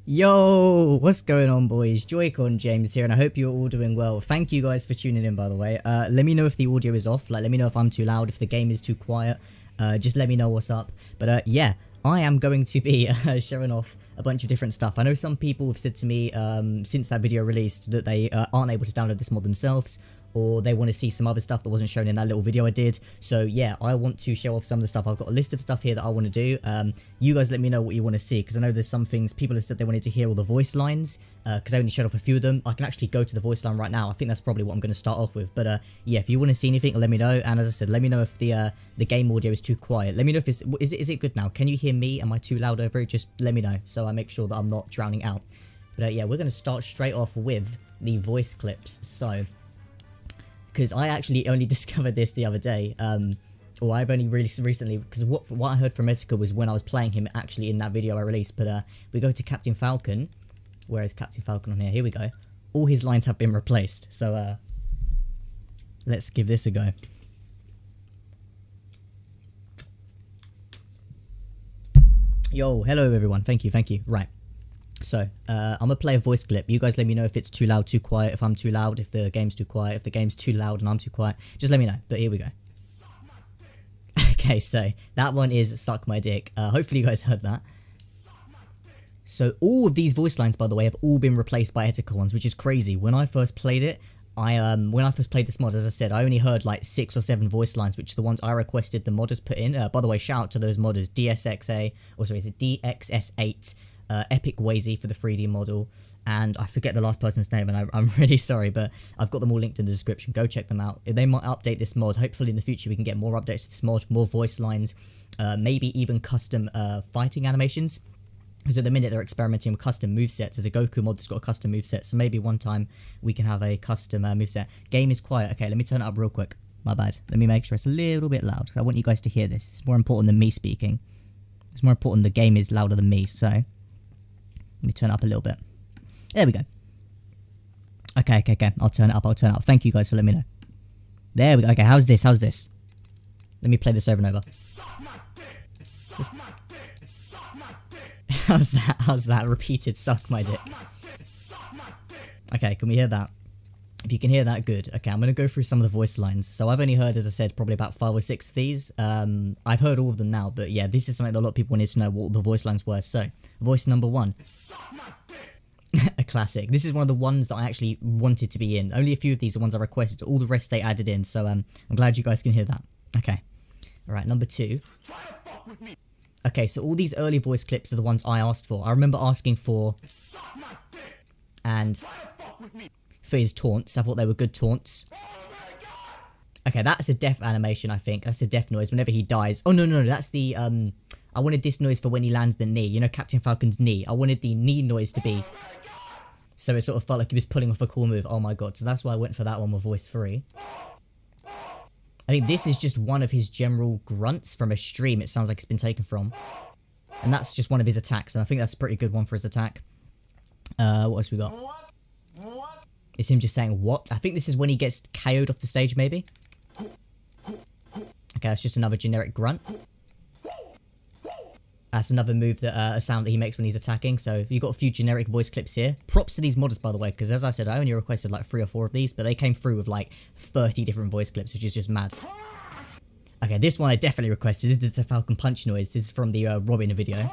Yo, what's going on, boys? Joy-Con James here, and I hope you're all doing well. Thank you guys for tuning in, by the way. Let me know if the audio is off. Like, let me know if I'm too loud, if the game is too quiet. Just let me know what's up. But yeah, I am going to be showing off a bunch of different stuff. I know some people have said to me since that video released that they aren't able to download this mod themselves, or they want to see some other stuff that wasn't shown in that little video I did. So yeah, I want to show off some of the stuff. I've got a list of stuff here that I want to do. You guys let me know what you want to see, because I know there's some things people have said they wanted to hear all the voice lines, because I only showed off a few of them. I can actually go to the voice line right now. I think that's probably what I'm going to start off with. But yeah, if you want to see anything, let me know. And as I said, let me know if the game audio is too quiet. Let me know if is it good now? Can you hear me? Am I too loud over it? Just let me know so I make sure that I'm not drowning out. But yeah, we're going to start straight off with the voice clips. So, because I actually only discovered this the other day, or I've only really recently, because what I heard from Etika was when I was playing him actually in that video I released. But we go to Captain Falcon. Where is Captain Falcon on here? Here we go. All his lines have been replaced. So let's give this a go. Yo, hello everyone. Thank you. Right. So, I'm gonna play a voice clip. You guys let me know if it's too loud, too quiet, if I'm too loud, if the game's too quiet, if the game's too loud and I'm too quiet. Just let me know. But here we go. Okay, so that one is Suck My Dick. Hopefully you guys heard that. So all of these voice lines, by the way, have all been replaced by Etika ones, which is crazy. When I first played it, when I first played this mod, as I said, I only heard like 6 or 7 voice lines, which are the ones I requested the modders put in. By the way, shout out to those modders, DSXA, or sorry, is it DSX8, EpicWazy for the 3D model, and I forget the last person's name, and I'm really sorry, but I've got them all linked in the description. Go check them out. They might update this mod. Hopefully in the future we can get more updates to this mod, more voice lines, maybe even custom fighting animations. Because at the minute they're experimenting with custom movesets. There's a Goku mod that's got a custom moveset, so maybe one time we can have a custom moveset. Game is quiet. Okay, let me turn it up real quick. My bad. Let me make sure it's a little bit loud. I want you guys to hear this. It's more important than me speaking. It's more important the game is louder than me, so let me turn it up a little bit. There we go. Okay. I'll turn it up. Thank you guys for letting me know. There we go. Okay, how's this? Let me play this over and over. How's that repeated suck my dick? Okay, can we hear that? If you can hear that, good. Okay, I'm going to go through some of the voice lines. So I've only heard, as I said, probably about 5 or 6 of these. I've heard all of them now, but yeah, this is something that a lot of people wanted to know what the voice lines were. So, voice number 1. A classic. This is one of the ones that I actually wanted to be in. Only a few of these are ones I requested. All the rest they added in, so I'm glad you guys can hear that. Okay. Alright, number 2. Okay, so all these early voice clips are the ones I asked for. I remember asking for, and for his taunts. I thought they were good taunts. Okay, that's a death animation, I think. That's a death noise whenever he dies. Oh, no, that's the, I wanted this noise for when he lands the knee. You know, Captain Falcon's knee. I wanted the knee noise to be, so it sort of felt like he was pulling off a cool move. Oh my god, so that's why I went for that one with voice 3. I think this is just one of his general grunts from a stream it sounds like it's been taken from. And that's just one of his attacks, and I think that's a pretty good one for his attack. What else we got? It's him just saying, what? I think this is when he gets KO'd off the stage, maybe? Okay, that's just another generic grunt. That's another move that, a sound that he makes when he's attacking. So you've got a few generic voice clips here. Props to these modders, by the way, because as I said, I only requested like 3 or 4 of these, but they came through with like 30 different voice clips, which is just mad. Okay, this one I definitely requested. This is the Falcon Punch noise. This is from the Robin video.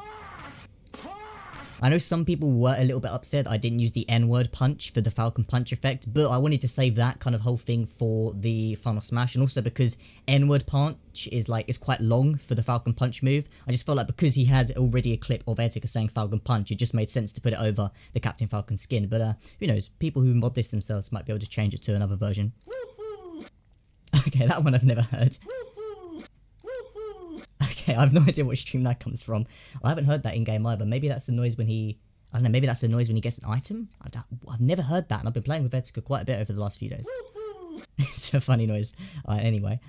I know some people were a little bit upset I didn't use the N-word punch for the Falcon Punch effect, but I wanted to save that kind of whole thing for the final smash, and also because N-word punch is like, it's quite long for the Falcon Punch move. I just felt like because he had already a clip of Etika saying Falcon Punch, it just made sense to put it over the Captain Falcon skin. But who knows, people who mod this themselves might be able to change it to another version. Okay, that one I've never heard. Okay, I have no idea what stream that comes from. I haven't heard that in game either. Maybe that's the noise when he, I don't know, maybe that's the noise when he gets an item? I've never heard that, and I've been playing with Etika quite a bit over the last few days. It's a funny noise. Anyway.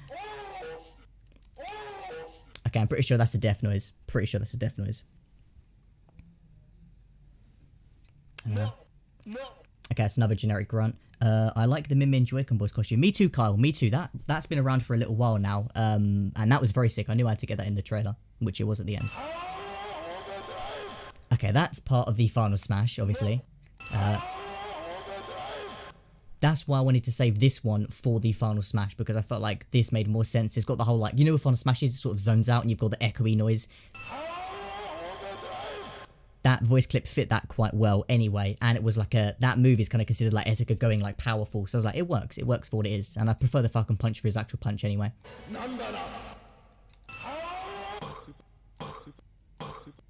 Okay, I'm pretty sure that's a death noise. Okay, that's another generic grunt. I like the Min Min Joy-Con Boys costume. Me too, Kyle. Me too. That's been around for a little while now. And that was very sick. I knew I had to get that in the trailer, which it was at the end. Okay, that's part of the final smash, obviously. That's why I wanted to save this one for the final smash, because I felt like this made more sense. It's got the whole, like, you know with final smashes, it sort of zones out and you've got the echoey noise. That voice clip fit that quite well anyway, and it was like that move is kind of considered like Etika going like powerful, so I was like, it works for what it is, and I prefer the Falcon Punch for his actual punch anyway.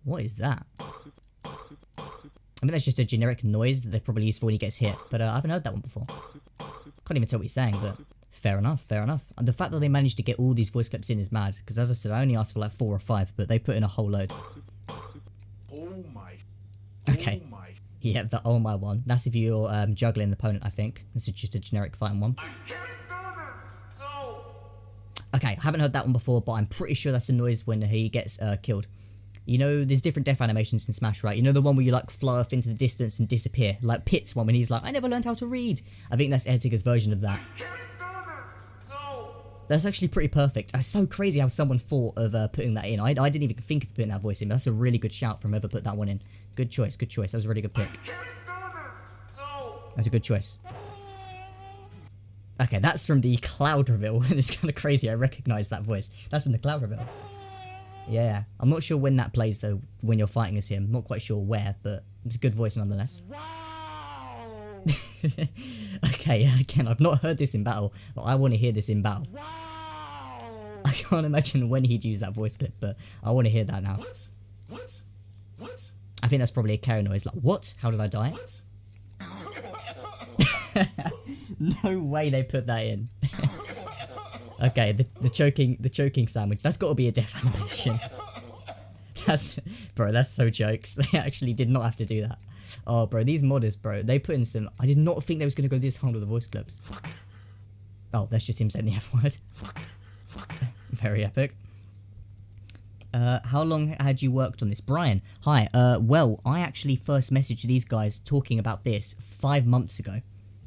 What is that? I mean, that's just a generic noise that they probably use for when he gets hit, but I haven't heard that one before. Can't even tell what he's saying, but fair enough, fair enough. And the fact that they managed to get all these voice clips in is mad, because as I said, I only asked for like 4 or 5, but they put in a whole load. Okay. Yeah, the oh my one. That's if you're juggling an opponent, I think. This is just a generic fighting one. Okay, I haven't heard that one before, but I'm pretty sure that's a noise when he gets killed. You know, there's different death animations in Smash, right? You know the one where you like fly off into the distance and disappear? Like Pit's one when he's like, I never learned how to read. I think that's Etika's version of that. That's actually pretty perfect. That's so crazy how someone thought of putting that in. I didn't even think of putting that voice in, but that's a really good shout from whoever put that one in. Good choice, good choice. That was a really good pick. That's a good choice. Okay, that's from the Cloud reveal. It's kind of crazy. I recognize that voice. That's from the Cloud reveal. Yeah, I'm not sure when that plays though, when you're fighting as him. Not quite sure where, but it's a good voice nonetheless. Wow. Okay, again, I've not heard this in battle, but I want to hear this in battle. Wow. I can't imagine when he'd use that voice clip, but I want to hear that now. What? I think that's probably a carry noise, like, what? How did I die? No way they put that in. Okay, the choking sandwich. That's got to be a death animation. Bro, that's so jokes. They actually did not have to do that. Oh, bro, these modders, bro, they put in some... I did not think they was going to go this hard with the voice clips. Fuck. Oh, that's just him saying the F word. Fuck. Very epic. How long had you worked on this? Brian, hi. Well, I actually first messaged these guys talking about this 5 months ago.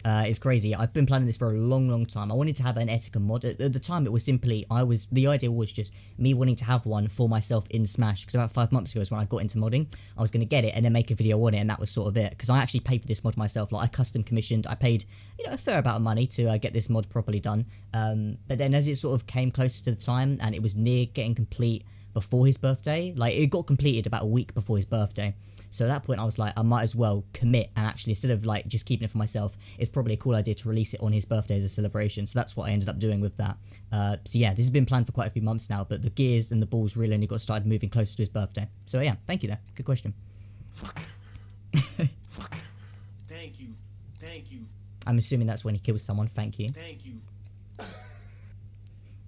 It's crazy. I've been planning this for a long time. I wanted to have an Etika mod. At the time, it was simply, the idea was just me wanting to have one for myself in Smash, because about 5 months ago is when I got into modding. I was going to get it and then make a video on it, and that was sort of it, because I actually paid for this mod myself. Like, I custom commissioned, I paid, you know, a fair amount of money to get this mod properly done. But then as it sort of came closer to the time, and it was near getting complete before his birthday, like, it got completed about a week before his birthday. So at that point, I was like, I might as well commit, and actually, instead of like just keeping it for myself, it's probably a cool idea to release it on his birthday as a celebration. So that's what I ended up doing with that. So yeah, this has been planned for quite a few months now, but the gears and the balls really only got started moving closer to his birthday. So yeah, thank you there. Good question. Fuck. Thank you. I'm assuming that's when he kills someone. Thank you.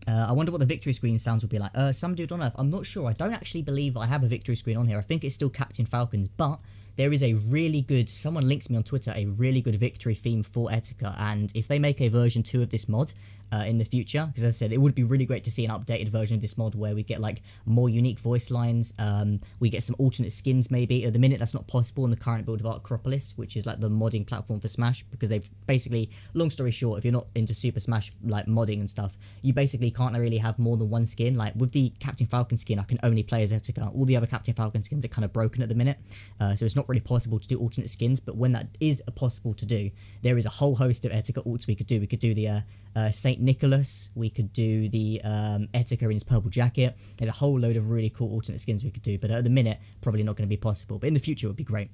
I wonder what the victory screen sounds would be like. Some dude on Earth. I'm not sure. I don't actually believe I have a victory screen on here. I think it's still Captain Falcons, but there is a really good, someone links me on Twitter, a really good victory theme for Etika, and if they make a version 2 of this mod in the future, because as I said, it would be really great to see an updated version of this mod where we get like more unique voice lines, we get some alternate skins maybe. At the minute that's not possible in the current build of Acropolis, which is like the modding platform for Smash, because they've basically, long story short, if you're not into Super Smash like modding and stuff, you basically can't really have more than one skin. Like with the Captain Falcon skin, I can only play as Etika. All the other Captain Falcon skins are kind of broken at the minute, so it's not really possible to do alternate skins, but when that is possible to do, there is a whole host of Etika alts we could do. We could do the Saint Nicholas, we could do the Etika in his purple jacket. There's a whole load of really cool alternate skins we could do, but at the minute, probably not going to be possible, but in the future it would be great.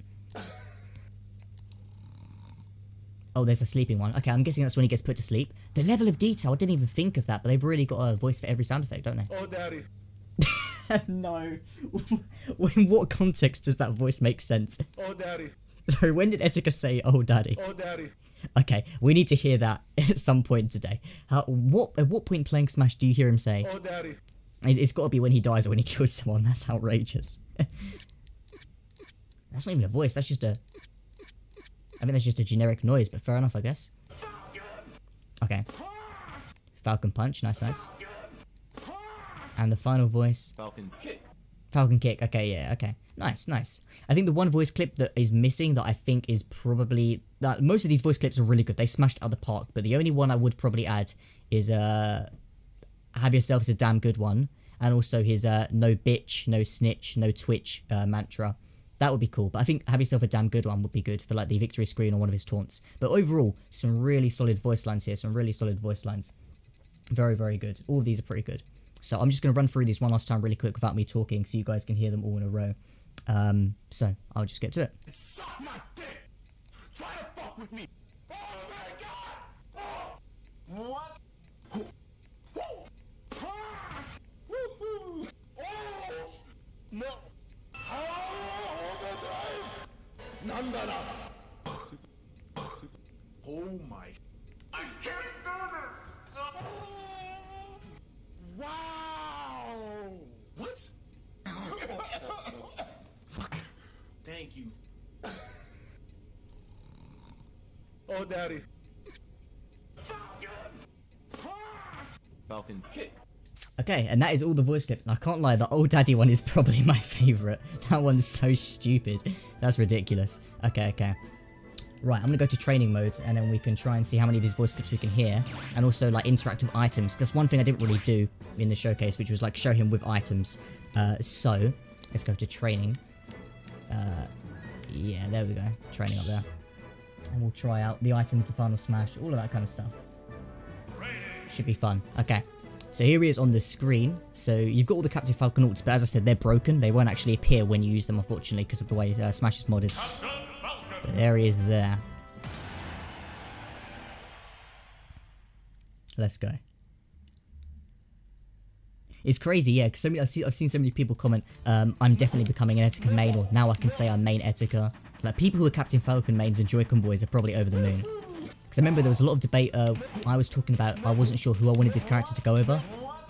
Oh, there's a sleeping one. Okay, I'm guessing that's when he gets put to sleep. The level of detail, I didn't even think of that, but they've really got a voice for every sound effect, don't they? Oh, daddy. No. In what context does that voice make sense? Oh, daddy. Sorry, when did Etika say, oh, daddy? Oh, daddy. Okay, we need to hear that at some point today. At what point playing Smash do you hear him say, oh, daddy? It's got to be when he dies or when he kills someone. That's outrageous. That's not even a voice, that's just a... I mean, that's just a generic noise, but fair enough, I guess. Okay. Falcon Punch, nice. And the final voice. Falcon Kick. Falcon Kick, okay, yeah, okay. Nice. I think the one voice clip that is missing that I think is probably... most of these voice clips are really good. They smashed out the park, but the only one I would probably add is Have Yourself is a Damn Good one. And also his no bitch, no snitch, no twitch mantra. That would be cool. But I think have yourself a damn good one would be good for like the victory screen on one of his taunts. But overall, some really solid voice lines here. Some really solid voice lines. Very, very good. All of these are pretty good. So I'm just going to run through these one last time really quick without me talking so you guys can hear them all in a row. So I'll just get to it. Suck my dick. Try to fuck with me. Oh my god. Oh. What? No. Oh my. I can't do this. Wow. What? Fuck. Thank you. Oh, daddy. Falcon kick. Okay, and that is all the voice clips. And I can't lie, the old daddy one is probably my favourite. That one's so stupid. That's ridiculous. Okay. Right, I'm going to go to training mode, and then we can try and see how many of these voice clips we can hear. And also, like, interact with items. That's one thing I didn't really do in the showcase, which was, like, show him with items. So, let's go to training. Yeah, there we go. Training up there. And we'll try out the items, the final smash, all of that kind of stuff. Should be fun. Okay. So here he is on the screen. So you've got all the Captain Falcon ults, but as I said, they're broken. They won't actually appear when you use them, unfortunately, because of the way Smash is modded. But there he is there. Let's go. It's crazy, yeah, because I've seen so many people comment, I'm definitely becoming an Etika main, or now I can say I'm main Etika. Like, people who are Captain Falcon mains and Joy-Con boys are probably over the moon. Because I remember there was a lot of debate, I was talking about, I wasn't sure who I wanted this character to go over.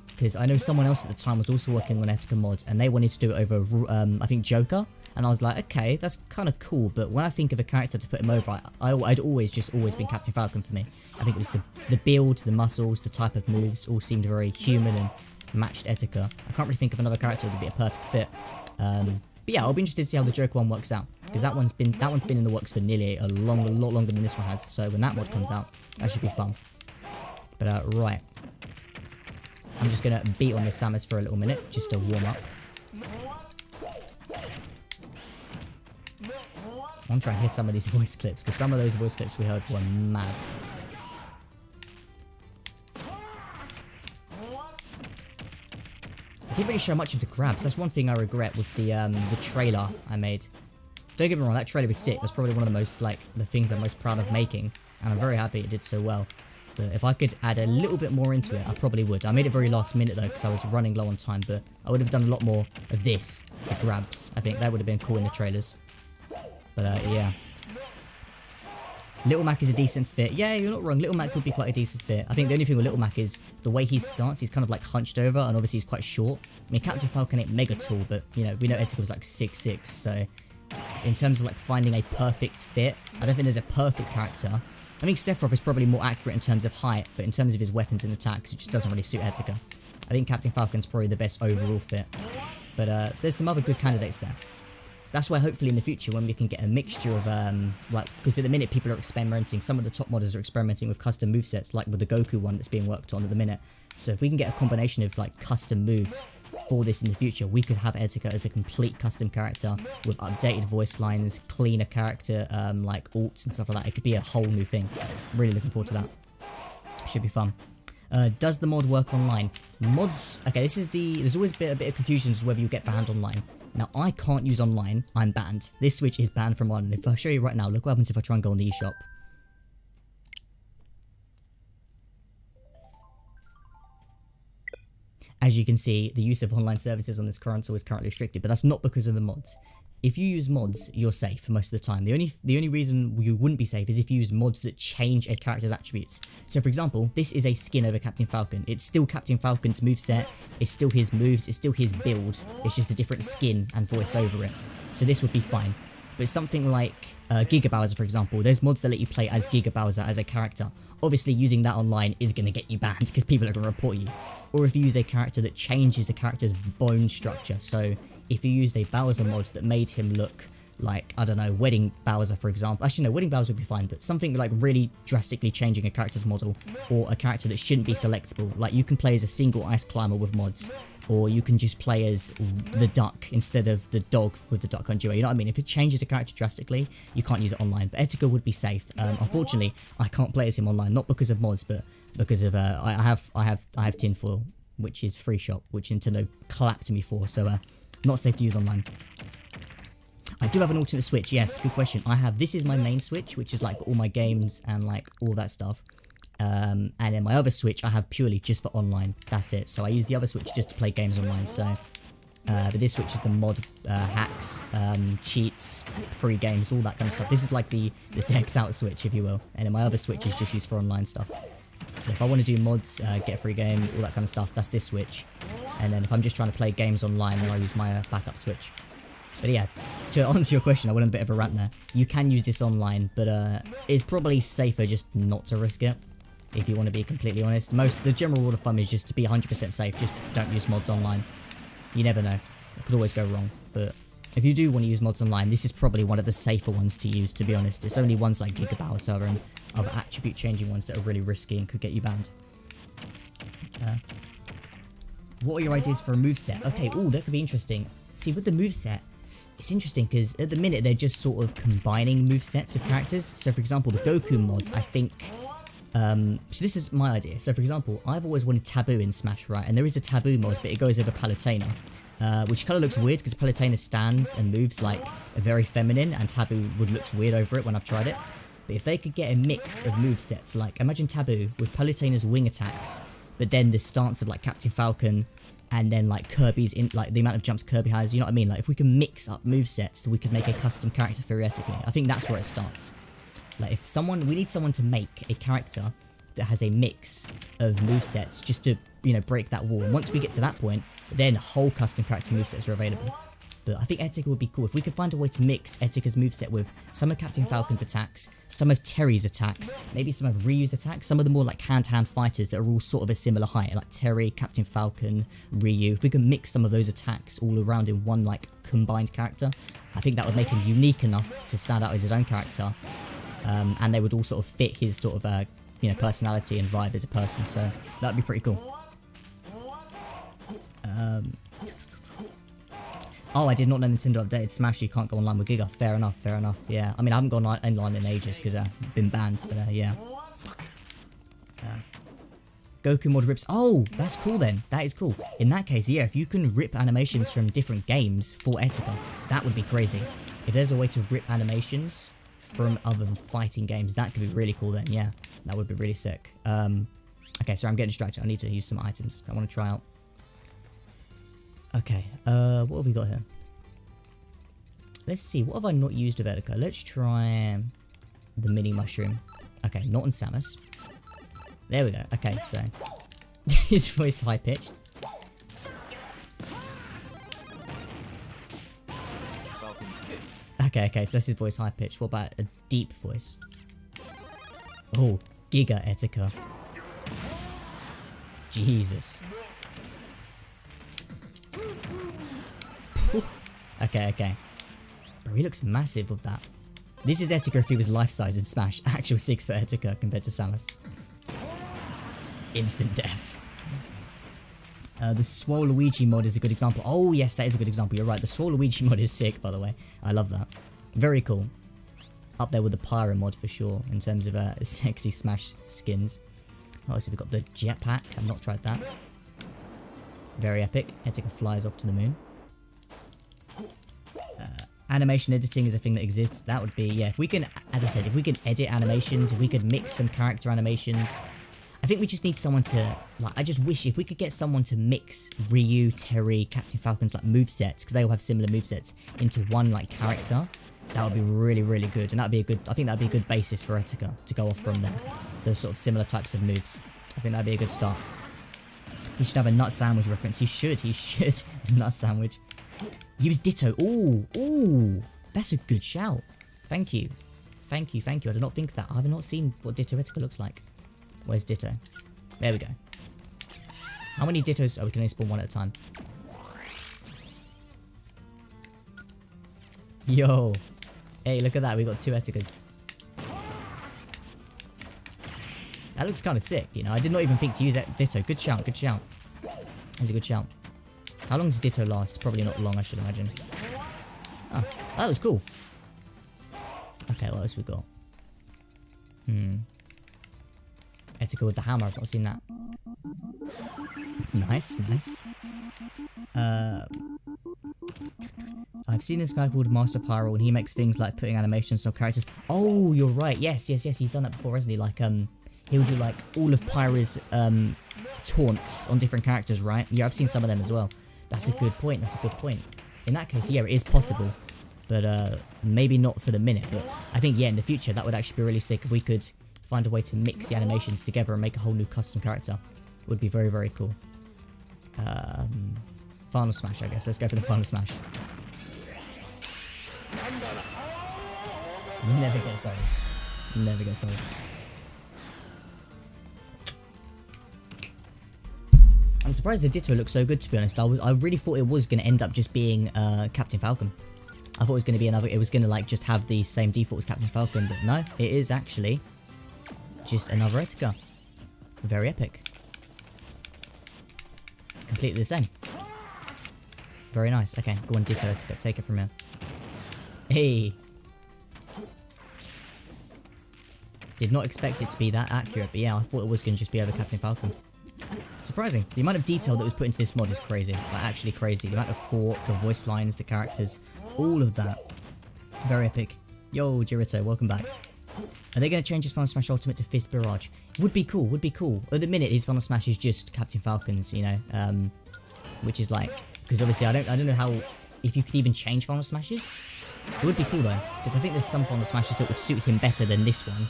Because I know someone else at the time was also working on Etika Mod, and they wanted to do it over, I think, Joker. And I was like, okay, that's kind of cool, but when I think of a character to put him over, I'd always been Captain Falcon for me. I think it was the build, the muscles, the type of moves, all seemed very human and matched Etika. I can't really think of another character that would be a perfect fit. But yeah, I'll be interested to see how the Joker one works out, because that one's been in the works for nearly a lot longer than this one has. So when that mod comes out, that should be fun. But right, I'm just gonna beat on the Samus for a little minute just to warm up. I want to try and hear some of these voice clips, because some of those voice clips we heard were mad. I didn't really show much of the grabs. That's one thing I regret with the trailer I made. Don't get me wrong, that trailer was sick. That's probably one of the most, like, the things I'm most proud of making, and I'm very happy it did so well. But if I could add a little bit more into it, I probably would. I made it very last minute though, because I was running low on time, but I would have done a lot more of this, the grabs. I think that would have been cool in the trailers. But yeah. Little Mac is a decent fit. Yeah, you're not wrong. Little Mac would be quite a decent fit. I think the only thing with Little Mac is the way he starts, he's kind of like hunched over, and obviously he's quite short. I mean, Captain Falcon ain't mega tall, but, you know, we know Etika was like 6'6", so in terms of like finding a perfect fit, I don't think there's a perfect character. I think Sephiroth is probably more accurate in terms of height, but in terms of his weapons and attacks, it just doesn't really suit Etika. I think Captain Falcon's probably the best overall fit. But there's some other good candidates there. That's why hopefully in the future when we can get a mixture of, like, because at the minute people are experimenting, some of the top modders are experimenting with custom movesets, like with the Goku one that's being worked on at the minute. So if we can get a combination of, like, custom moves for this in the future, we could have Etika as a complete custom character with updated voice lines, cleaner character, like, alts and stuff like that. It could be a whole new thing. Really looking forward to that. Should be fun. Does the mod work online? Mods, okay, there's always a bit of confusion as to whether you get banned online. Now, I can't use online, I'm banned. This Switch is banned from on, and if I show you right now, look what happens if I try and go on the eShop. As you can see, the use of online services on this console is currently restricted, but that's not because of the mods. If you use mods, you're safe for most of the time. The only reason you wouldn't be safe is if you use mods that change a character's attributes. So for example, this is a skin over Captain Falcon. It's still Captain Falcon's moveset, it's still his moves, it's still his build. It's just a different skin and voice over it. So this would be fine. But something like Giga Bowser, for example, there's mods that let you play as Giga Bowser as a character. Obviously, using that online is going to get you banned because people are going to report you. Or if you use a character that changes the character's bone structure. So if you used a Bowser mod that made him look like, I don't know, Wedding Bowser, for example. Actually, no, Wedding Bowser would be fine, but something like really drastically changing a character's model, or a character that shouldn't be selectable. Like, you can play as a single Ice Climber with mods, or you can just play as the duck instead of the dog with the duck on duo. You know what I mean? If it changes the character drastically, you can't use it online. But Etika would be safe. Unfortunately, I can't play as him online, not because of mods, but because of I have tinfoil, which is free shop, which Nintendo clapped me for. So not safe to use online. I do have an alternate switch. Yes, good question. This is my main switch, which is like all my games and like all that stuff. And then my other switch I have purely just for online. That's it. So I use the other switch just to play games online. So, but this switch is the mod hacks, cheats, free games, all that kind of stuff. This is like the decked out switch, if you will. And then my other switch is just used for online stuff. So if I want to do mods, get free games, all that kind of stuff, that's this switch. And then if I'm just trying to play games online, then I use my backup switch. But yeah, to answer your question, I went on a bit of a rant there. You can use this online, but it's probably safer just not to risk it, if you want to be completely honest. The general rule of thumb is just to be 100% safe, just don't use mods online. You never know, it could always go wrong. But if you do want to use mods online, this is probably one of the safer ones to use, to be honest. It's only ones like Gigabalter and other attribute changing ones that are really risky and could get you banned. What are your ideas for a moveset? Okay, that could be interesting. See, with the moveset, it's interesting because at the minute they're just sort of combining movesets of characters. So for example, the Goku mod, I think... so this is my idea. So for example, I've always wanted Taboo in Smash, right? And there is a Taboo mod, but it goes over Palutena. Which kind of looks weird because Palutena stands and moves like very feminine, and Taboo would look weird over it when I've tried it. But if they could get a mix of movesets, like imagine Taboo with Palutena's wing attacks, but then the stance of like Captain Falcon, and then like Kirby's in like the amount of jumps Kirby has, you know what I mean? Like if we can mix up movesets, we could make a custom character theoretically. I think that's where it starts. Like if we need someone to make a character that has a mix of movesets just to, you know, break that wall. And once we get to that point, then whole custom character movesets are available. But I think Etika would be cool if we could find a way to mix Etika's moveset with some of Captain Falcon's attacks, some of Terry's attacks, maybe some of Ryu's attacks, some of the more like hand-to-hand fighters that are all sort of a similar height, like Terry, Captain Falcon, Ryu. If we can mix some of those attacks all around in one like combined character, I think that would make him unique enough to stand out as his own character. And they would all sort of fit his sort of you know, personality and vibe as a person. So that'd be pretty cool. Oh, I did not know Nintendo updated Smash. You can't go online with Giga. Fair enough, fair enough. Yeah, I mean, I haven't gone online in ages because I've been banned, but yeah. Goku mod rips. Oh, that's cool then. That is cool. In that case, yeah, if you can rip animations from different games for Etika, that would be crazy. If there's a way to rip animations from other fighting games, that could be really cool then, yeah. That would be really sick. Okay, sorry, I'm getting distracted. I need to use some items I want to try out. Okay, what have we got here? Let's see, what have I not used with Etika? Let's try the mini mushroom. Okay, not on Samus. There we go. Okay, so his voice high pitched. Okay, so that's his voice high pitched. What about a deep voice? Oh, Giga Etika. Jesus. Okay. Bro, he looks massive with that. This is Etika if he was life-size in Smash. Actual 6 for Etika compared to Samus. Instant death. The Swoluigi mod is a good example. Oh yes, that is a good example. You're right. The Swoluigi mod is sick, by the way. I love that. Very cool. Up there with the Pyro mod for sure, in terms of sexy Smash skins. Oh, so we've got the jetpack. I've not tried that. Very epic. Etika flies off to the moon. Animation editing is a thing that exists. That would be, yeah, if we can, as I said, if we could edit animations, if we could mix some character animations. I think we just need someone to, like, I just wish if we could get someone to mix Ryu, Terry, Captain Falcon's, like, movesets, because they all have similar movesets, into one, like, character. That would be really, really good. And that'd be a good, I think that'd be a good basis for Etika to go off from there. Those sort of similar types of moves. I think that'd be a good start. He should have a nut sandwich reference. He should. Nut sandwich. Use Ditto. Ooh. That's a good shout. Thank you. I did not think that. I have not seen what Ditto Etika looks like. Where's Ditto? There we go. How many Dittos? Oh, we can only spawn one at a time. Yo. Hey, look at that. We got 2 Etikas. That looks kind of sick, you know. I did not even think to use that Ditto. Good shout. That's a good shout. How long does Ditto last? Probably not long, I should imagine. Oh, that was cool. Okay, what else we got? Etika with the hammer, I've not seen that. Nice, nice. I've seen this guy called Master Pyro, and he makes things like putting animations on characters. Oh, you're right. Yes, he's done that before, hasn't he? Like, he'll do like all of Pyro's taunts on different characters, right? Yeah, I've seen some of them as well. That's a good point. That's a good point. In that case, yeah, it is possible, but maybe not for the minute. But I think, yeah, in the future, that would actually be really sick if we could find a way to mix the animations together and make a whole new custom character. It would be very, very cool. Final Smash, I guess. Let's go for the Final Smash. Never get sold. Never get sold. I'm surprised the Ditto looks so good, to be honest. I really thought it was going to end up just being Captain Falcon. I thought it was going to be another. It was going to like just have the same default as Captain Falcon, but no, it is actually just another Etika. Very epic. Completely the same. Very nice. Okay, go on, Ditto Etika. Take it from here. Hey. Did not expect it to be that accurate, but yeah, I thought it was going to just be over Captain Falcon. Surprising. The amount of detail that was put into this mod is crazy. Like, actually crazy. The amount of thought, the voice lines, the characters, all of that. Very epic. Yo, Jirito, welcome back. Are they going to change his Final Smash Ultimate to Fist Barrage? Would be cool, would be cool. At the minute, his Final Smash is just Captain Falcon's, you know, which is like, because obviously I don't know how, if you could even change Final Smashes. It would be cool though, because I think there's some Final Smashes that would suit him better than this one.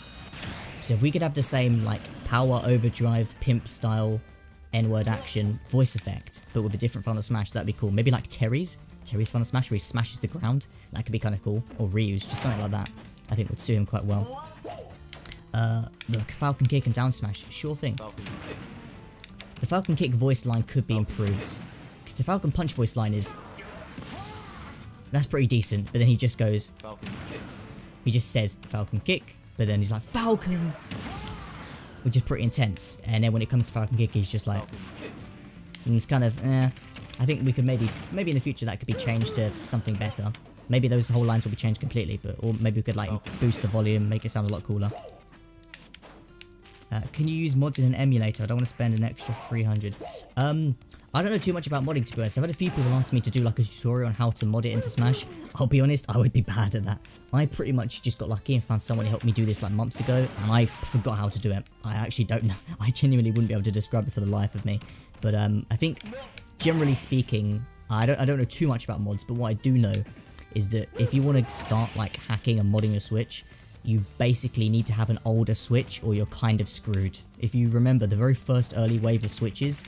So if we could have the same, like, power, overdrive, pimp style, N-word action, voice effect, but with a different Final Smash, that'd be cool. Maybe like Terry's Final Smash, where he smashes the ground. That could be kind of cool. Or Ryu's, just something like that. I think would suit him quite well. Look, Falcon Kick and Down Smash, sure thing. The Falcon Kick voice line could be improved. Because the Falcon Punch voice line is... That's pretty decent, but then he just goes... He just says Falcon Kick, but then he's like, Falcon! Which is pretty intense. And then when it comes to Falcon Kick, he's just like... He's kind of, I think we could maybe in the future that could be changed to something better. Maybe those whole lines will be changed completely, but or maybe we could like boost the volume, make it sound a lot cooler. Can you use mods in an emulator? I don't want to spend an extra 300. I don't know too much about modding, to be honest. I've had a few people ask me to do like a tutorial on how to mod it into Smash. I'll be honest, I would be bad at that. I pretty much just got lucky and found someone who helped me do this like months ago, and I forgot how to do it. I actually don't know. I genuinely wouldn't be able to describe it for the life of me. But I think, generally speaking, I don't know too much about mods, but what I do know is that if you want to start like hacking and modding your Switch, you basically need to have an older Switch or you're kind of screwed. If you remember, the very first early wave of Switches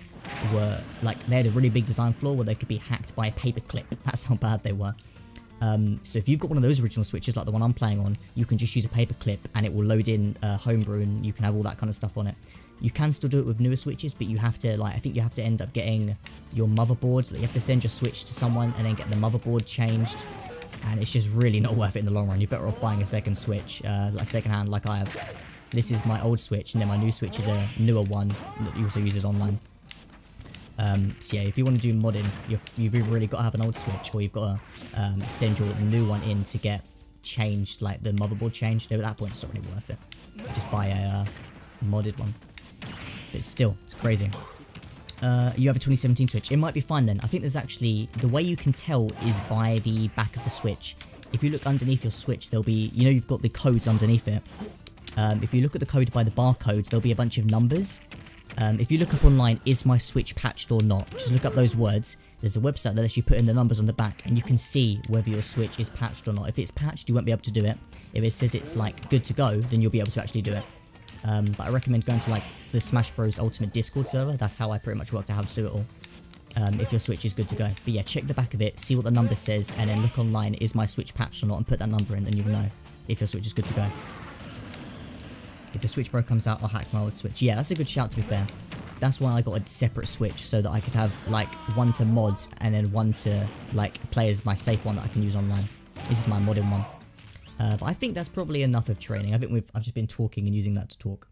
were like, they had a really big design flaw where they could be hacked by a paperclip. That's how bad they were. So if you've got one of those original Switches like the one I'm playing on, you can just use a paperclip and it will load in Homebrew and you can have all that kind of stuff on it. You can still do it with newer Switches, but you have to, like, I think you have to end up getting your motherboard. You have to send your Switch to someone and then get the motherboard changed. And it's just really not worth it in the long run. You're better off buying a second Switch, like second-hand, like I have. This is my old Switch, and then my new Switch is a newer one that also uses online. So yeah, if you want to do modding, you've either really got to have an old Switch, or you've got to send your new one in to get changed, like the motherboard changed. At that point, it's not really worth it. Just buy a modded one. But still, it's crazy. You have a 2017 Switch. It might be fine then. I think there's actually... The way you can tell is by the back of the Switch. If you look underneath your Switch, there'll be... You know, you've got the codes underneath it. If you look at the code by the barcodes, there'll be a bunch of numbers. If you look up online, is my Switch patched or not? Just look up those words. There's a website that lets you put in the numbers on the back, and you can see whether your Switch is patched or not. If it's patched, you won't be able to do it. If it says it's, like, good to go, then you'll be able to actually do it. But I recommend going to like the Smash Bros Ultimate Discord server. That's how I pretty much worked out how to do it all. If your Switch is good to go. But yeah, check the back of it, see what the number says, and then look online, is my Switch patched or not, and put that number in, then you'll know if your Switch is good to go. If the Switch Pro comes out, I'll hack my old Switch. Yeah, that's a good shout, to be fair. That's why I got a separate Switch, so that I could have like one to mods and then one to like play as my safe one that I can use online. This is my modding one. But I think that's probably enough of training. I think I've just been talking and using that to talk.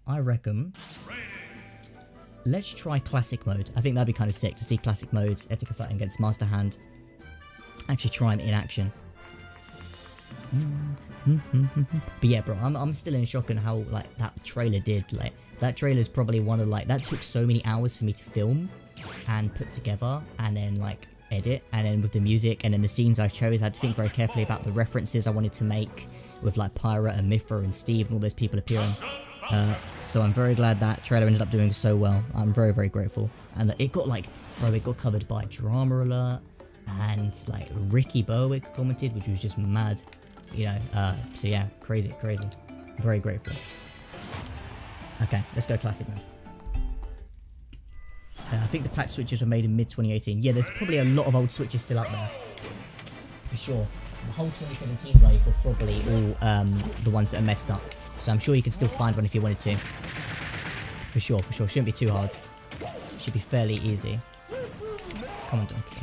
I reckon Let's try classic mode. I think that'd be kind of sick to see classic mode, Etika fighting against Master Hand. Actually try him in action. But yeah, bro, I'm still in shock on how like that trailer did. Like that trailer is probably one of like that took so many hours for me to film and put together and then like edit, and then with the music and then the scenes I chose, I had to think very carefully about the references I wanted to make with like Pyra and Mithra and Steve and all those people appearing. So I'm very glad that trailer ended up doing so well. I'm very, very grateful. And it got like, bro, it got covered by Drama Alert and like Ricky Berwick commented, which was just mad. You know, so yeah, crazy. Very grateful. Okay, let's go classic mode. I think the patch switches were made in mid-2018. Yeah, there's probably a lot of old switches still out there. For sure. The whole 2017 wave were probably all the ones that are messed up. So I'm sure you can still find one if you wanted to. For sure. Shouldn't be too hard. Should be fairly easy. Come on, Donkey.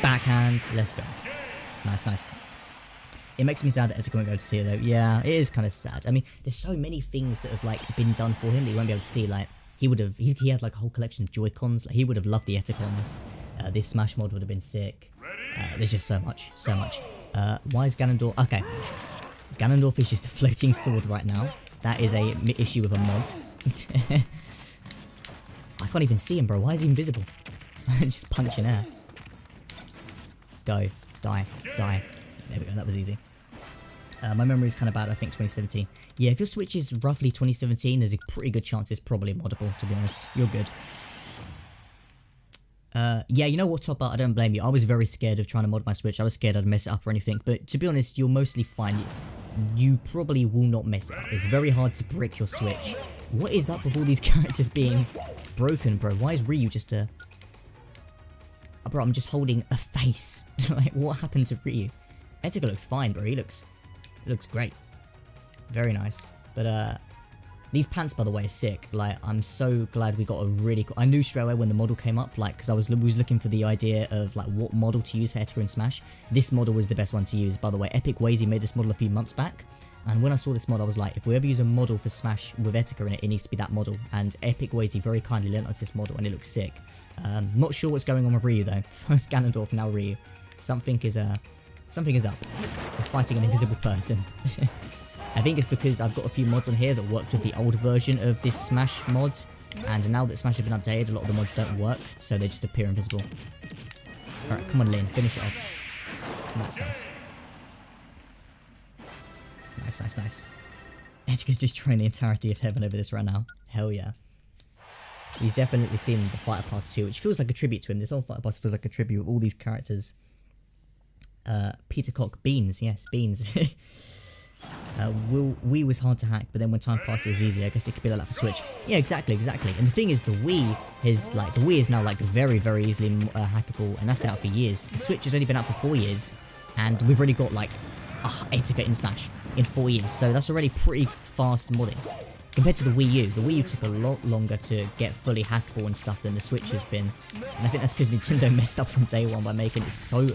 Backhand. Let's go. Nice. It makes me sad that Etika won't go to see it though. Yeah, it is kind of sad. I mean, there's so many things that have like been done for him that he won't be able to see. Like he had like a whole collection of Joy-Cons. Like he would have loved the Etikons. This Smash mod would have been sick. There's just so much. Why is Ganondorf? Okay, Ganondorf is just a floating sword right now. That is a issue with a mod. I can't even see him, bro. Why is he invisible? Just punch in air. Go, die. There we go. That was easy. My memory is kind of bad, I think 2017. Yeah, if your Switch is roughly 2017, there's a pretty good chance it's probably moddable, to be honest. You're good. Yeah, you know what, Topper? I don't blame you. I was very scared of trying to mod my Switch. I was scared I'd mess it up or anything. But to be honest, you're mostly fine. You probably will not mess it up. It's very hard to brick your Switch. What is up with all these characters being broken, bro? Why is Ryu just a... Oh, bro, I'm just holding a face. Like, what happened to Ryu? Etika looks fine, bro. He looks great. Very nice. But, these pants, by the way, are sick. Like, I'm so glad we got a really cool... I knew straight away when the model came up, like, because I was looking for the idea of, like, what model to use for Etika and Smash. This model was the best one to use, by the way. EpicWazy made this model a few months back. And when I saw this model, I was like, if we ever use a model for Smash with Etika in it, it needs to be that model. And EpicWazy very kindly lent us this model, and it looks sick. Not sure what's going on with Ryu, though. First Ganondorf, now Ryu. Something is up. We're fighting an invisible person. I think it's because I've got a few mods on here that worked with the old version of this Smash mod, and now that Smash has been updated, a lot of the mods don't work, so they just appear invisible. Alright, come on, Lynn, finish it off. Nice. Nice. Etika's destroying the entirety of heaven over this right now. Hell yeah. He's definitely seen the Fighter Pass 2, which feels like a tribute to him. This whole Fighter Pass feels like a tribute of all these characters. Peter Cock, Beans, yes, Beans. Wii was hard to hack, but then when time passed it was easy. I guess it could be like that for Switch. Yeah, exactly. And the thing is, the Wii is now like very, very easily hackable, and that's been out for years. The Switch has only been out for 4 years, and we've already got like Etika in Smash in 4 years, so that's already pretty fast modding. Compared to the Wii U. The Wii U took a lot longer to get fully hackable and stuff than the Switch has been, and I think that's because Nintendo messed up from day one by making it so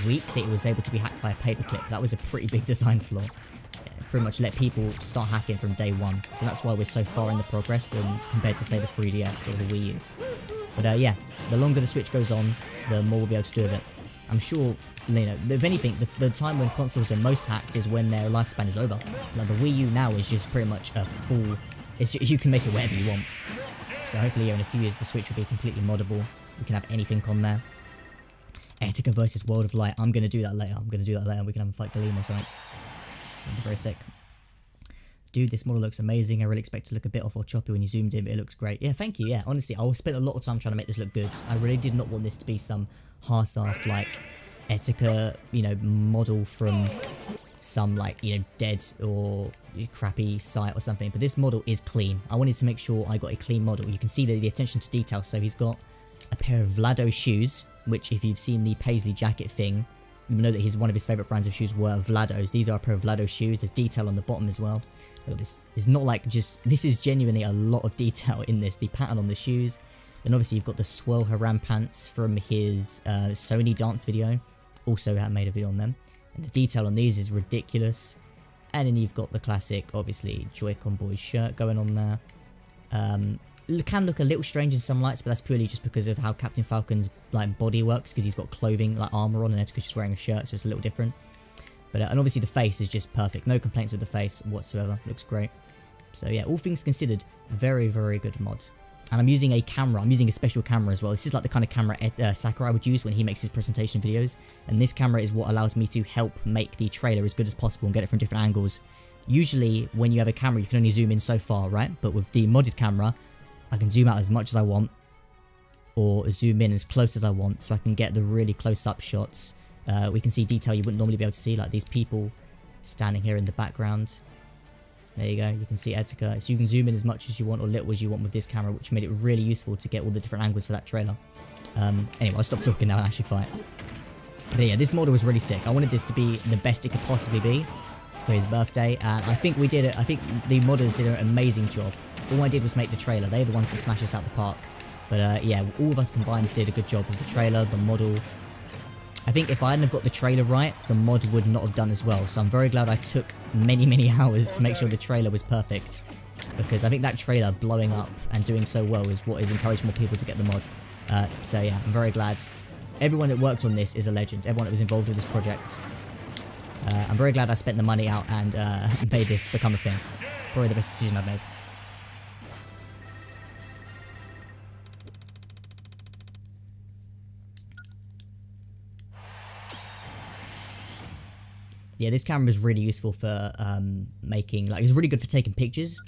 weak that it was able to be hacked by a paperclip. That was a pretty big design flaw. It pretty much let people start hacking from day one, so that's why we're so far in the progress than compared to say the 3DS or the Wii U. But yeah, the longer the Switch goes on, the more we'll be able to do with it. I'm sure, you know, if anything, the time when consoles are most hacked is when their lifespan is over. Like the Wii U now is just pretty much a full... you can make it whatever you want. So hopefully in a few years the Switch will be completely moddable. We can have anything on there. Etika versus World of Light. I'm going to do that later. We can have a fight Galima or something. That'd be very sick. Dude, this model looks amazing. I really expect it to look a bit off or choppy when you zoomed in, but it looks great. Yeah, thank you. Yeah, honestly, I spent a lot of time trying to make this look good. I really did not want this to be some half-assed, like, Etika, you know, model from some, like, you know, dead or crappy site or something. But this model is clean. I wanted to make sure I got a clean model. You can see the attention to detail. So he's got a pair of Vlado shoes, which if you've seen the Paisley jacket thing, you know that one of his favourite brands of shoes were Vlados. These are a pair of Vlado shoes. There's detail on the bottom as well. Look at this. It's not like just... This is genuinely a lot of detail in this. The pattern on the shoes. Then obviously you've got the Swirl Haram pants from his Sony dance video. Also made a video on them. And the detail on these is ridiculous. And then you've got the classic, obviously, Joy-Con Boys shirt going on there. Can look a little strange in some lights, but that's purely just because of how Captain Falcon's like body works, because he's got clothing, like armor on, and Etika's just wearing a shirt, so it's a little different. But and obviously the face is just perfect. No complaints with the face whatsoever. Looks great. So yeah, all things considered, very, very good mod. And I'm using a camera. I'm using a special camera as well. This is like the kind of camera Sakurai would use when he makes his presentation videos. And this camera is what allows me to help make the trailer as good as possible and get it from different angles. Usually, when you have a camera, you can only zoom in so far, right? But with the modded camera, I can zoom out as much as I want, or zoom in as close as I want, so I can get the really close-up shots. We can see detail you wouldn't normally be able to see, like these people standing here in the background. There you go, you can see Etika. So you can zoom in as much as you want or little as you want with this camera, which made it really useful to get all the different angles for that trailer. Anyway, I'll stop talking now and actually fight. But yeah, this model was really sick. I wanted this to be the best it could possibly be for his birthday, and I think we did it. I think the modders did an amazing job. All I did was make the trailer. They're the ones that smashed us out the park. But yeah, all of us combined did a good job with the trailer, the model. I think if I hadn't have got the trailer right, the mod would not have done as well. So I'm very glad I took many, many hours to make sure the trailer was perfect. Because I think that trailer blowing up and doing so well is what has encouraged more people to get the mod. So yeah, I'm very glad. Everyone that worked on this is a legend. Everyone that was involved with this project. I'm very glad I spent the money out and made this become a thing. Probably the best decision I've made. Yeah, this camera is really useful for making, like, it's really good for taking pictures,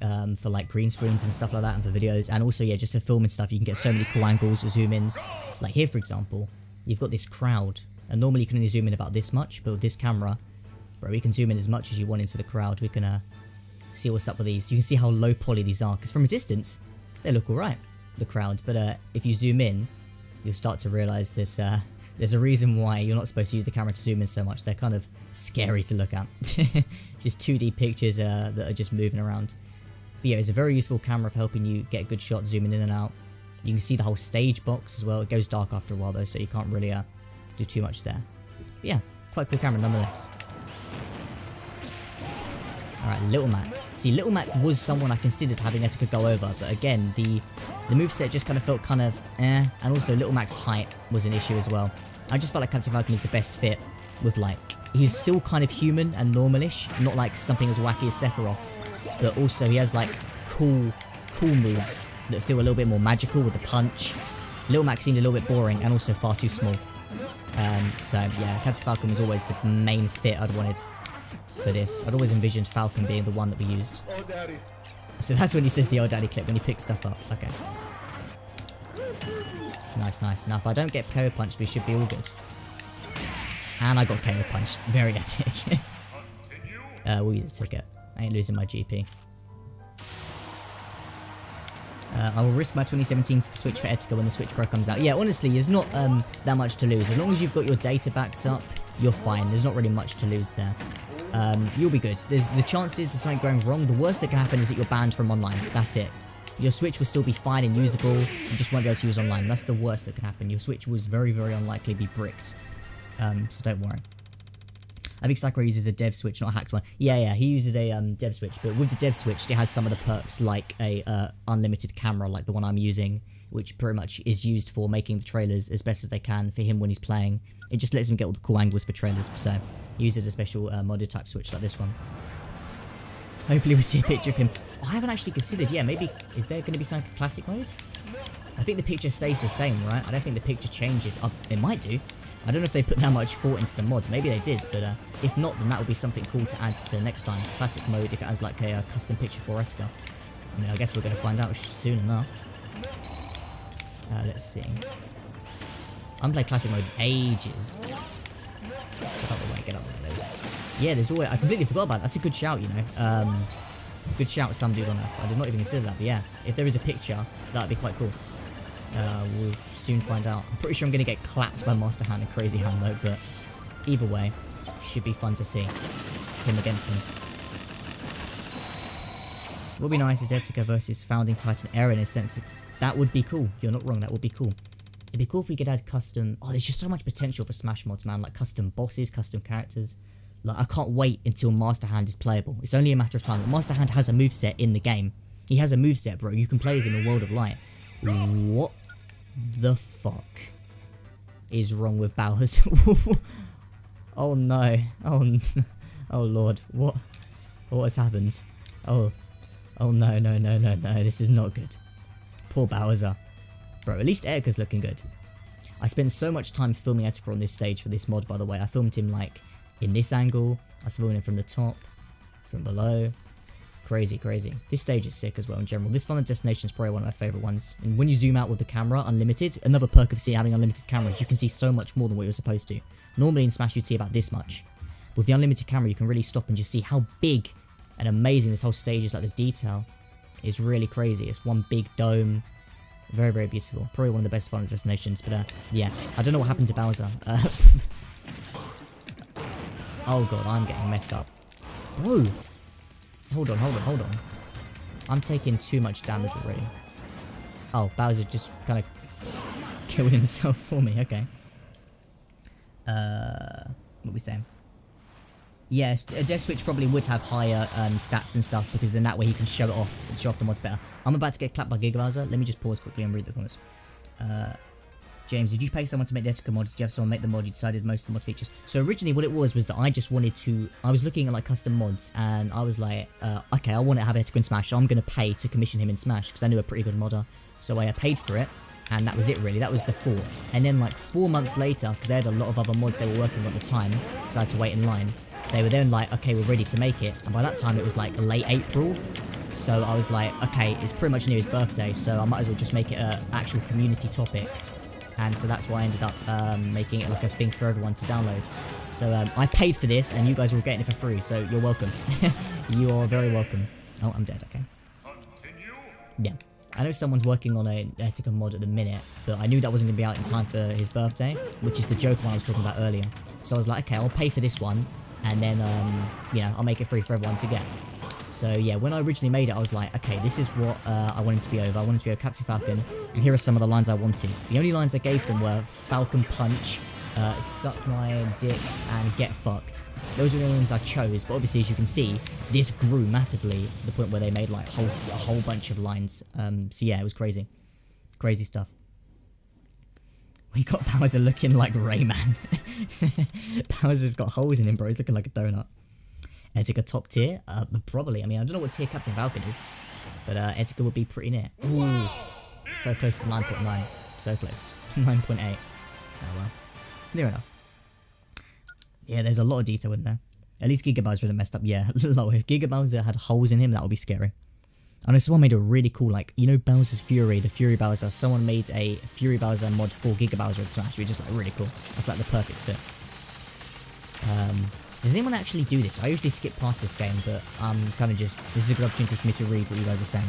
for like green screens and stuff like that, and for videos, and also, yeah, just for filming stuff. You can get so many cool angles, zoom ins. Like here, for example, you've got this crowd, and normally you can only zoom in about this much, but with this camera, bro, we can zoom in as much as you want into the crowd. We can see what's up with these. You can see how low poly these are, because from a distance, they look alright, the crowd, but if you zoom in, you'll start to realize this, there's a reason why you're not supposed to use the camera to zoom in so much. They're kind of scary to look at. Just 2D pictures that are just moving around. But yeah, it's a very useful camera for helping you get good shots zooming in and out. You can see the whole stage box as well. It goes dark after a while though, so you can't really do too much there. But yeah, quite cool camera nonetheless. Alright, Little Mac. See, Little Mac was someone I considered having Etika go over, but again, the moveset just kind of felt kind of and also Little Mac's height was an issue as well. I just felt like Captain Falcon is the best fit with, like, he's still kind of human and normalish, not like something as wacky as Sephiroth, but also he has like cool moves that feel a little bit more magical with the punch. Little Mac seemed a little bit boring and also far too small. So yeah, Captain Falcon was always the main fit I'd wanted for this. I'd always envisioned Falcon being the one that we used. Oh, daddy. So that's when he says the old daddy clip, when he picks stuff up. Okay. Nice, nice. Now if I don't get KO punched, we should be all good. And I got KO punched. Very epic. We'll use a ticket. I ain't losing my GP. I will risk my 2017 Switch for Etika when the Switch Pro comes out. Yeah, honestly, there's not that much to lose. As long as you've got your data backed up, you're fine. There's not really much to lose there. You'll be good. There's the chances of something going wrong. The worst that can happen is that you're banned from online. That's it. Your Switch will still be fine and usable. You just won't be able to use online. That's the worst that can happen. Your Switch was very, very unlikely to be bricked. So don't worry. I think Sakurai uses a dev switch, not a hacked one. Yeah, he uses a dev switch, but with the dev switch, it has some of the perks like a unlimited camera, like the one I'm using, which pretty much is used for making the trailers as best as they can for him when he's playing. It just lets him get all the cool angles for trailers, so he uses a special modded type switch like this one. Hopefully we'll see a picture of him. Oh, I haven't actually considered, yeah, maybe, is there going to be some classic mode? I think the picture stays the same, right? I don't think the picture changes. It might do. I don't know if they put that much thought into the mod. Maybe they did, but if not, then that would be something cool to add to next time. Classic mode, if it has like a custom picture for Etika. I mean, I guess we're going to find out soon enough. Let's see. I haven't played classic mode in ages. Get out of the way, get out of the way. Yeah, there's always... I completely forgot about that. That's a good shout, you know. Good shout, some dude on Earth. I did not even consider that, but yeah. If there is a picture, that'd be quite cool. We'll soon find out. I'm pretty sure I'm going to get clapped by Master Hand and Crazy Hand though, but either way, should be fun to see him against them. What would be nice is Etika versus Founding Titan Era in a sense. That would be cool. You're not wrong, that would be cool. It'd be cool if we could add custom... Oh, there's just so much potential for Smash mods, man. Like custom bosses, custom characters. Like, I can't wait until Master Hand is playable. It's only a matter of time. Master Hand has a moveset in the game. He has a moveset, bro. You can play as him in World of Light. What the fuck is wrong with Bowers? Oh no. Oh lord. What has happened? Oh no. This is not good. Poor Bowser. Bro, at least Etika's looking good. I spent so much time filming Etika on this stage for this mod, by the way. I filmed him like in this angle. I was filming him from the top, from below. Crazy. This stage is sick as well in general. This Final Destination is probably one of my favourite ones. And when you zoom out with the camera, unlimited, another perk of having unlimited cameras, you can see so much more than what you're supposed to. Normally in Smash you'd see about this much. With the unlimited camera you can really stop and just see how big and amazing this whole stage is. Like, the detail is really crazy. It's one big dome. Very beautiful. Probably one of the best Final Destinations, but yeah. I don't know what happened to Bowser. Oh god, I'm getting messed up. Bro! Hold on. I'm taking too much damage already. Oh, Bowser just kind of killed himself for me. Okay. What are we saying? Yes, a dev switch probably would have higher stats and stuff, because then that way he can show off the mods better. I'm about to get clapped by Giga Bowser. Let me just pause quickly and read the comments. James, did you pay someone to make the Etika mod? Did you have someone make the mod? You decided most of the mod features. So originally what it was that I just wanted to, I was looking at like custom mods, and I was like, okay, I want to have Etika in Smash, so I'm going to pay to commission him in Smash, because I knew a pretty good modder. So I paid for it, and that was it really. That was the 4. And then like 4 months later, because they had a lot of other mods they were working on at the time, because I had to wait in line, they were then like, okay, we're ready to make it. And by that time it was like late April. So I was like, okay, it's pretty much near his birthday, so I might as well just make it an actual community topic. And so that's why I ended up making it like a thing for everyone to download. So I paid for this, and you guys are all getting it for free, so you're welcome. You are very welcome. Oh, I'm dead, okay. Yeah. I know someone's working on a Etika mod at the minute, but I knew that wasn't going to be out in time for his birthday, which is the joke one I was talking about earlier. So I was like, okay, I'll pay for this one, and then, you know, I'll make it free for everyone to get. So yeah, when I originally made it, I was like, okay, this is what I wanted to be over. I wanted to be over Captain Falcon, and here are some of the lines I wanted. The only lines I gave them were Falcon Punch, Suck My Dick, and Get Fucked. Those were the only ones I chose, but obviously, as you can see, this grew massively to the point where they made like a whole bunch of lines. So yeah, it was crazy. Crazy stuff. We got Bowser looking like Rayman. Bowser's got holes in him, bro. He's looking like a donut. Etika top tier? Probably. I mean, I don't know what tier Captain Falcon is, but Etika would be pretty near. Ooh, so close to 9.9. So close. 9.8. Oh well. Near enough. Yeah, there's a lot of detail in there. At least Giga Bowser would have messed up. Yeah, if Giga Bowser had holes in him, that would be scary. I know someone made a really cool, like, you know Bowser's Fury, the Fury Bowser? Someone made a Fury Bowser mod for Giga Bowser in Smash, which is like really cool. That's like the perfect fit. Does anyone actually do this? I usually skip past this game, but I'm kind of just, this is a good opportunity for me to read what you guys are saying.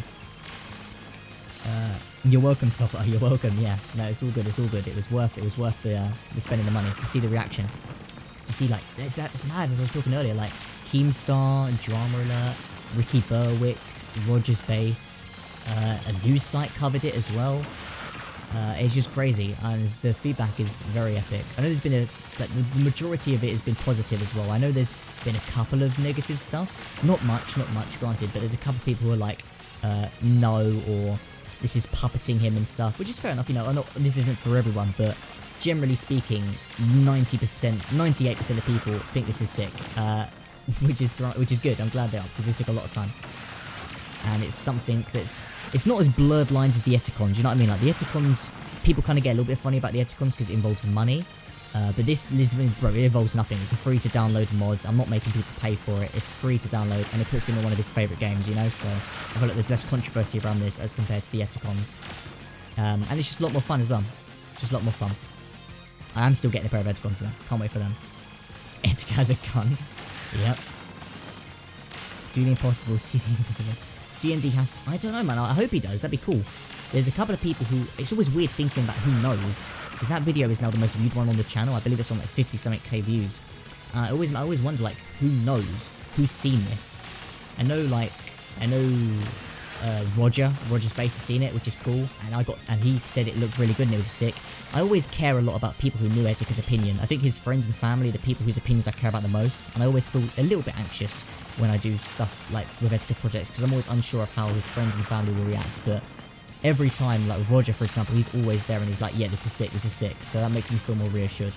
You're welcome, Topper. You're welcome. Yeah, no, it's all good. It's all good. It was worth the spending the money to see the reaction, to see like it's mad. As I was talking earlier, like Keemstar, Drama Alert, Ricky Berwick, Rogers Base, a news site covered it as well. It's just crazy, and the feedback is very epic. I know there's been the majority of it has been positive as well. I know there's been a couple of negative stuff. Not much, granted, but there's a couple of people who are like, no, or this is puppeting him and stuff, which is fair enough. You know, this isn't for everyone, but generally speaking, 90%, 98% of people think this is sick, which is good. I'm glad they are, because this took a lot of time. And it's something that's, it's not as blurred lines as the Etikons, you know what I mean? Like the Etikons, people kind of get a little bit funny about the Etikons because it involves money. But this bro, it involves nothing. It's a free to download mod. I'm not making people pay for it. It's free to download, and it puts him in one of his favourite games, you know? So I feel like there's less controversy around this as compared to the Etikons. And it's just a lot more fun as well. Just a lot more fun. I am still getting a pair of Etikons though. Can't wait for them. Etika has a gun. Yep. Do the impossible, see the invisible. CND has to, I don't know, man. I hope he does. That'd be cool. There's a couple of people who, it's always weird thinking about who knows, because that video is now the most viewed one on the channel. I believe it's on like 50-something K views. I always wonder, like, who knows? Who's seen this? I know Roger's base has seen it, which is cool, and he said it looked really good and it was sick. I always care a lot about people who knew Etika's opinion. I think his friends and family are the people whose opinions I care about the most, and I always feel a little bit anxious when I do stuff like with Etika projects because I'm always unsure of how his friends and family will react. But every time, like Roger for example, he's always there and he's like, yeah, this is sick, so that makes me feel more reassured.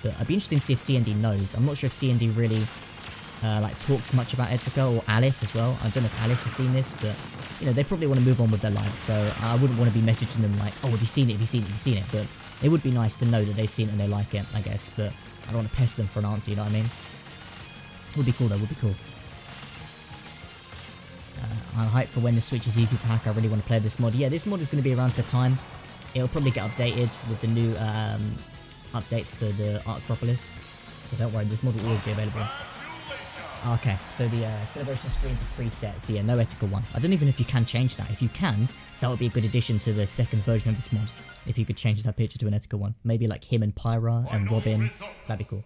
But I'd be interested to see if CND knows. I'm not sure if CND really like talks much about Etika, or Alice as well. I don't know if Alice has seen this, but you know, they probably want to move on with their lives, so I wouldn't want to be messaging them like, oh, have you seen it, but it would be nice to know that they've seen it and they like it, I guess, but I don't want to pester them for an answer, you know what I mean? Would be cool though, would be cool. I'm hyped for when the Switch is easy to hack. I really want to play this mod. Yeah, this mod is going to be around for time. It'll probably get updated with the new updates for the Archropolis, so don't worry, this mod will always be available. Okay, so the celebration screen's a preset, so yeah, no Etika one. I don't even know if you can change that. If you can, that would be a good addition to the second version of this mod. If you could change that picture to an Etika one. Maybe like him and Pyra and Robin. That'd be cool.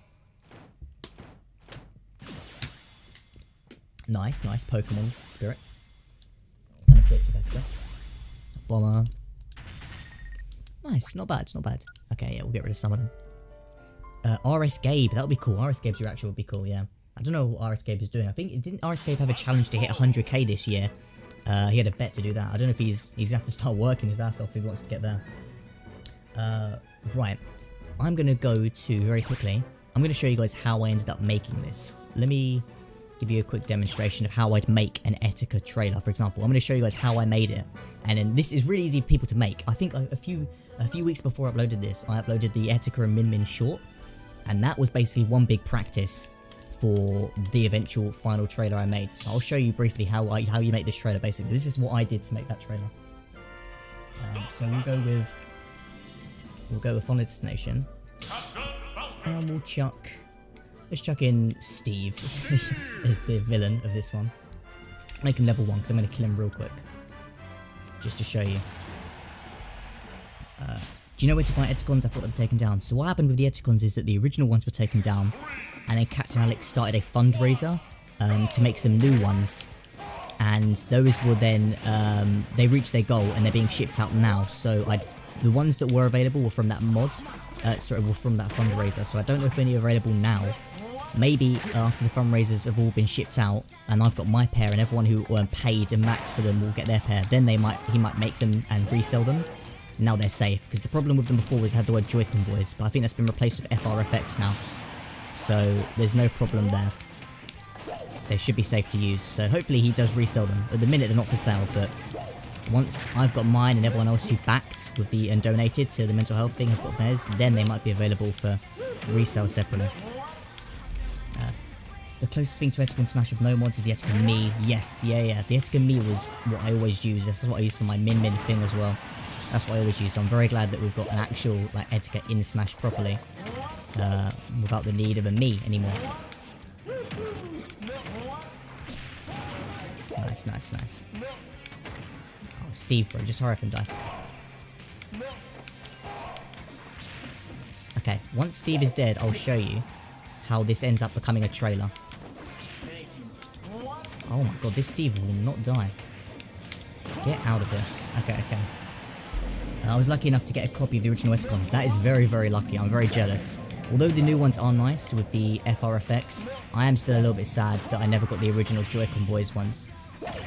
Nice Pokemon spirits. Kind of fits with Etika. Bomber. Nice, not bad. Okay, yeah, we'll get rid of some of them. RS Gabe, that would be cool. RS Gabe's reaction would be cool, yeah. I don't know what RS Gabe is doing. I think, didn't RS Gabe have a challenge to hit 100k this year? He had a bet to do that. I don't know if he's gonna have to start working his ass off if he wants to get there. Right. I'm gonna go to, very quickly, I'm gonna show you guys how I ended up making this. Let me give you a quick demonstration of how I'd make an Etika trailer, for example. I'm gonna show you guys how I made it. And then this is really easy for people to make. I think a few weeks before I uploaded this, I uploaded the Etika and Min Min short. And that was basically one big practice for the eventual final trailer I made. So I'll show you briefly how you make this trailer basically. This is what I did to make that trailer. So we'll go with Final Destination. And let's chuck in Steve as the villain of this one. Make him level 1 because I'm going to kill him real quick. Just to show you. Do you know where to buy Etikons? I thought they were taken down. So what happened with the Etikons is that the original ones were taken down, and then Captain Alex started a fundraiser to make some new ones, and those will then they reached their goal and they're being shipped out now. So the ones that were available were from that mod, were from that fundraiser. So I don't know if any are available now. Maybe after the fundraisers have all been shipped out and I've got my pair and everyone who paid and maxed for them will get their pair, then he might make them and resell them. Now they're safe, because the problem with them before was it had the word Joy-Con boys, but I think that's been replaced with FRFX now. So there's no problem there. They should be safe to use, so hopefully he does resell them. At the minute they're not for sale, but once I've got mine and everyone else who backed with and donated to the mental health thing have got theirs, then they might be available for resale separately. The closest thing to Etika and Smash with no mods is the Etika Me. Yes, yeah. The Etika Me was what I always use. This is what I use for my Min Min thing as well. That's what I always use, so I'm very glad that we've got an actual like Etika in Smash properly, without the need of a me anymore. Nice. Oh, Steve, bro, just hurry up and die. Okay, once Steve is dead, I'll show you how this ends up becoming a trailer. Oh my god, this Steve will not die. Get out of here. Okay. I was lucky enough to get a copy of the original Etikons. That is very, very lucky. I'm very jealous. Although the new ones are nice with the FRFX, I am still a little bit sad that I never got the original Joy-Con boys ones.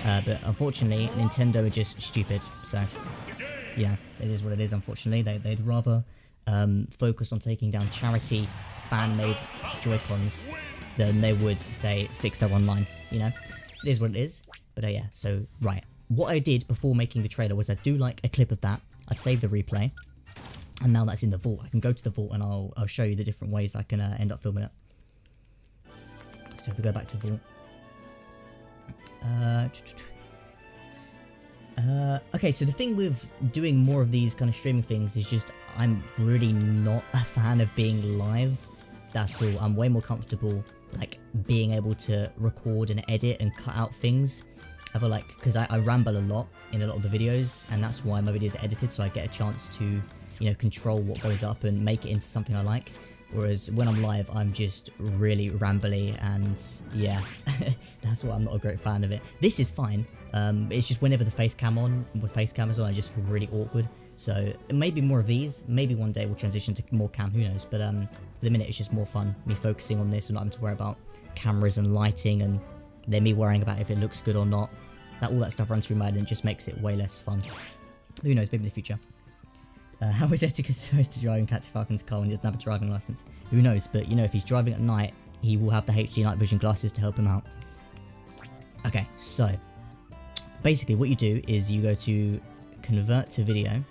But unfortunately, Nintendo are just stupid. So, yeah, it is what it is, unfortunately. They'd rather focus on taking down charity fan-made Joy-Cons than they would, say, fix their online, you know? It is what it is. But yeah, so, right. What I did before making the trailer was I'd do like a clip of that. I'd save the replay, and now that's in the vault. I can go to the vault and I'll show you the different ways I can end up filming it. So if we go back to vault. Okay, so the thing with doing more of these kind of streaming things is just I'm really not a fan of being live. That's all. I'm way more comfortable like being able to record and edit and cut out things. I feel like, because I ramble a lot in a lot of the videos, and that's why my videos are edited, so I get a chance to, you know, control what goes up and make it into something I like. Whereas when I'm live, I'm just really rambly, and yeah, that's why I'm not a great fan of it. This is fine. It's just whenever the face cam on, with face cam as well, I just feel really awkward. So maybe more of these. Maybe one day we'll transition to more cam, who knows. But for the minute, it's just more fun, me focusing on this and not having to worry about cameras and lighting, and then me worrying about if it looks good or not. All that stuff runs through my head and just makes it way less fun. Who knows, maybe in the future. How is Etika supposed to drive and catch Falcon's car when he doesn't have a driving license? Who knows, but you know, if he's driving at night, he will have the HD night vision glasses to help him out. Okay, so basically what you do is you go to convert to video.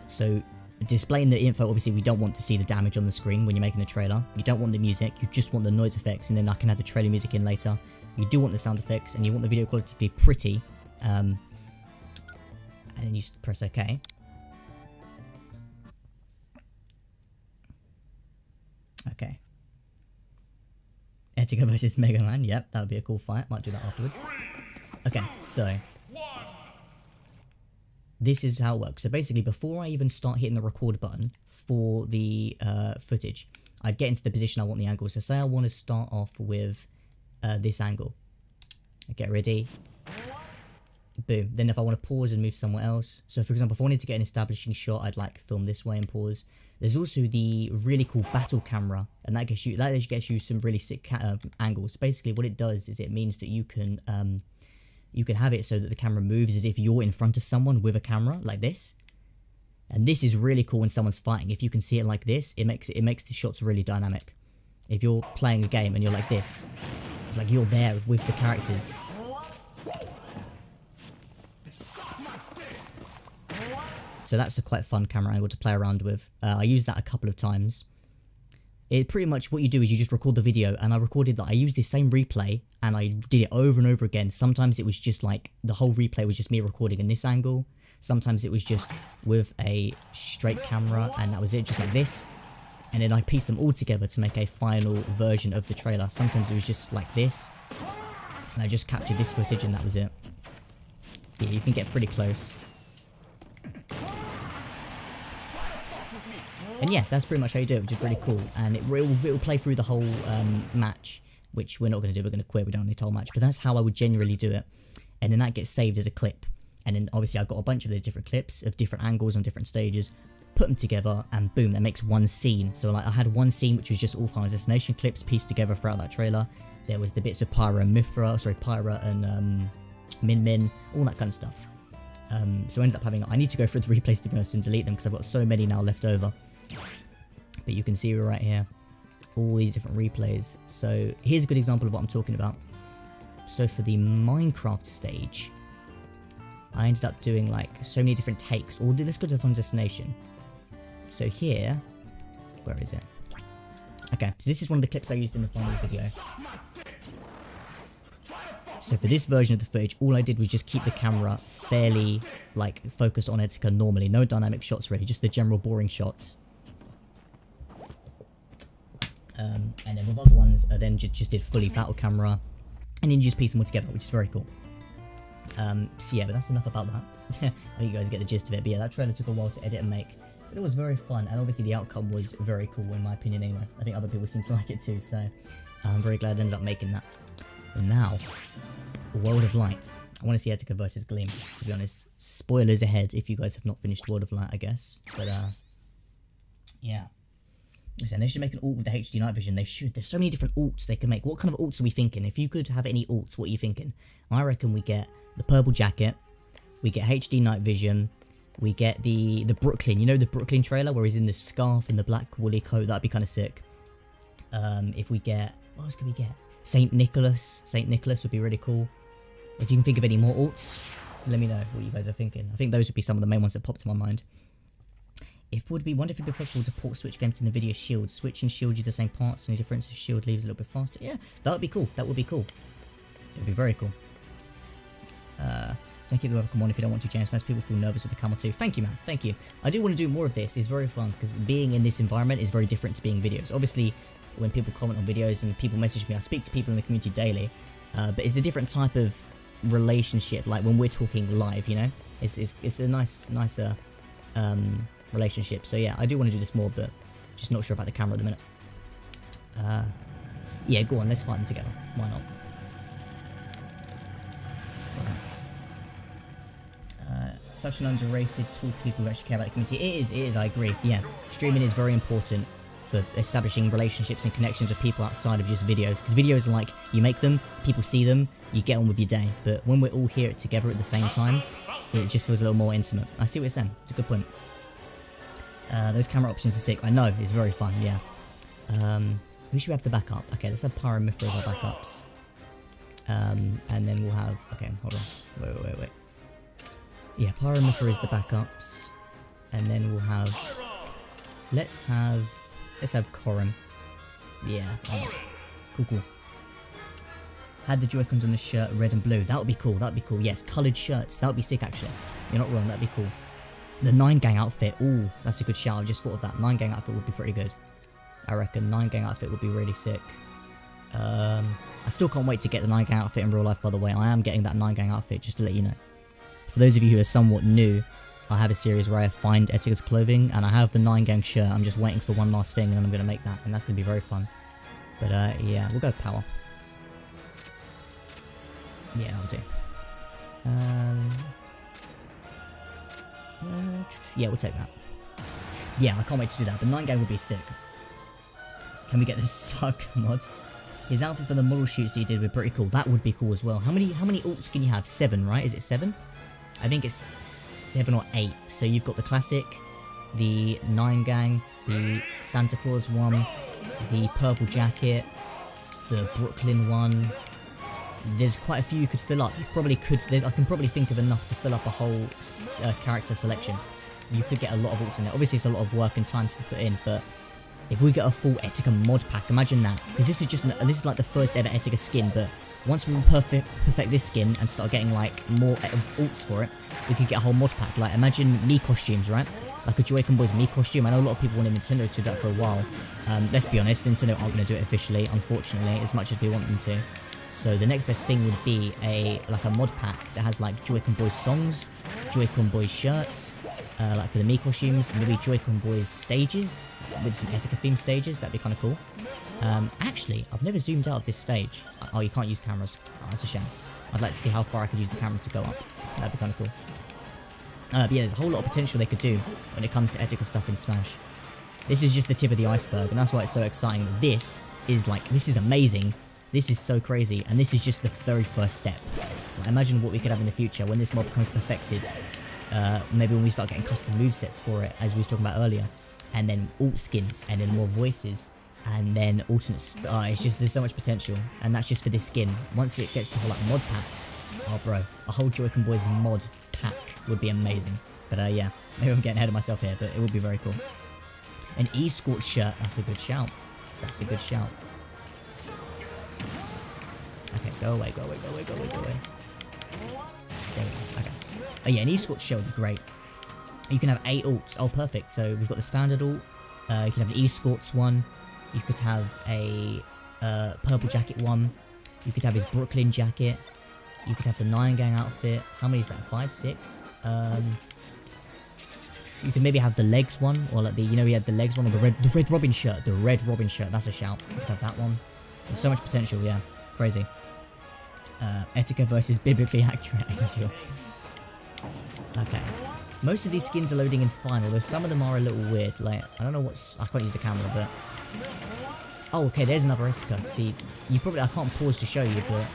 So displaying the info, obviously we don't want to see the damage on the screen when you're making a trailer. You don't want the music, you just want the noise effects, and then I can add the trailer music in later. You do want the sound effects, and you want the video quality to be pretty. And then you press OK. Okay. Etika versus Mega Man. Yep, that would be a cool fight. Might do that afterwards. Okay, so this is how it works. So basically, before I even start hitting the record button for the footage, I'd get into the position I want the angle. So say I want to start off with this angle. I get ready. Boom. Then if I want to pause and move somewhere else. So for example, if I wanted to get an establishing shot, I'd like film this way and pause. There's also the really cool battle camera, and that gets you some really sick angles. Basically, what it does is it means that you can have it so that the camera moves as if you're in front of someone with a camera like this. And this is really cool when someone's fighting. If you can see it like this, it makes the shots really dynamic. If you're playing a game and you're like this, it's like you're there with the characters. So that's a quite fun camera angle to play around with. I used that a couple of times. It pretty much what you do is you just record the video, and I recorded that. I used the same replay and I did it over and over again. Sometimes it was just like the whole replay was just me recording in this angle. Sometimes it was just with a straight camera and that was it, just like this. And then I pieced them all together to make a final version of the trailer. Sometimes it was just like this, and I just captured this footage and that was it. Yeah, you can get pretty close. And yeah, that's pretty much how you do it, which is really cool. And it will play through the whole match, which we're not going to do. We're going to quit. We don't need the whole match. But that's how I would generally do it. And then that gets saved as a clip. And then obviously I've got a bunch of those different clips of different angles on different stages. Put them together and boom, that makes one scene. So like I had one scene which was just all Final Destination clips pieced together throughout that trailer. There was the bits of Pyra and Pyra and Min Min, all that kind of stuff. So I ended up having, I need to go through the replays to be honest and delete them because I've got so many now left over. But you can see right here, all these different replays. So here's a good example of what I'm talking about. So for the Minecraft stage, I ended up doing like so many different takes. Let's go to the Final Destination. So here, where is it? Okay, so this is one of the clips I used in the final video. So for this version of the footage, all I did was just keep the camera fairly like focused on Etika normally. No dynamic shots really, just the general boring shots. And then with other ones, I then just did fully battle camera, and then you just piece them all together, which is very cool. So yeah, but that's enough about that. I think you guys get the gist of it. But yeah, that trailer took a while to edit and make, but it was very fun, and obviously the outcome was very cool in my opinion anyway. I think other people seem to like it too, so I'm very glad I ended up making that. And now, World of Light. I want to see Etika versus Gleam, to be honest. Spoilers ahead if you guys have not finished World of Light, I guess. But yeah. And they should make an ult with the HD night vision. They should. There's so many different ults they can make. What kind of ults are we thinking? If you could have any ults, what are you thinking? I reckon we get the purple jacket, we get HD night vision, we get the Brooklyn. You know the Brooklyn trailer where he's in the scarf and the black woolly coat? That'd be kind of sick. If we get, what else can we get? Saint Nicholas. Saint Nicholas would be really cool. If you can think of any more ults, let me know what you guys are thinking. I think those would be some of the main ones that popped to my mind. Wonder if it'd be possible to port Switch game to NVIDIA Shield. Switch and Shield do the same parts, only difference is Shield leaves a little bit faster. Yeah, that would be cool. That would be cool. It would be very cool. Don't keep the webcam on if you don't want to, James. Most people feel nervous with the camera too. Thank you, man. Thank you. I do want to do more of this. It's very fun because being in this environment is very different to being videos. Obviously, when people comment on videos and people message me, I speak to people in the community daily. But it's a different type of relationship. Like when we're talking live, you know, it's a nicer relationship. So yeah, I do want to do this more, but just not sure about the camera at the minute. Yeah, go on, let's fight them together. Why not? Such an underrated tool for people who actually care about the community. It is, I agree. Yeah, streaming is very important for establishing relationships and connections with people outside of just videos. Because videos are like, you make them, people see them, you get on with your day. But when we're all here together at the same time, it just feels a little more intimate. I see what you're saying. It's a good point. Those camera options are sick. I know, it's very fun, yeah. Who should we have the backup? Okay, let's have Pyro and Mithra as our backups. And then we'll have... Okay, hold on. Wait. Yeah, Pyro and Mithra is the backups. And then we'll have... Let's have Corum. Yeah. Cool. Had the Joy-Cons on the shirt, red and blue. That would be cool. Yes, coloured shirts. That would be sick, actually. You're not wrong. That'd be cool. The 9-gang outfit. Ooh, that's a good shout. I just thought of that. 9-gang outfit would be pretty good. I reckon 9-gang outfit would be really sick. I still can't wait to get the 9-gang outfit in real life, by the way. I am getting that 9-gang outfit, just to let you know. For those of you who are somewhat new, I have a series where I find Etika's clothing, and I have the 9-gang shirt. I'm just waiting for one last thing, and then I'm going to make that, and that's going to be very fun. But yeah, we'll go power. Yeah, I'll do. Yeah, we'll take that. Yeah, I can't wait to do that. The 9-gang would be sick. Can we get this suck mod? His outfit for the model shoots he did were pretty cool. That would be cool as well. How many alts can you have? 7, right? Is it 7? I think it's 7 or 8. So you've got the classic, the 9-gang, the Santa Claus one, the purple jacket, the Brooklyn one. There's quite a few you could fill up. You probably could. I can probably think of enough to fill up a whole character selection. You could get a lot of alts in there. Obviously, it's a lot of work and time to be put in, but if we get a full Etika mod pack, imagine that. Because this is like the first ever Etika skin, but once we perfect this skin and start getting like more alts for it, we could get a whole mod pack. Like imagine Mii costumes, right? Like a Joy-Con Boys Mii costume. I know a lot of people wanted Nintendo to do that for a while. Let's be honest, Nintendo aren't going to do it officially, unfortunately, as much as we want them to. So the next best thing would be like a mod pack that has like Joy-Con Boys songs, Joy-Con Boys shirts, like for the Mii costumes, maybe Joy-Con Boys stages with some Etika themed stages. That'd be kind of cool. Actually, I've never zoomed out of this stage. Oh, you can't use cameras. Oh, that's a shame. I'd like to see how far I could use the camera to go up. That'd be kind of cool. But yeah, there's a whole lot of potential they could do when it comes to Etika stuff in Smash. This is just the tip of the iceberg, and that's why it's so exciting. This is amazing. This is so crazy, and this is just the very first step. Like, imagine what we could have in the future when this mod becomes perfected. Maybe when we start getting custom movesets for it, as we was talking about earlier, and then alt skins, and then more voices, and then alternate. It's just there's so much potential, and that's just for this skin. Once it gets to whole like mod packs, oh bro, a whole Joy-Con Boys mod pack would be amazing. But yeah, maybe I'm getting ahead of myself here, but it would be very cool. An escort shirt, that's a good shout. That's a good shout. Okay, go away. There we go, okay. Oh yeah, an escort shirt would be great. You can have 8 alts. Oh, perfect. So we've got the standard alt. You can have the escorts one. You could have a purple jacket one. You could have his Brooklyn jacket. You could have the 9-gang outfit. How many is that? 5, 6? You could maybe have the legs one, or like the, you know, we had the legs one, or the red Robin shirt. The red Robin shirt. That's a shout. You could have that one. There's so much potential. Yeah, crazy. Etika versus biblically accurate angel. Okay. Most of these skins are loading in fine, although some of them are a little weird. Like, I don't know what's... I can't use the camera, but... Oh, okay, there's another Etika. See, you probably... I can't pause to show you, but...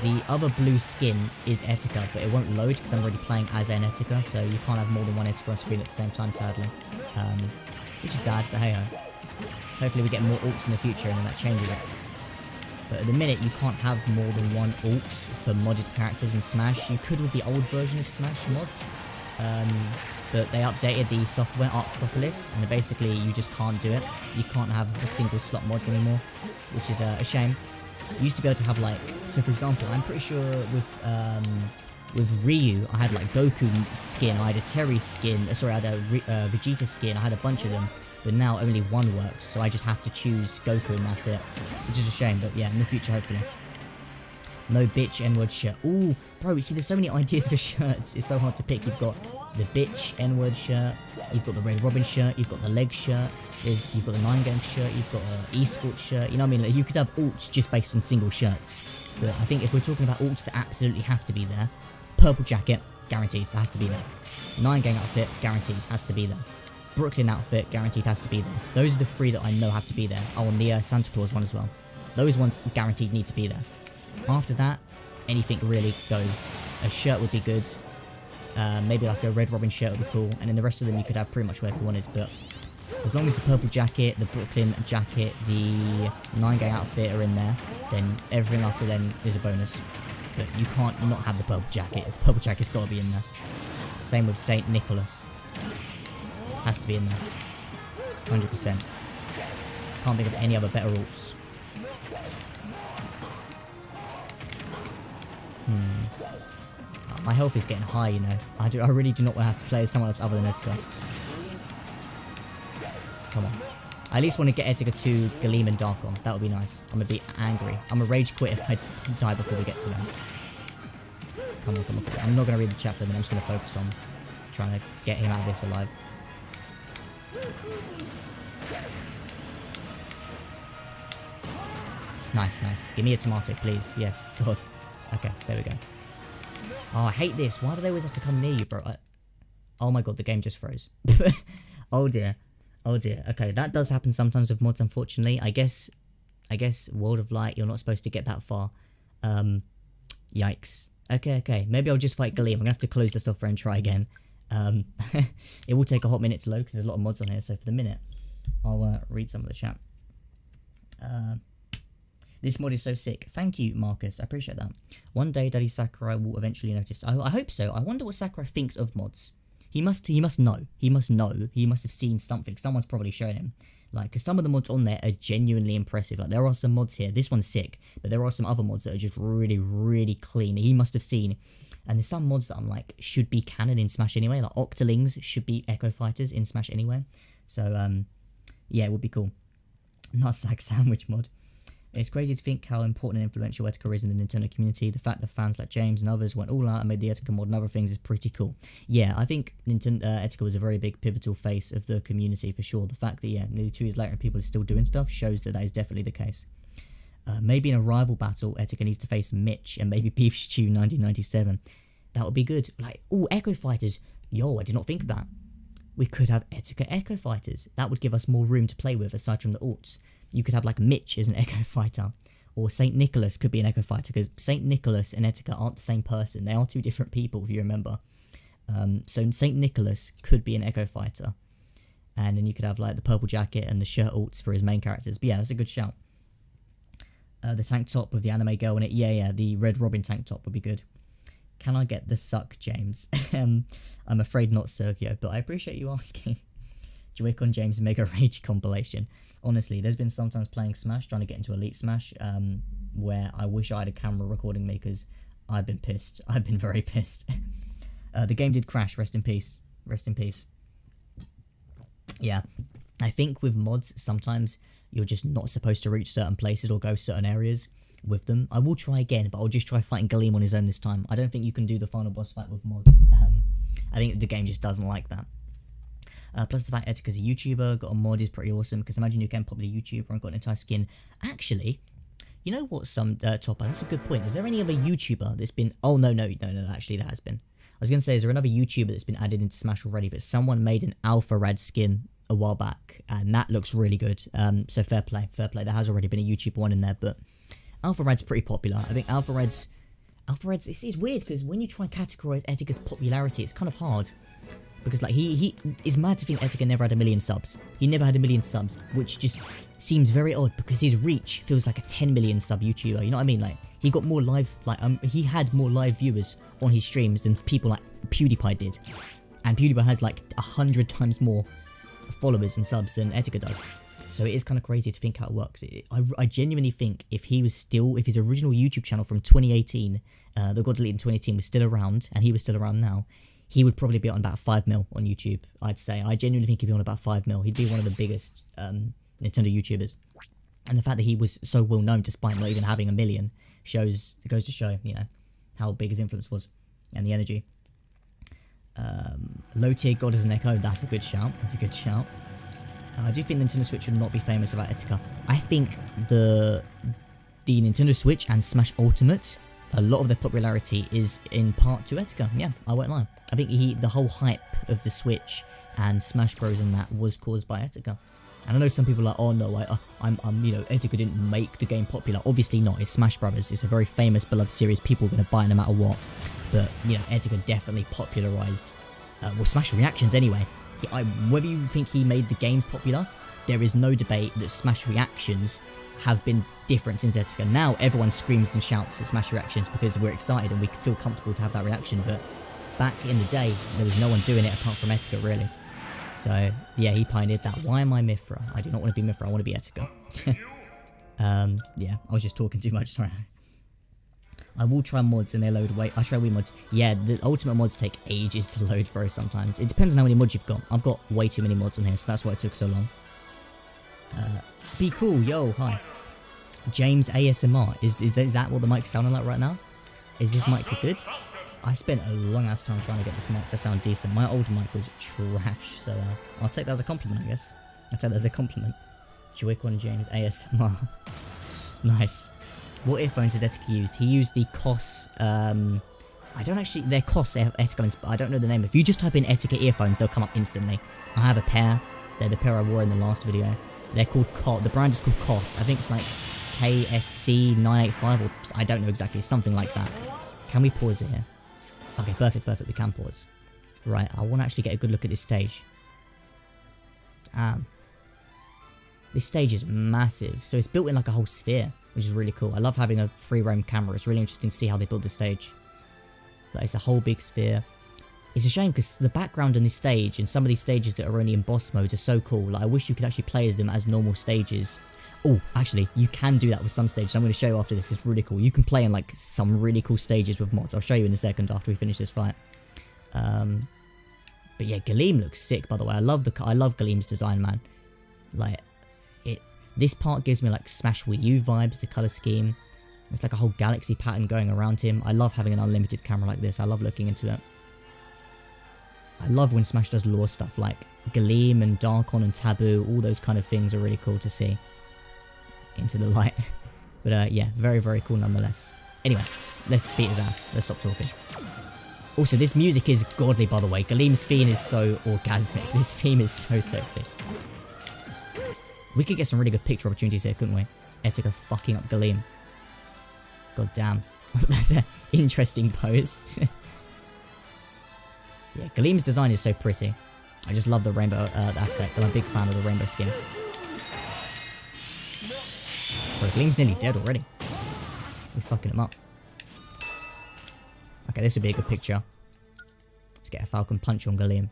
The other blue skin is Etika, but it won't load because I'm already playing as an Etika, so you can't have more than one Etika on screen at the same time, sadly. Which is sad, but hey-ho. Hopefully we get more alts in the future and then that changes it. But at the minute, you can't have more than one alt for modded characters in Smash. You could with the old version of Smash mods. But they updated the software Arctropolis, and basically you just can't do it. You can't have a single slot mods anymore, which is a shame. You used to be able to have like, so for example, I'm pretty sure with Ryu, I had like Goku skin, I had a Terry skin, sorry, I had a Vegeta skin, I had a bunch of them, but now only one works, so I just have to choose Goku and that's it, which is a shame, but yeah, in the future hopefully. No bitch N-word shirt. Ooh, bro, you see there's so many ideas for shirts, it's so hard to pick. You've got the bitch N-word shirt, you've got the Red Robin shirt, you've got the leg shirt, you've got the 9-gang shirt, you've got an esports shirt, you know what I mean? Like, you could have alts just based on single shirts. But I think if we're talking about alts that absolutely have to be there, purple jacket, guaranteed, has to be there. 9-gang outfit, guaranteed, has to be there. Brooklyn outfit, guaranteed, has to be there. Those are the 3 that I know have to be there. Oh, and the Santa Claus one as well. Those ones guaranteed need to be there. After that, anything really goes. A shirt would be good. Maybe like a Red Robin shirt would be cool. And then the rest of them you could have pretty much whatever you wanted. But as long as the purple jacket, the Brooklyn jacket, the 9-gang outfit are in there, then everything after then is a bonus. But you can't not have the purple jacket. The purple jacket's got to be in there. Same with Saint Nicholas. Has to be in there. 100%. Can't think of any other better alts. My health is getting high, you know. I really do not want to have to play as someone else other than Etika. Come on. I at least want to get Etika 2, Galeem and Dark on. That would be nice. I'm going to be angry. I'm going to rage quit if I die before we get to them. Come on, come on, come on. I'm not going to read the chapter, but I'm just going to focus on trying to get him out of this alive. Nice, nice. Give me a tomato, please. Yes, God. Okay, there we go. Oh, I hate this. Why do they always have to come near you, bro? Oh my God, the game just froze. Oh dear. Oh dear. Okay, that does happen sometimes with mods, unfortunately. I guess World of Light, you're not supposed to get that far. Yikes. Okay. Maybe I'll just fight Galeem. I'm gonna have to close the software and try again. It will take a hot minute to load because there's a lot of mods on here. So for the minute, I'll read some of the chat. This mod is so sick. Thank you, Marcus. I appreciate that. One day, Daddy Sakurai will eventually notice. I hope so. I wonder what Sakurai thinks of mods. He must know. He must know. He must have seen something. Someone's probably shown him. Like, because some of the mods on there are genuinely impressive. Like, there are some mods here. This one's sick. But there are some other mods that are just really, really clean. He must have seen. And there's some mods that I'm like, should be canon in Smash anyway. Like, Octolings should be Echo Fighters in Smash anyway. So, yeah, it would be cool. Nutsack sandwich mod. It's crazy to think how important and influential Etika is in the Nintendo community. The fact that fans like James and others went all out and made the Etika mod and other things is pretty cool. Yeah, I think Etika was a very big pivotal face of the community for sure. The fact that, yeah, nearly 2 years later and people are still doing stuff shows that that is definitely the case. Maybe in a rival battle, Etika needs to face Mitch and maybe Beef Stew 1997. That would be good. Like, oh, Echo Fighters. Yo, I did not think of that. We could have Etika Echo Fighters. That would give us more room to play with aside from the alts. You could have like Mitch as an Echo Fighter, or Saint Nicholas could be an Echo Fighter, because Saint Nicholas and Etika aren't the same person. They are 2 different people, if you remember. So Saint Nicholas could be an Echo Fighter, and then you could have like the purple jacket and the shirt alts for his main characters. But yeah, that's a good shout. The tank top with the anime girl in it. Yeah, the Red Robin tank top would be good. Can I get the suck, James? I'm afraid not, Sergio, but I appreciate you asking. Joy-Con James Mega Rage compilation. Honestly, there's been sometimes playing Smash, trying to get into Elite Smash, where I wish I had a camera recording me, because I've been pissed. I've been very pissed. The game did crash. Rest in peace. Rest in peace. Yeah. I think with mods, sometimes you're just not supposed to reach certain places or go certain areas with them. I will try again, but I'll just try fighting Galeem on his own this time. I don't think you can do the final boss fight with mods. I think the game just doesn't like that. Plus the fact Etika's a YouTuber, got a mod is pretty awesome, because imagine you can probably a YouTuber and got an entire skin. Actually, you know what, Topper, that's a good point. Is there any other YouTuber that's been... Oh, no, actually there has been. I was going to say, is there another YouTuber that's been added into Smash already, but someone made an Alpha Rad skin a while back, and that looks really good. So fair play. There has already been a YouTuber one in there, but Alpha Rad's pretty popular. I think Alpha Rad's, it's weird, because when you try and categorize Etika's popularity, it's kind of hard. Because, like, he is mad to think Etika never had 1 million subs. He never had 1 million subs, which just seems very odd, because his reach feels like a 10 million sub YouTuber, you know what I mean? Like, he got more live, he had more live viewers on his streams than people like PewDiePie did. And PewDiePie has, like, 100 times more followers and subs than Etika does. So it is kind of crazy to think how it works. I genuinely think if his original YouTube channel from 2018, that got deleted in 2018, was still around, and he was still around now, he would probably be on about 5 mil on YouTube, I'd say. I genuinely think he'd be on about 5 mil. He'd be one of the biggest Nintendo YouTubers. And the fact that he was so well known despite not even having 1 million goes to show, you know, how big his influence was and the energy. Low tier God is an Echo. That's a good shout. That's a good shout. I do think Nintendo Switch would not be famous without Etika. I think the Nintendo Switch and Smash Ultimate, a lot of their popularity is in part to Etika. Yeah, I won't lie. I think the whole hype of the Switch and Smash Bros and that was caused by Etika. And I know some people are like, oh no, I'm you know, Etika didn't make the game popular. Obviously not. It's Smash Brothers. It's a very famous, beloved series. People are going to buy it no matter what. But you know, Etika definitely popularized, well, Smash Reactions anyway. Whether you think he made the games popular, there is no debate that Smash Reactions have been different since Etika. Now everyone screams and shouts at Smash Reactions because we're excited and we feel comfortable to have that reaction. But back in the day, there was no one doing it apart from Etika, really. So yeah, he pioneered that. Why am I Mithra? I do not want to be Mithra. I want to be Etika. Yeah, I was just talking too much. Sorry. I will try mods and they load away. I try Wii mods. Yeah, the ultimate mods take ages to load, bro, sometimes. It depends on how many mods you've got. I've got way too many mods on here, so that's why it took so long. Be cool. Yo, hi. James ASMR. Is that what the mic's sounding like right now? Is this mic good? I spent a long ass time trying to get this mic to sound decent. My old mic was trash, so I'll take that as a compliment, I guess. I'll take that as a compliment. Joy-Con James ASMR. Nice. What earphones did Etika use? He used the COS, I don't actually, they're COS Etika, but I don't know the name. If you just type in Etika earphones, they'll come up instantly. I have a pair. They're the pair I wore in the last video. They're called COS, the brand is called COS. I think it's like KSC985 or I don't know exactly, something like that. Can we pause it here? Okay, perfect, we can pause. Right, I want to actually get a good look at this stage. Damn. This stage is massive. So it's built in like a whole sphere, which is really cool. I love having a free roam camera. It's really interesting to see how they build the stage. But it's a whole big sphere. It's a shame because the background in this stage and some of these stages that are only in boss mode are so cool. Like I wish you could actually play as them as normal stages. Oh, actually, you can do that with some stages. I'm going to show you after this. It's really cool. You can play in like some really cool stages with mods. I'll show you in a second after we finish this fight. But yeah, Galeem looks sick, by the way. I love Galeem's design, man. Like this part gives me like Smash Wii U vibes. The color scheme. It's like a whole galaxy pattern going around him. I love having an unlimited camera like this. I love looking into it. I love when Smash does lore stuff like Galeem and Darkon and Taboo. All those kind of things are really cool to see into the light. But yeah, very, very cool nonetheless. Anyway, let's beat his ass. Let's stop talking. Also, this music is godly, by the way. Galeem's theme is so orgasmic. This theme is so sexy. We could get some really good picture opportunities here, couldn't we? Etika fucking up Galeem. God damn. That's an interesting pose. Yeah, Galeem's design is so pretty. I just love the rainbow aspect. I'm a big fan of the rainbow skin. Bro, Galeem's nearly dead already. We're fucking him up. Okay, this would be a good picture. Let's get a Falcon Punch on Galeem.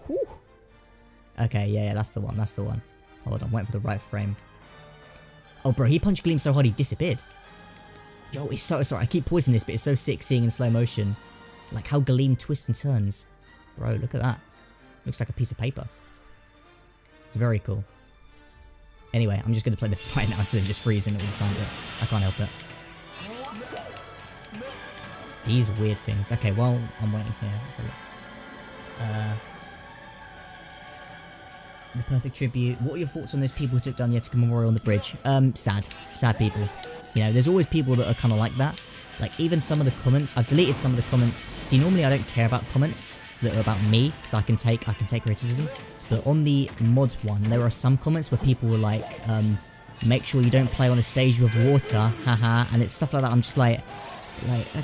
Whew. Okay, yeah, that's the one, that's the one. Hold on, waiting for the right frame. Oh, bro, he punched Galeem so hard he disappeared. Yo, it's so sorry. I keep pausing this, but it's so sick seeing in slow motion. Like how Galeem twists and turns. Bro, look at that. Looks like a piece of paper. It's very cool. Anyway, I'm just going to play the fight now instead of just freezing all the time, but I can't help it. These weird things. Okay, well, I'm waiting here. Let's have a look. The perfect tribute. What are your thoughts on those people who took down the Etika Memorial on the bridge? Sad. Sad people. You know, there's always people that are kind of like that. Like, even some of the comments, I've deleted some of the comments. See, normally I don't care about comments that are about me, because I can take criticism. But on the mod one, there are some comments where people were like, make sure you don't play on a stage with water, haha, and it's stuff like that. I'm just like,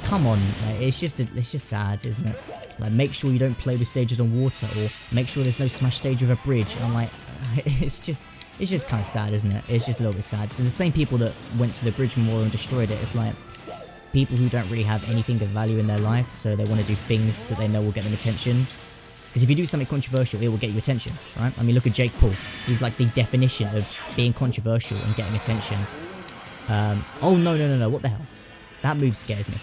come on, like, it's just sad, isn't it? Like, make sure you don't play with stages on water, or make sure there's no Smash stage with a bridge. And I'm like, it's just kind of sad, isn't it? It's just a little bit sad. So the same people that went to the bridge memorial and destroyed it, it's like people who don't really have anything of value in their life, so they want to do things that they know will get them attention. Because if you do something controversial, it will get you attention, right? I mean, look at Jake Paul. He's like the definition of being controversial and getting attention. Oh, no, what the hell? That move scares me.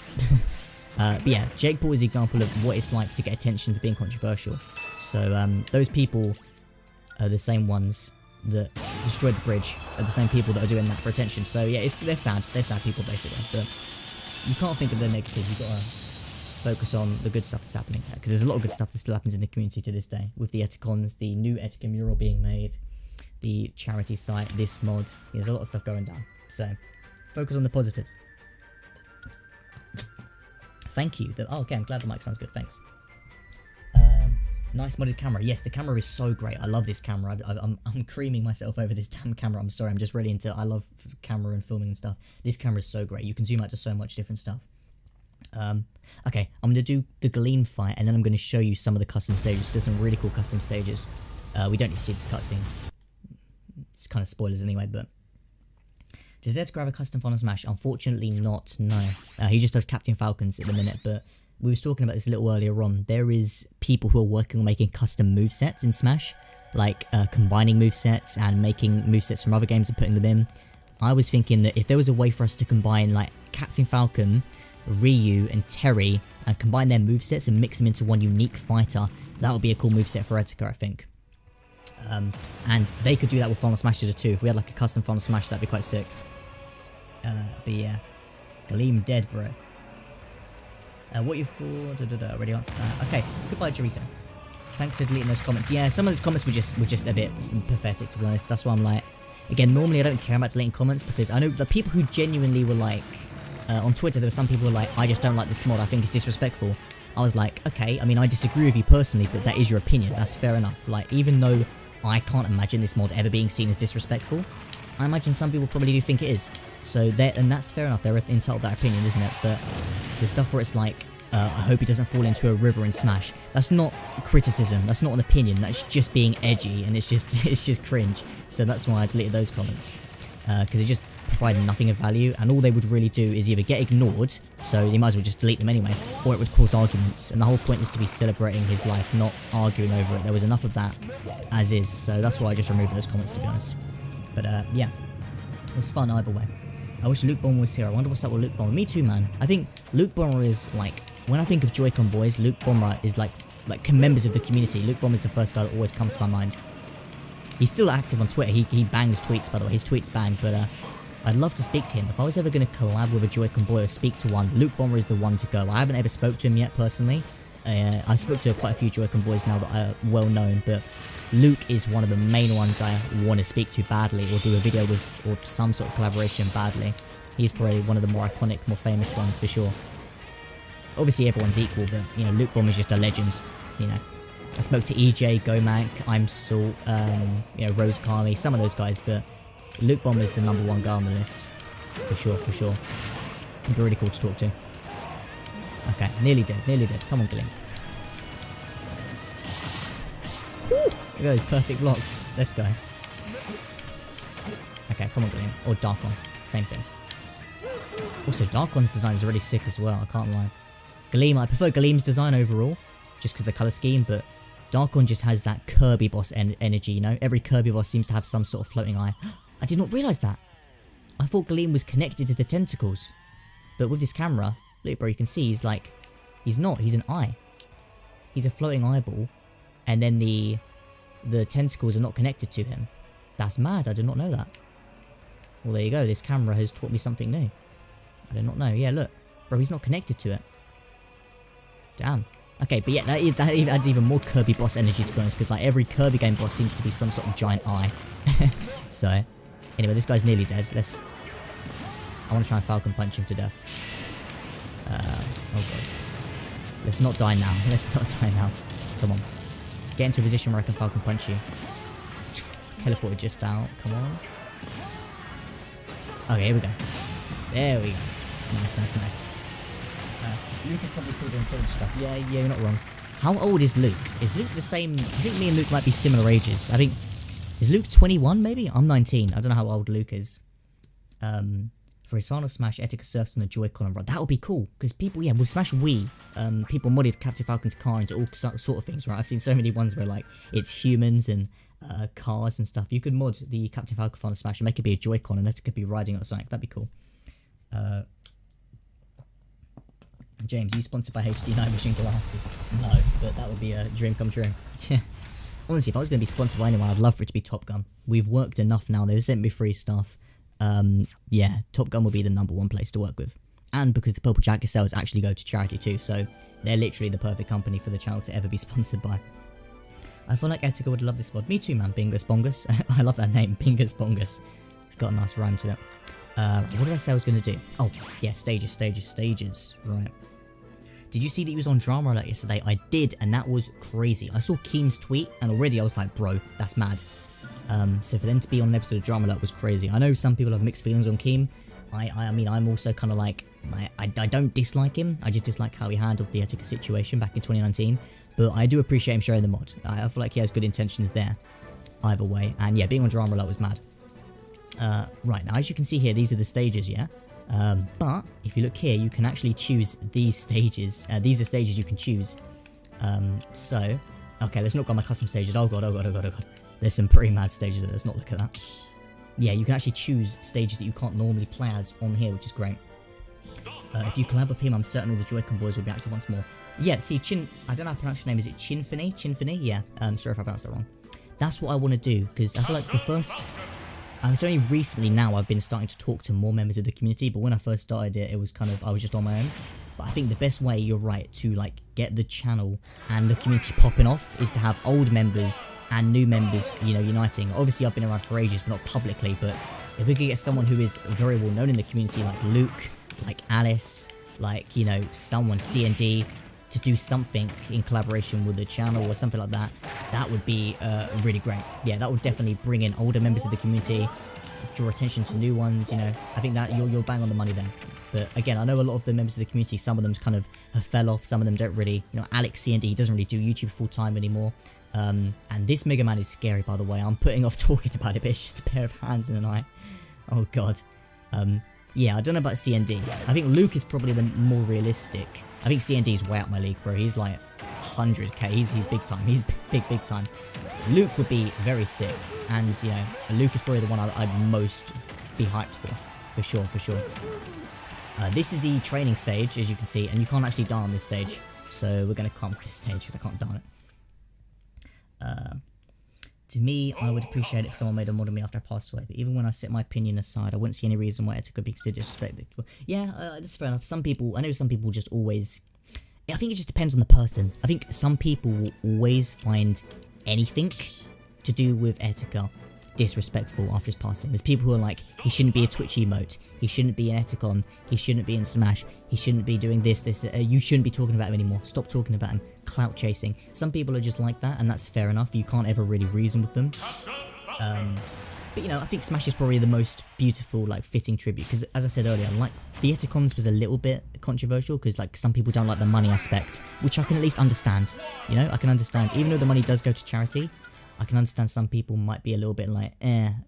But yeah, Jake Paul is the example of what it's like to get attention for being controversial. So those people are the same ones that destroyed the bridge, are the same people that are doing that for attention. So yeah, they're sad. They're sad people, basically. But you can't think of the negative. You focus on the good stuff that's happening, because there's a lot of good stuff that still happens in the community to this day, with the Etikons, the new Etika mural being made, the charity site, this mod. There's a lot of stuff going down, so focus on the positives. Thank you. Oh, okay, I'm glad the mic sounds good, thanks. Nice modded camera. Yes, the camera is so great. I love this camera. I'm creaming myself over this damn camera. I'm sorry, I'm just really into, I love camera and filming and stuff. This camera is so great. You can zoom out to so much different stuff. Okay, I'm going to do the Gleam fight, and then I'm going to show you some of the custom stages. There's some really cool custom stages. We don't need to see this cutscene. It's kind of spoilers anyway, but... Does Zed's grab a custom Final Smash? Unfortunately not, no. He just does Captain Falcons at the minute, but... We was talking about this a little earlier on. There is people who are working on making custom movesets in Smash, like combining movesets and making movesets from other games and putting them in. I was thinking that if there was a way for us to combine like Captain Falcon, Ryu and Terry and combine their movesets and mix them into one unique fighter, that would be a cool moveset for Etika, I think. And they could do that with Final Smashes too. If we had like a custom Final Smash, that'd be quite sick. But yeah, Gleam dead, bro. What you for? Already answered that. Okay, goodbye, Dorito. Thanks for deleting those comments. Yeah, some of those comments were just a bit pathetic, to be honest. That's why I'm like, again, normally I don't care about deleting comments because I know the people who genuinely were like, on Twitter, there were some people who were like, I just don't like this mod. I think it's disrespectful. I was like, okay, I mean, I disagree with you personally, but that is your opinion. That's fair enough. Like, even though I can't imagine this mod ever being seen as disrespectful, I imagine some people probably do think it is. So, and that's fair enough. They're entitled to that opinion, isn't it? But the stuff where it's like, I hope he doesn't fall into a river in Smash. That's not criticism. That's not an opinion. That's just being edgy, and it's just cringe. So that's why I deleted those comments, because they just provide nothing of value, and all they would really do is either get ignored, so you might as well just delete them anyway, or it would cause arguments. And the whole point is to be celebrating his life, not arguing over it. There was enough of that as is, so that's why I just removed those comments, to be honest. But yeah, it was fun either way. I wish Luke Bomber was here. I wonder what's up with Luke Bomber. Me too, man. I think Luke Bomber is like, when I think of Joy-Con boys, Luke Bomber is like members of the community. Luke Bomber is the first guy that always comes to my mind. He's still active on Twitter. He bangs tweets, by the way. His tweets bang, but I'd love to speak to him. If I was ever going to collab with a Joy-Con boy or speak to one, Luke Bomber is the one to go. I haven't ever spoke to him yet, personally. I spoke to quite a few Joy-Con boys now that are well known, but Luke is one of the main ones I want to speak to badly, or do a video with, or some sort of collaboration badly. He's probably one of the more iconic, more famous ones for sure. Obviously everyone's equal, but you know, Luke Bomber is just a legend, you know. I spoke to EJ, Gomac, I'm Salt, you know, Rose Kami, some of those guys, but Luke Bomber is the #1 guy on the list. For sure, for sure. He'd be really cool to talk to. Okay, nearly dead, nearly dead. Come on, Glim. Woo! Look at those perfect blocks. Let's go. Okay, come on, Glim. Or Darkon. Same thing. Also, Darkon's design is really sick as well, I can't lie. Gleam, I prefer Gleam's design overall, just because of the colour scheme, but Darkon just has that Kirby boss energy, you know? Every Kirby boss seems to have some sort of floating eye. I did not realise that! I thought Gleam was connected to the tentacles. But with this camera, look bro, you can see he's like, he's not, he's an eye. He's a floating eyeball, and then the tentacles are not connected to him. That's mad, I did not know that. Well, there you go, this camera has taught me something new. I did not know, yeah, look. Bro, he's not connected to it. Damn. Okay, but yeah, that adds even more Kirby boss energy, to be honest, because like every Kirby game boss seems to be some sort of giant eye. So, anyway, this guy's nearly dead. I want to try and Falcon punch him to death. Oh god. Let's not die now. Let's not die now. Come on. Get into a position where I can Falcon punch you. Teleported just out. Come on. Okay, here we go. There we go. Nice, nice, nice. Luke is probably still doing college stuff. Yeah, you're not wrong. How old is Luke? Is Luke the same? I think me and Luke might be similar ages. I think, is Luke 21 maybe? I'm 19. I don't know how old Luke is. For his final Smash, Etika surfs on a Joy-Con, bro. That would be cool, because people, yeah, with Smash Wii, people modded Captain Falcon's car into all sort of things, right? I've seen so many ones where, like, it's humans and cars and stuff. You could mod the Captain Falcon final Smash and make it be a Joy-Con, and that could be riding on something. That'd be cool. James, are you sponsored by HD Night Vision glasses? No, but that would be a dream come true. Honestly, if I was going to be sponsored by anyone, I'd love for it to be Top Gun. We've worked enough now. They've sent me free stuff. Yeah, Top Gun will be the #1 place to work with. and because the purple jacket sales actually go to charity too, so they're literally the perfect company for the channel to ever be sponsored by. I feel like Etika would love this mod. Me too, man. Bingus Bongus. I love that name, Bingus Bongus. It's got a nice rhyme to it. What did I say I was going to do? Oh, yeah, stages. Right. Did you see that he was on Drama Alert yesterday? I did, and that was crazy. I saw Keem's tweet, and already I was like, bro, that's mad. So for them to be on an episode of Drama Alert was crazy. I know some people have mixed feelings on Keem. I mean, I'm also kind of like, I don't dislike him. I just dislike how he handled the Etika situation back in 2019. But I do appreciate him sharing the mod. I feel like he has good intentions there. Either way. And yeah, being on Drama Alert was mad. Right, now as you can see here, these are the stages, yeah? But if you look here, you can actually choose these stages. These are stages you can choose. So, okay, let's not go on my custom stages. Oh god. There's some pretty mad stages there. Let's not look at that. Yeah, you can actually choose stages that you can't normally play as on here, which is great. If you collab with him, I'm certain all the Joy-Con boys will be active once more. Yeah, see, I don't know how to pronounce your name. Is it Chinfini? Yeah, sorry if I pronounced that wrong. That's what I want to do, because I feel like the first... it's only recently now I've been starting to talk to more members of the community, but when I first started it, it was kind of, I was just on my own. But I think the best way, you're right, to like get the channel and the community popping off is to have old members and new members, you know, uniting. Obviously, I've been around for ages, but not publicly, but if we could get someone who is very well known in the community, like Luke, like Alice, like, you know, someone, C&D, to do something in collaboration with the channel or something like that, that would be really great. Yeah, that would definitely bring in older members of the community, draw attention to new ones, you know. I think that you're bang on the money there. But again, I know a lot of the members of the community, some of them kind of have fell off, some of them don't really, you know, Alex C&D, he doesn't really do YouTube full time anymore. And this Mega Man is scary, by the way. I'm putting off talking about it, but it's just a pair of hands and an eye. Oh god. Yeah, I don't know about C&D. I think Luke is probably the more realistic. I think C&D is way out my league, bro. He's like 100k. He's big time. He's big time. Luke would be very sick. And, you know, Luke is probably the one I'd most be hyped for. For sure. This is the training stage, as you can see. And you can't actually die on this stage. So we're going to come off this stage because I can't die on it. To me, I would appreciate it if someone made a mod of me after I passed away, but even when I set my opinion aside, I wouldn't see any reason why Etika could be considered disrespectful. Yeah, that's fair enough. Some people, I know some people just always... I think it just depends on the person. I think some people will always find anything to do with Etika disrespectful after his passing. There's people who are like, he shouldn't be a Twitch emote, he shouldn't be in Etikon, he shouldn't be in Smash, he shouldn't be doing this, you shouldn't be talking about him anymore, stop talking about him, clout chasing. Some people are just like that, and that's fair enough, you can't ever really reason with them. But you know, I think Smash is probably the most beautiful, like, fitting tribute, because as I said earlier, like, the Etikons was a little bit controversial, because like, some people don't like the money aspect, which I can at least understand, you know, I can understand, even though the money does go to charity, I can understand some people might be a little bit like,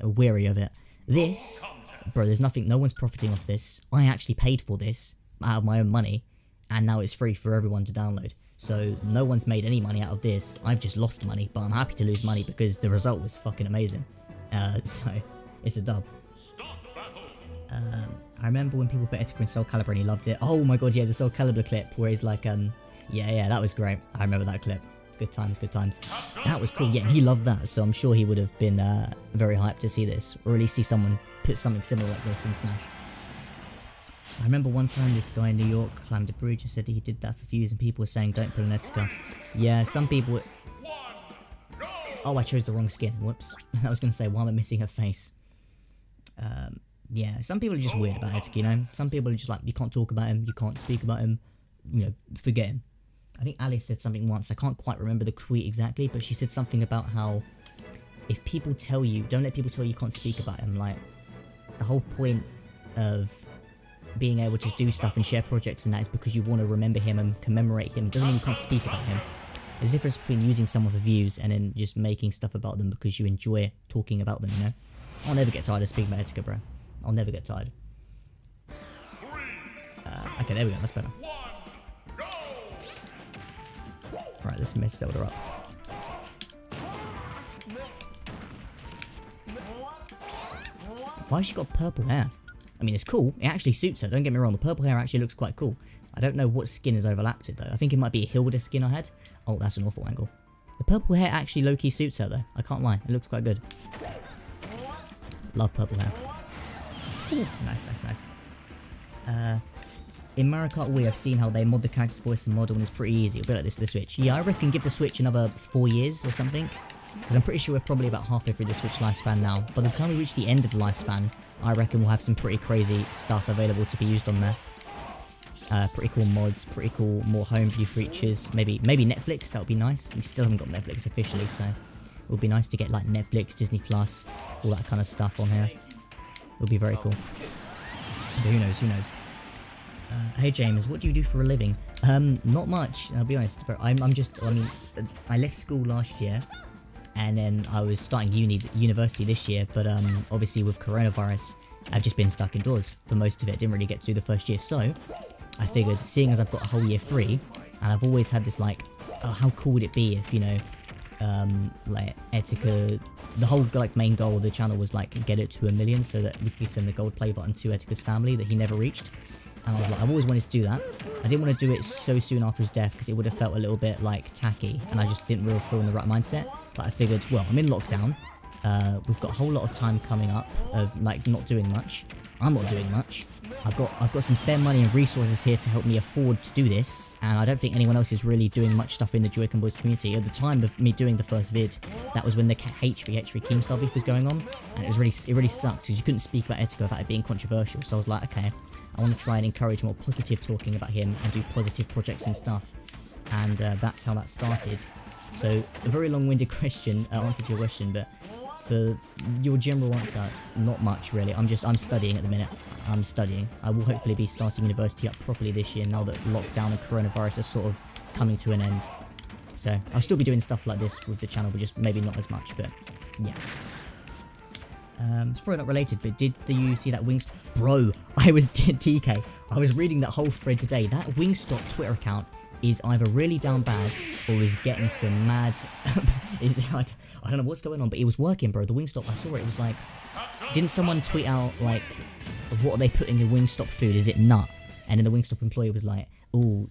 weary of it. This, bro, there's nothing, no one's profiting off this. I actually paid for this out of my own money, and now it's free for everyone to download. So no one's made any money out of this. I've just lost money, but I'm happy to lose money because the result was fucking amazing. So it's a dub. I remember when people put Etika in Soul Calibur and he loved it. Oh my god, yeah, the Soul Calibur clip where he's like, yeah, that was great. I remember that clip. Good times. That was cool. Yeah, and he loved that, so I'm sure he would have been very hyped to see this, or at least see someone put something similar like this in Smash. I remember one time this guy in New York climbed a bridge and said that he did that for views, and people were saying, don't pull an Etika. Yeah, some people... Oh, I chose the wrong skin. Whoops. I was going to say, why am I missing her face? Yeah, some people are just weird about Etika, you know? Some people are just like, you can't talk about him, you can't speak about him, you know, forget him. I think Alice said something once, I can't quite remember the tweet exactly, but she said something about how if people tell you, don't let people tell you can't speak about him, like, the whole point of being able to do stuff and share projects and that is because you want to remember him and commemorate him. It doesn't mean you can't speak about him. There's a difference between using someone for views and then just making stuff about them because you enjoy talking about them, you know? I'll never get tired of speaking about Etika, bro. I'll never get tired. Okay, there we go, that's better. Right, let's mess Zelda up. Why has she got purple hair? I mean, it's cool. It actually suits her. Don't get me wrong. The purple hair actually looks quite cool. I don't know what skin is overlapped it, though. I think it might be a Hilda skin I had. Oh, that's an awful angle. The purple hair actually low-key suits her, though. I can't lie. It looks quite good. Love purple hair. Ooh, nice. in Mario Kart Wii, I've seen how they mod the character's voice and model, and it's pretty easy. It'll be like this with the Switch. Yeah, I reckon give the Switch another 4 years or something, because I'm pretty sure we're probably about halfway through the Switch lifespan now. By the time we reach the end of the lifespan, I reckon we'll have some pretty crazy stuff available to be used on there. Pretty cool mods, pretty cool more home view features, maybe Netflix, that would be nice. We still haven't got Netflix officially, so it would be nice to get like Netflix, Disney Plus, all that kind of stuff on here. It would be very cool. But who knows, who knows. Hey James, what do you do for a living? Not much, I'll be honest, but I left school last year, and then I was starting university this year, but obviously with coronavirus, I've just been stuck indoors for most of it. Didn't really get to do the first year, so I figured, seeing as I've got a whole year free, and I've always had this like, oh, how cool would it be if, you know, like Etika, the whole like main goal of the channel was like get it to 1 million so that we could send the gold play button to Etika's family that he never reached. And I was like, I've always wanted to do that. I didn't want to do it so soon after his death because it would have felt a little bit like tacky, and I just didn't really feel in the right mindset. But I figured, well, I'm in lockdown. We've got a whole lot of time coming up of like not doing much. I'm not doing much. I've got some spare money and resources here to help me afford to do this, and I don't think anyone else is really doing much stuff in the Joy-Con Boys community. At the time of me doing the first vid, that was when the H3 Keemstar beef was going on, and it really sucked because you couldn't speak about Etika without it being controversial. So I was like, okay, I want to try and encourage more positive talking about him and do positive projects and stuff, and that's how that started. So a very long-winded answer to your question, but for your general answer, not much really. I'm studying at the minute. I'm studying. I will hopefully be starting university up properly this year now that lockdown and coronavirus are sort of coming to an end. So I'll still be doing stuff like this with the channel, but just maybe not as much, but yeah. It's probably not related, but did you see that Wingstop? Bro, I was TK. I was reading that whole thread today. That Wingstop Twitter account is either really down bad or is getting some mad... I don't know what's going on, but it was working, bro. The Wingstop, I saw it, it was like... Didn't someone tweet out, like, what are they putting in Wingstop food? Is it nut? And then the Wingstop employee was like, ooh,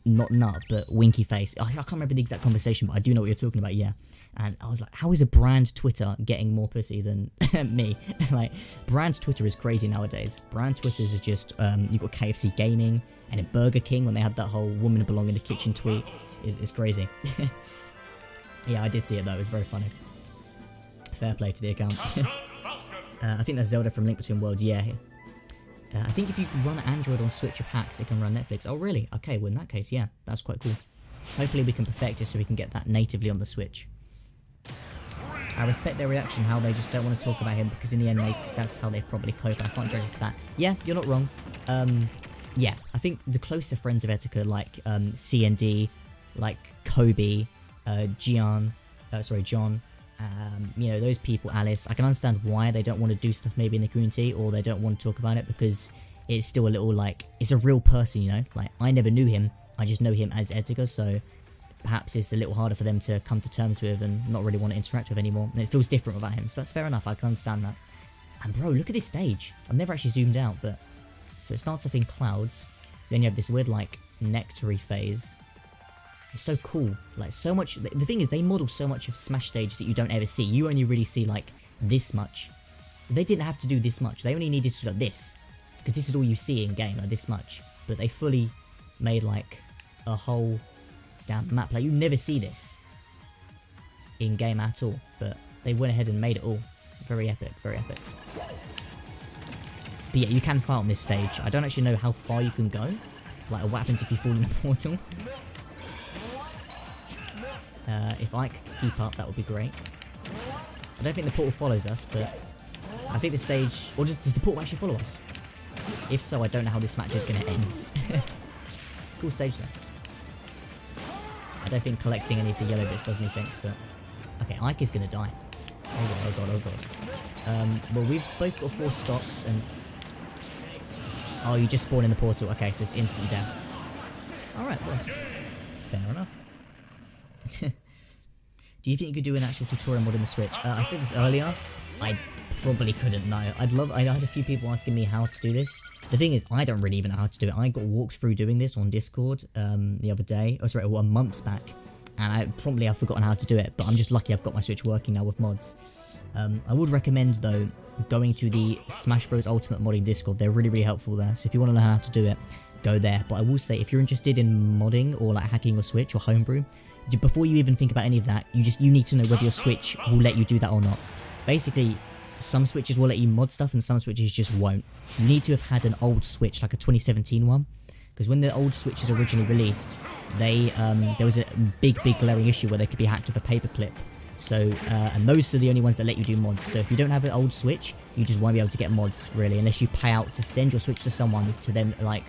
not nut, but winky face. I can't remember the exact conversation, but I do know what you're talking about, yeah. And I was like, how is a brand Twitter getting more pussy than me? Like, brand Twitter is crazy nowadays. Brand Twitters are just, you've got KFC Gaming, and then Burger King, when they had that whole woman belong in the kitchen tweet, is crazy. Yeah, I did see it though, it was very funny. Fair play to the account. I think that's Zelda from Link Between Worlds, yeah. I think if you run Android on Switch of hacks, it can run Netflix. Oh really? Okay, well in that case, yeah, that's quite cool. Hopefully we can perfect it so we can get that natively on the Switch. I respect their reaction, how they just don't want to talk about him, because in the end, that's how they probably cope. I can't judge for that. Yeah, you're not wrong. Yeah, I think the closer friends of Etika, like C&D, like Kobe, John, you know, those people, Alice, I can understand why they don't want to do stuff maybe in the community, or they don't want to talk about it, because it's still a little like, it's a real person, you know, like I never knew him, I just know him as Etika, so perhaps it's a little harder for them to come to terms with and not really want to interact with anymore, and it feels different without him, so that's fair enough, I can understand that. And bro, look at this stage, I've never actually zoomed out, but, so it starts off in clouds, then you have this weird like nectary phase. It's so cool, like so much. The thing is, they model so much of Smash stage that you don't ever see. You only really see like this much. They didn't have to do this much. They only needed to do like this, because this is all you see in game, like this much. But they fully made like a whole damn map. Like you never see this in game at all. But they went ahead and made it all. Very epic, very epic. But yeah, you can fart on this stage. I don't actually know how far you can go. Like what happens if you fall in the portal. If I could keep up, that would be great. I don't think the portal follows us, but I think the stage... Or does the portal actually follow us? If so, I don't know how this match is going to end. Cool stage though. I don't think collecting any of the yellow bits does anything, but... Okay, Ike is going to die. Oh god, oh god, oh god. Well, we've both got 4 stocks, and... Oh, you just spawn in the portal. Okay, so it's instant death. Alright, well... Fair enough. Do you think you could do an actual tutorial mod on the Switch? I said this earlier. I probably couldn't, no. I had a few people asking me how to do this. The thing is, I don't really even know how to do it. I got walked through doing this on Discord the other day. Oh, sorry, a month back. And I've forgotten how to do it. But I'm just lucky I've got my Switch working now with mods. I would recommend, though, going to the Smash Bros Ultimate Modding Discord. They're really, really helpful there. So if you want to learn how to do it, go there. But I will say, if you're interested in modding or like hacking your Switch or homebrew, before you even think about any of that, you need to know whether your Switch will let you do that or not. Basically, some Switches will let you mod stuff and some Switches just won't. You need to have had an old Switch, like a 2017 one, because when the old Switches originally released, there was a big glaring issue where they could be hacked with a paperclip. So, and those are the only ones that let you do mods. So if you don't have an old Switch, you just won't be able to get mods, really, unless you pay out to send your Switch to someone to then, like,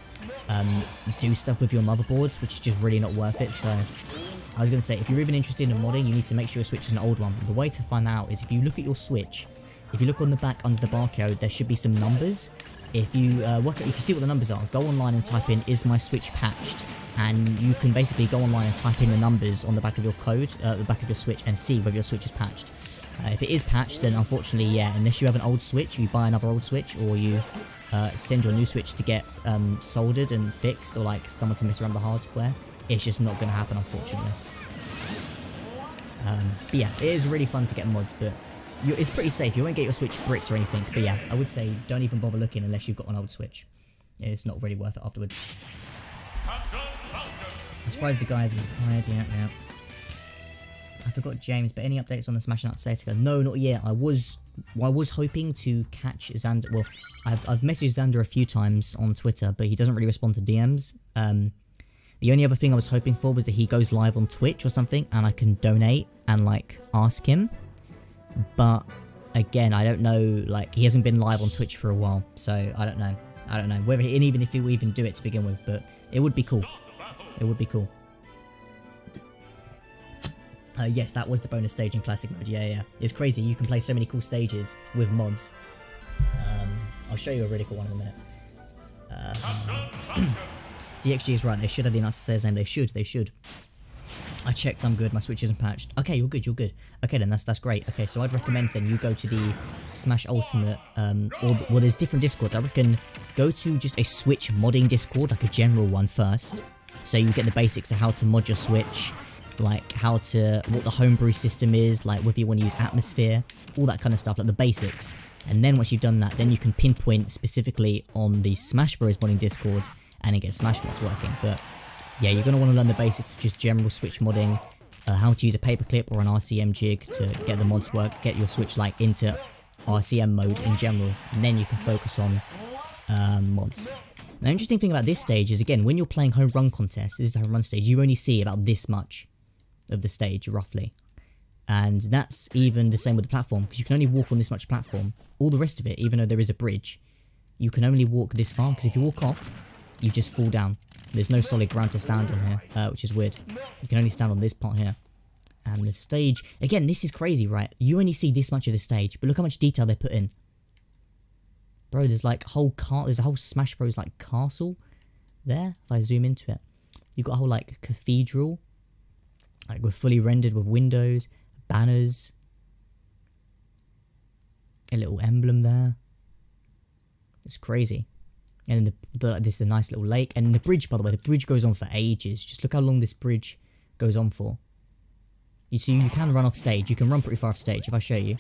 do stuff with your motherboards, which is just really not worth it. So I was going to say, if you're even interested in modding, you need to make sure your Switch is an old one. The way to find that out is if you look at your Switch, if you look on the back under the barcode, there should be some numbers. If you if you see what the numbers are, go online and type in, "Is my Switch patched?" And you can basically go online and type in the numbers on the back of your code, the back of your Switch, and see whether your Switch is patched. If it is patched, then unfortunately, yeah, unless you have an old Switch, you buy another old Switch, or you send your new Switch to get soldered and fixed, or like someone to mess around the hardware, it's just not going to happen, unfortunately. But yeah, it is really fun to get mods, but it's pretty safe. You won't get your Switch bricked or anything. But yeah, I would say don't even bother looking unless you've got an old Switch. It's not really worth it afterwards. I'm surprised the guys have been fired. Yeah. I forgot James, but any updates on the Smashing Out Etika? No, not yet. I was hoping to catch Xander. Well, I've messaged Xander a few times on Twitter, but he doesn't really respond to DMs. The only other thing I was hoping for was that he goes live on Twitch or something, and I can donate and like ask him. But again, I don't know, like, he hasn't been live on Twitch for a while, so I don't know whether he, and even if he will even do it to begin with, but it would be cool. It would be cool. Yes, that was the bonus stage in classic mode. Yeah. It's crazy. You can play so many cool stages with mods. I'll show you a really cool one in a minute. DXG is right. They should have the Announcer's name. They should. I checked, I'm good, my Switch isn't patched. Okay, you're good. Okay then, that's great. Okay, so I'd recommend then you go to the Smash Ultimate, well, there's different Discords. I reckon go to just a Switch modding Discord, like a general one first, so you get the basics of how to mod your Switch, like what the homebrew system is, like whether you want to use Atmosphere, all that kind of stuff, like the basics. And then once you've done that, then you can pinpoint specifically on the Smash Bros modding Discord, and then get Smash mods working. But yeah, you're going to want to learn the basics of just general Switch modding, how to use a paperclip or an RCM jig to get the mods work, get your Switch like into RCM mode in general, and then you can focus on mods. The interesting thing about this stage is, again, when you're playing home run contests, this is the home run stage, you only see about this much of the stage, roughly. And that's even the same with the platform, because you can only walk on this much platform. All the rest of it, even though there is a bridge, you can only walk this far, because if you walk off, you just fall down. There's no solid ground to stand on here, which is weird. You can only stand on this part here. And the stage, again, this is crazy, right? You only see this much of the stage, but look how much detail they put in. Bro, there's like there's a whole Smash Bros like castle there, if I zoom into it. You've got a whole like cathedral, like we're fully rendered with windows, banners, a little emblem there. It's crazy. And then this is a nice little lake. And the bridge, by the way, the bridge goes on for ages. Just look how long this bridge goes on for. You see, you can run off stage. You can run pretty far off stage if I show you.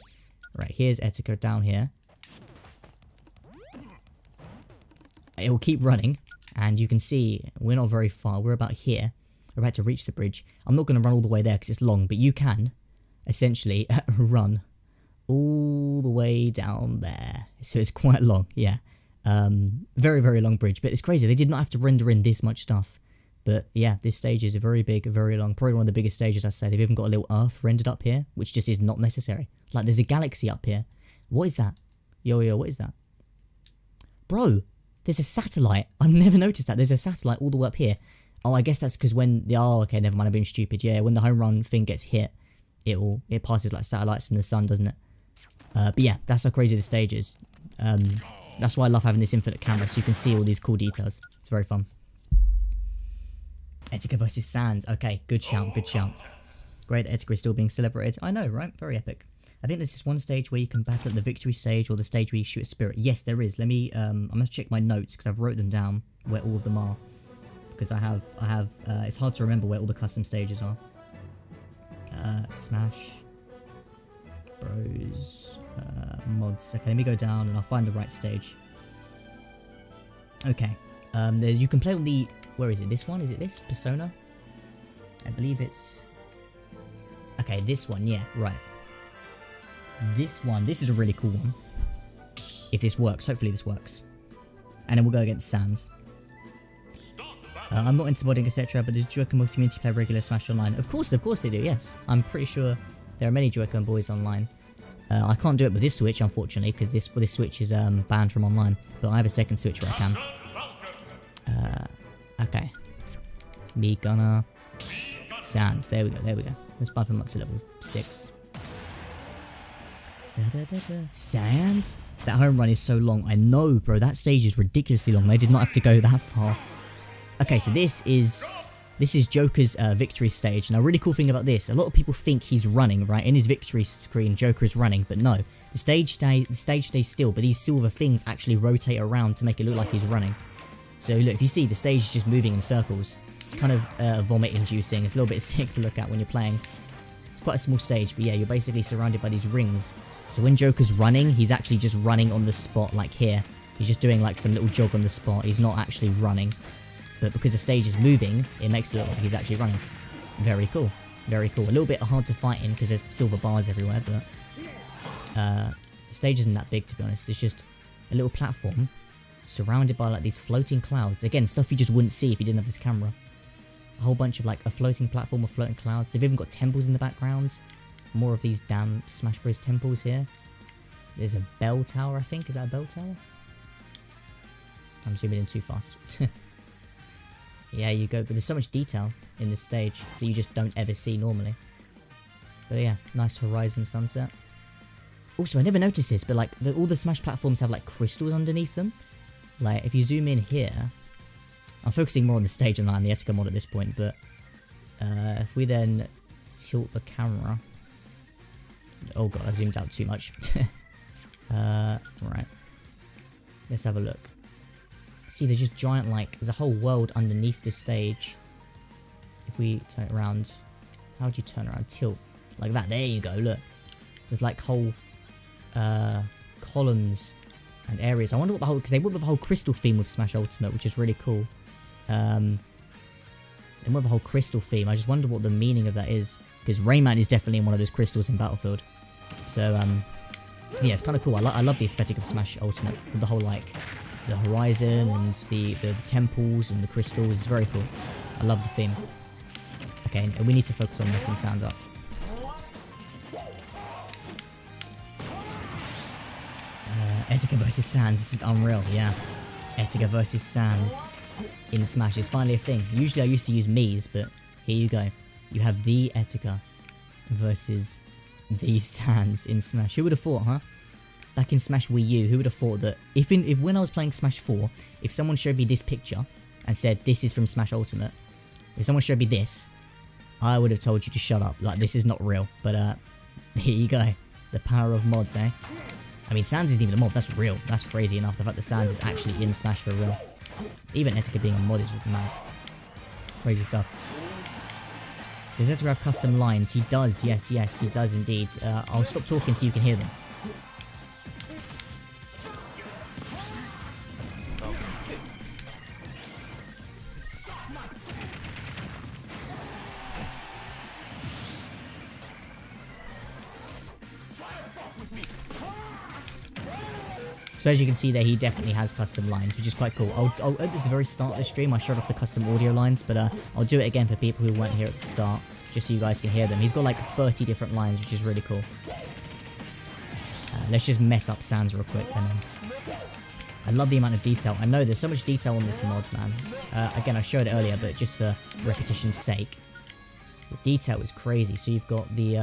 Right, here's Etika down here. It will keep running. And you can see we're not very far. We're about here. We're about to reach the bridge. I'm not going to run all the way there because it's long. But you can essentially run all the way down there. So it's quite long, yeah. Very, very long bridge, but it's crazy. They did not have to render in this much stuff. But yeah, this stage is a very big, very long, probably one of the biggest stages I'd say. They've even got a little Earth rendered up here, which just is not necessary. Like, there's a galaxy up here. What is that? Yo, what is that? Bro, there's a satellite. I've never noticed that. There's a satellite all the way up here. Oh, I guess that's because when okay, never mind, I'm being stupid. Yeah, when the home run thing gets hit, it passes like satellites in the sun, doesn't it? But yeah, that's how crazy the stage is. That's why I love having this infinite camera, so you can see all these cool details. It's very fun. Etika versus Sans. Okay, good shout. Great that Etika is still being celebrated. I know, right? Very epic. I think there's this one stage where you can battle at the victory stage, or the stage where you shoot a spirit. Yes, there is. Let me, I'm going to check my notes, because I've wrote them down, where all of them are. Because I have, it's hard to remember where all the custom stages are. Smash Bros. Mods. Okay, let me go down and I'll find the right stage. Okay. You can play on the, where is it? This one? Is it this? Persona? I believe it's, okay, this one, yeah, right. This one, this is a really cool one. If this works, hopefully this works. And then we'll go against Sans. I'm not into modding, etc., but does Joy-Con community play regular Smash Online? Of course they do, yes. I'm pretty sure there are many Joy-Con boys online. I can't do it with this Switch, unfortunately, because this Switch is banned from online. But I have a second Switch where I can. Okay. Me gonna... Sans, there we go. Let's bump him up to level 6. Sans? That home run is so long. I know, bro, that stage is ridiculously long. They did not have to go that far. Okay, so this is Joker's victory stage. Now, a really cool thing about this, a lot of people think he's running, right? In his victory screen, Joker is running, but no. The stage stays still, but these silver things actually rotate around to make it look like he's running. So look, if you see, the stage is just moving in circles. It's kind of vomit-inducing. It's a little bit sick to look at when you're playing. It's quite a small stage, but yeah, you're basically surrounded by these rings. So when Joker's running, he's actually just running on the spot, like here. He's just doing like some little jog on the spot. He's not actually running. But because the stage is moving, it makes it look like he's actually running. Very cool. Very cool. A little bit hard to fight in because there's silver bars everywhere, but the stage isn't that big, to be honest. It's just a little platform surrounded by like these floating clouds. Again, stuff you just wouldn't see if you didn't have this camera. A whole bunch of like a floating platform with floating clouds. They've even got temples in the background. More of these damn Smash Bros temples here. There's a bell tower, I think. Is that a bell tower? I'm zooming in too fast. Yeah, you go. But there's so much detail in this stage that you just don't ever see normally. But yeah, nice horizon sunset. Also, I never noticed this, but like all the Smash platforms have like crystals underneath them. Like if you zoom in here, I'm focusing more on the stage than on the Etika mod at this point, but if we then tilt the camera... Oh god, I zoomed out too much. Right. Let's have a look. See, there's just giant, like, there's a whole world underneath the stage. If we turn it around, how would you turn around? Tilt. Like that, there you go, look. There's like whole columns and areas. I wonder what the whole, because they went with the whole crystal theme with Smash Ultimate, which is really cool. They went with a whole crystal theme. I just wonder what the meaning of that is. Because Rayman is definitely in one of those crystals in Battlefield. So, yeah, it's kind of cool. I love the aesthetic of Smash Ultimate. With the whole, like, the horizon and the temples and the crystals. It's very cool. I love the theme. Okay, and we need to focus on messing sounds up. Etika versus Sans. This is unreal, yeah. Etika versus Sans in Smash is finally a thing. Usually I used to use Mii's, but here you go. You have the Etika versus the Sans in Smash. Who would have thought, huh? Back in Smash Wii U, who would have thought that if when I was playing Smash 4, if someone showed me this picture and said this is from Smash Ultimate, if someone showed me this, I would have told you to shut up. Like, this is not real. But here you go. The power of mods, eh? I mean, Sans isn't even a mod. That's real. That's crazy enough. The fact that Sans is actually in Smash for real. Even Etika being a mod is mad. Crazy stuff. Does Etika have custom lines? He does. Yes, he does indeed. I'll stop talking so you can hear them. So as you can see there, he definitely has custom lines, which is quite cool. At the very start of the stream, I showed off the custom audio lines, but I'll do it again for people who weren't here at the start, just so you guys can hear them. He's got like 30 different lines, which is really cool. Let's just mess up Sans real quick, and then... I love the amount of detail. I know there's so much detail on this mod, man. Again, I showed it earlier, but just for repetition's sake. The detail is crazy. So you've got the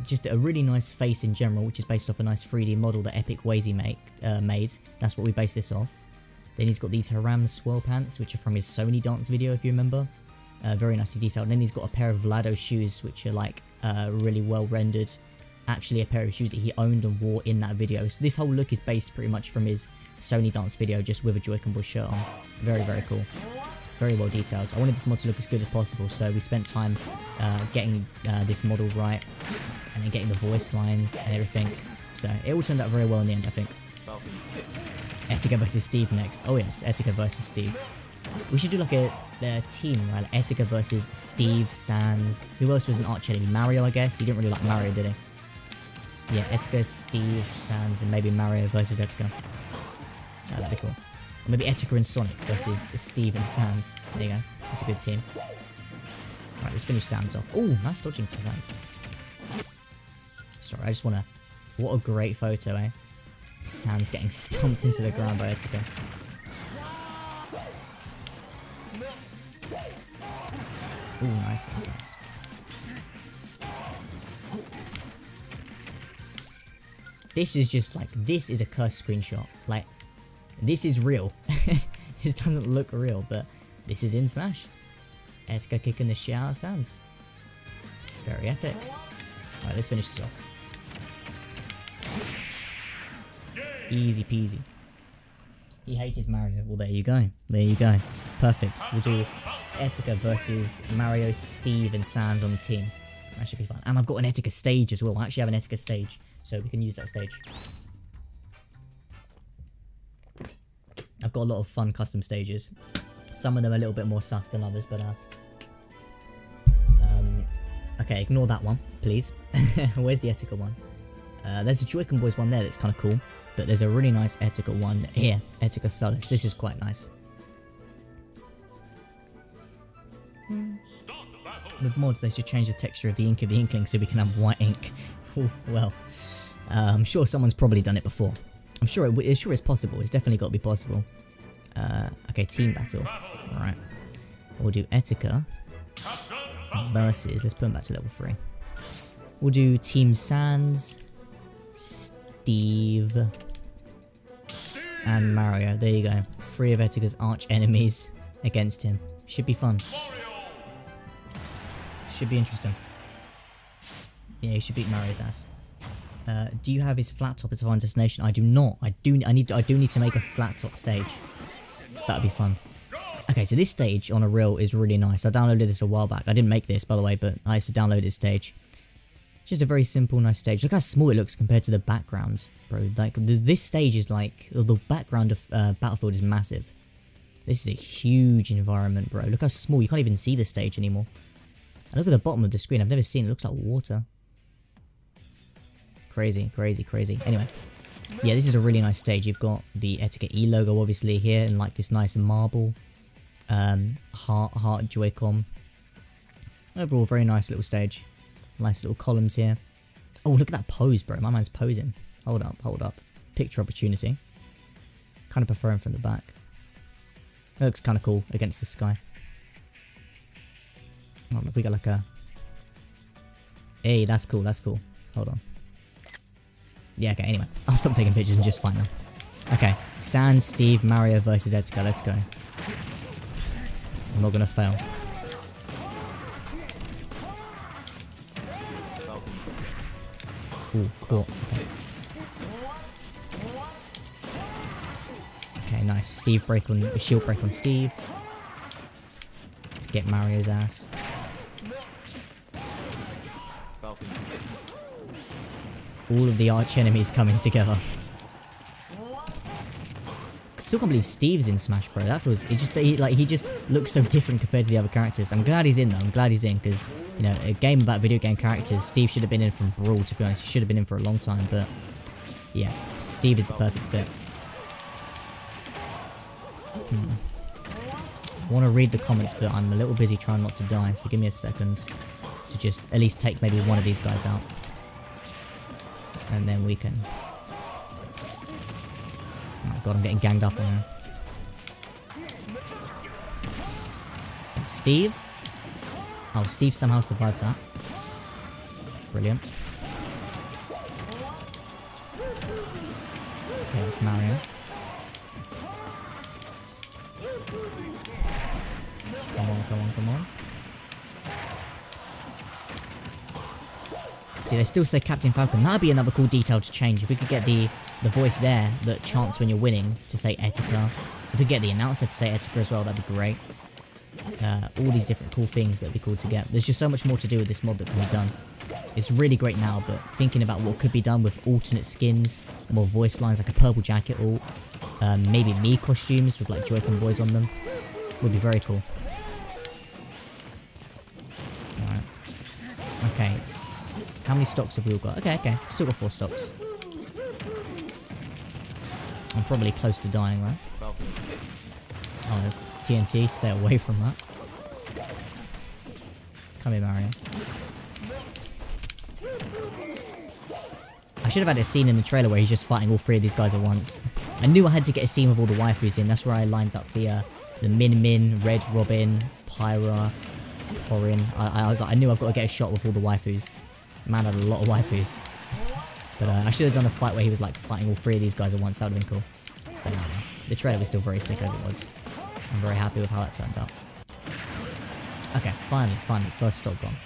just a really nice face in general, which is based off a nice 3D model that EpicWazy made. That's what we based this off. Then he's got these Haram swirl pants, which are from his Sony dance video, if you remember. Very nicely detailed. And then he's got a pair of Vlado shoes, which are like really well rendered. Actually, a pair of shoes that he owned and wore in that video. So this whole look is based pretty much from his Sony dance video, just with a Joy-Con Boy shirt on. Very, very cool. Very well detailed. I wanted this mod to look as good as possible, so we spent time getting this model right, and then getting the voice lines and everything. So it all turned out very well in the end, I think. Etika versus Steve next. Oh yes, Etika versus Steve. We should do like a team, right? Like Etika versus Steve, Sans. Who else was an arch enemy? Mario, I guess. He didn't really like Mario, did he? Yeah, Etika, Steve, Sans, and maybe Mario versus Etika. Oh, that'd be cool. Or maybe Etika and Sonic versus Steve and Sans. There you go. That's a good team. Right, let's finish Sans off. Oh, nice dodging from Sans. Sorry, I just wanna... What a great photo, eh? Sans getting stomped into the ground by Etika. Oh, nice, nice, nice. This is just like, this is a cursed screenshot. Like, this is real. This doesn't look real, but this is in Smash. Etika kicking the shit out of Sans. Very epic. Alright, let's finish this off. Easy peasy. He hated Mario. Well, there you go. There you go. Perfect. We'll do Etika versus Mario, Steve, and Sans on the team. That should be fun. And I've got an Etika stage as well. I actually have an Etika stage, so we can use that stage. I've got a lot of fun custom stages. Some of them are a little bit more sus than others, but okay, ignore that one, please. Where's the Etika one? There's a Joy-Con Boys one there that's kind of cool, but there's a really nice Etika one here, Etika Solus. This is quite nice. With mods, they should change the texture of the ink of the Inkling so we can have white ink. Ooh, well, I'm sure someone's probably done it before. I'm sure it's possible. It's definitely got to be possible. Okay, team battle. Alright. We'll do Etika versus... Let's put them back to level 3. We'll do Team Sans, Steve, and Mario. There you go. 3 of Etika's arch enemies against him. Should be fun. Should be interesting. Yeah, he should beat Mario's ass. Do you have his flat top as a final destination? I do not. I do need to make a flat top stage. That'd be fun. Okay, so this stage on a reel is really nice. I downloaded this a while back. I didn't make this, by the way, but I used to download this stage. Just a very simple, nice stage. Look how small it looks compared to the background, bro. Like, this stage is like... The background of Battlefield is massive. This is a huge environment, bro. Look how small. You can't even see the stage anymore. And look at the bottom of the screen. I've never seen it. It looks like water. Crazy, crazy, crazy. Anyway. Yeah, this is a really nice stage. You've got the Etika E logo, obviously, here. And, like, this nice marble. Heart Joy-Con. Overall, very nice little stage. Nice little columns here. Oh, look at that pose, bro. My man's posing. Hold up, hold up. Picture opportunity. Kind of prefer him from the back. That looks kind of cool against the sky. I don't know if we got like a... Hey, that's cool, that's cool. Hold on. Yeah, okay, anyway. I'll stop taking pictures and just find them. Okay, Sans, Steve, Mario versus Etika. Let's go. I'm not gonna fail. Ooh, cool. Okay. Okay, nice. Steve break on... Shield break on Steve. Let's get Mario's ass. All of the arch enemies coming together. Still can't believe Steve's in Smash Bros. That feels... He just looks so different compared to the other characters. I'm glad he's in though. I'm glad he's in because, you know, a game about video game characters, Steve should have been in from Brawl, to be honest. He should have been in for a long time, but... Yeah, Steve is the perfect fit. I want to read the comments, but I'm a little busy trying not to die, so give me a second to just at least take maybe one of these guys out. And then we can... Oh god, I'm getting ganged up on here. Steve? Oh, Steve somehow survived that. Brilliant. Okay, that's Mario. Come on, come on, come on. See, they still say Captain Falcon. That'd be another cool detail to change. If we could get the voice there that chants when you're winning to say Etika. If we get the announcer to say Etika as well, that'd be great. All these different cool things that'd be cool to get. There's just so much more to do with this mod that can be done. It's really great now, but thinking about what could be done with alternate skins, more voice lines, like a purple jacket ult, maybe me costumes with like Joy-Con Boys on them. Would be very cool. Alright. Okay, how many stocks have we all got? Okay, okay, still got 4 stocks. I'm probably close to dying, right? Oh, TNT, stay away from that. Come here, Mario. I should have had a scene in the trailer where he's just fighting all 3 of these guys at once. I knew I had to get a scene with all the waifus in. That's where I lined up the Min, Red Robin, Pyra, Corin. I was like, I knew I've got to get a shot with all the waifus. Man had a lot of waifus. But I should have done a fight where he was like fighting all 3 of these guys at once. That would have been cool. But the trailer was still very sick as it was. I'm very happy with how that turned out. Okay, finally, first stock gone.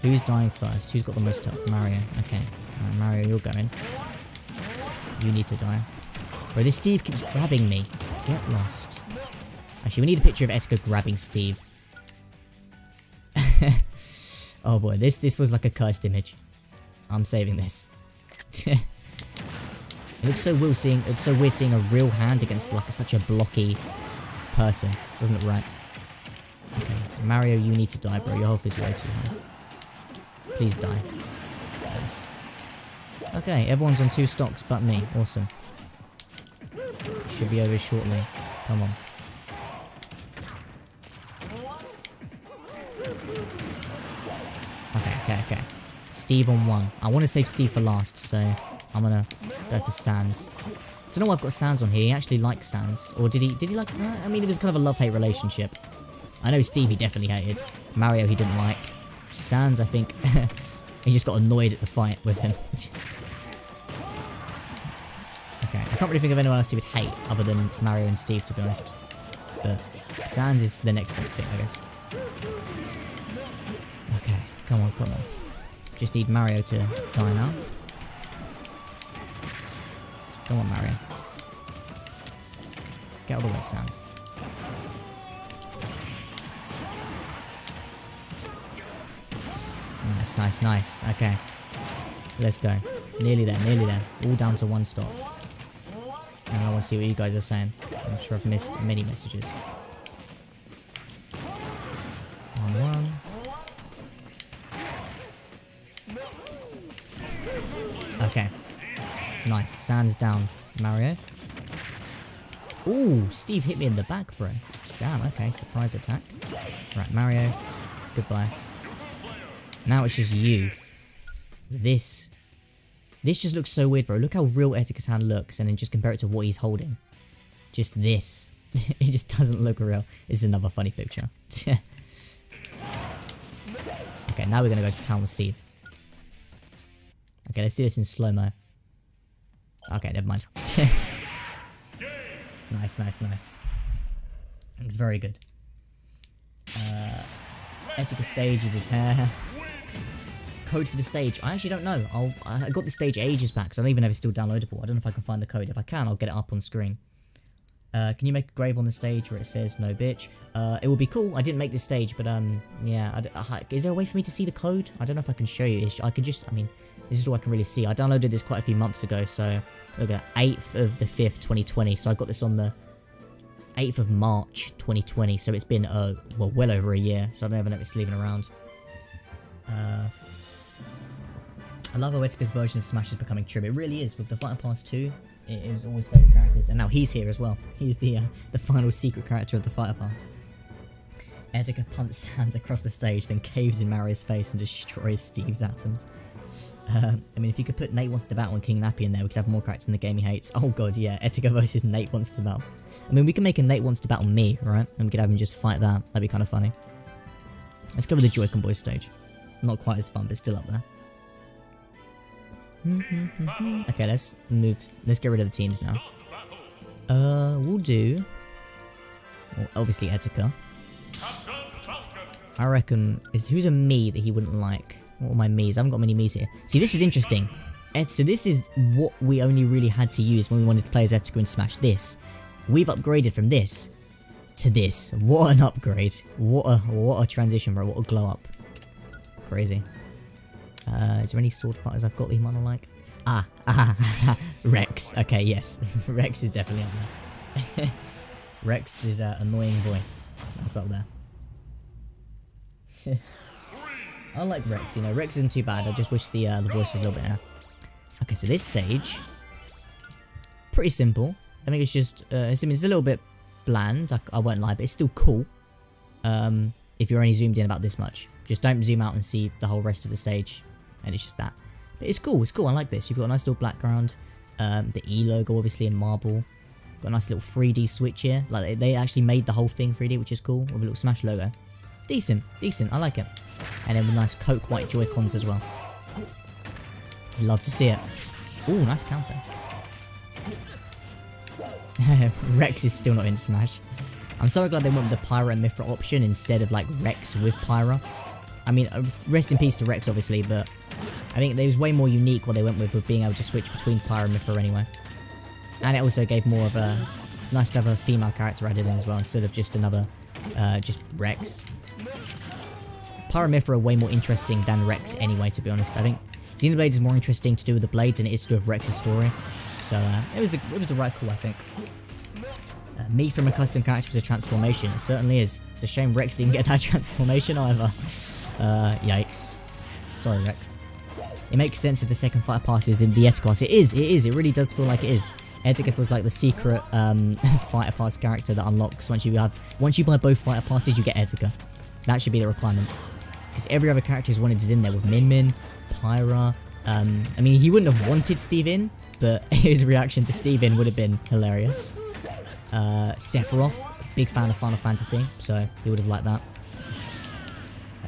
Who's dying first? Who's got the most health? Mario. Okay. Alright, Mario, you're going. You need to die. Bro, this Steve keeps grabbing me. Get lost. Actually, we need a picture of Etika grabbing Steve. Oh boy, this was like a cursed image. I'm saving this. It looks so weird seeing a real hand against like such a blocky person. Doesn't look right. Okay, Mario, you need to die, bro. Your health is way too high. Please die. Nice. Okay, everyone's on 2 stocks but me. Awesome. Should be over shortly. Come on. Okay. Steve on 1. I want to save Steve for last, so I'm gonna go for Sans. Don't know why I've got Sans on here. He actually likes Sans, or did he like? I mean, it was kind of a love-hate relationship. I know Steve he definitely hated. Mario he didn't like. Sans, I think he just got annoyed at the fight with him. Okay, I can't really think of anyone else he would hate other than Mario and Steve, to be honest. But Sans is the next best thing, I guess. Okay, come on. Just need Mario to die now. Come on, Mario. Get out of the way, Sans. Nice. Okay. Let's go. Nearly there. All down to 1 stop. And I want to see what you guys are saying. I'm sure I've missed many messages. 1-1. Okay. Nice. Sans down. Mario. Ooh, Steve hit me in the back, bro. Damn, okay. Surprise attack. Right, Mario. Goodbye. Now it's just you. This just looks so weird, bro. Look how real Etika's hand looks, and then just compare it to what he's holding. Just this. It just doesn't look real. This is another funny picture. Okay, now we're gonna go to town with Steve. Okay, let's see this in slow-mo. Okay, never mind. Nice. It's very good. Etika stage is his hair. Code for the stage. I actually don't know. I got the stage ages back, so I don't even know if it's still downloadable. I don't know if I can find the code. If I can, I'll get it up on screen. Can you make a grave on the stage where it says no bitch? It would be cool. I didn't make this stage, but yeah. Is there a way for me to see the code? I don't know if I can show you. I can just, I mean, this is all I can really see. I downloaded this quite a few months ago, so look at 8th of the 5th, 2020. So I got this on the 8th of March, 2020. So it's been, well over a year. So I don't even know if it's leaving around. I love how Etika's version of Smash is becoming true. It really is. With the Fighter Pass 2, it is always favourite characters. And now he's here as well. He's the final secret character of the Fighter Pass. Etika punts Sans across the stage, then caves in Mario's face and destroys Steve's atoms. I mean, if you could put Nate Wants to Battle and King Nappy in there, we could have more characters in the game he hates. Oh god, yeah. Etika versus Nate Wants to Battle. I mean, we can make a Nate Wants to Battle me, right? And we could have him just fight that. That'd be kind of funny. Let's go with the Joy-Con Boys stage. Not quite as fun, but still up there. Okay, let's get rid of the teams now. We'll do... Well, obviously Etika. I reckon... Who's a me that he wouldn't like? What are my me's? I haven't got many me's here. See, this is interesting. So this is what we only really had to use when we wanted to play as Etika in Smash. This. We've upgraded from this to this. What an upgrade. What a transition, bro. What a glow up. Crazy. Is there any sword fighters I've got that you might not like? Rex. Okay, yes. Rex is definitely up there. Rex's annoying voice. That's up there. I like Rex, you know, Rex isn't too bad. I just wish the voice was a little bit there. Okay, so this stage, pretty simple. I think it's just, it's a little bit bland, I won't lie, but it's still cool. If you're only zoomed in about this much. Just don't zoom out and see the whole rest of the stage, and it's just that. But it's cool, I like this. You've got a nice little background, the E logo obviously in marble. Got a nice little 3D switch here, like they actually made the whole thing 3D, which is cool, with a little Smash logo. Decent, I like it. And then with nice Coke white Joy-Cons as well. Love to see it. Ooh, nice counter. Rex is still not in Smash. I'm so glad they went with the Pyra and Mythra option instead of like Rex with Pyra. I mean, rest in peace to Rex obviously, but I think it was way more unique what they went with being able to switch between Pyra and Mythra anyway. And it also gave more of a, nice to have a female character added in as well, instead of just another, just Rex. Pyra and Mythra are way more interesting than Rex anyway, to be honest. I think Xenoblade is more interesting to do with the blades than it is to do with Rex's story. So, it was the right call, I think. Me from a custom character to a transformation, it certainly is. It's a shame Rex didn't get that transformation either. Yikes. Sorry, Rex. It makes sense if the second fighter pass is in the Etika pass. It is, it really does feel like it is. Etika feels like the secret fighter pass character that unlocks once you buy both fighter passes, you get Etika. That should be the requirement. Because every other character who's wanted is in there with Min Min, Pyra. I mean, he wouldn't have wanted Steve in, but his reaction to Steve in would have been hilarious. Sephiroth, big fan of Final Fantasy, so he would have liked that.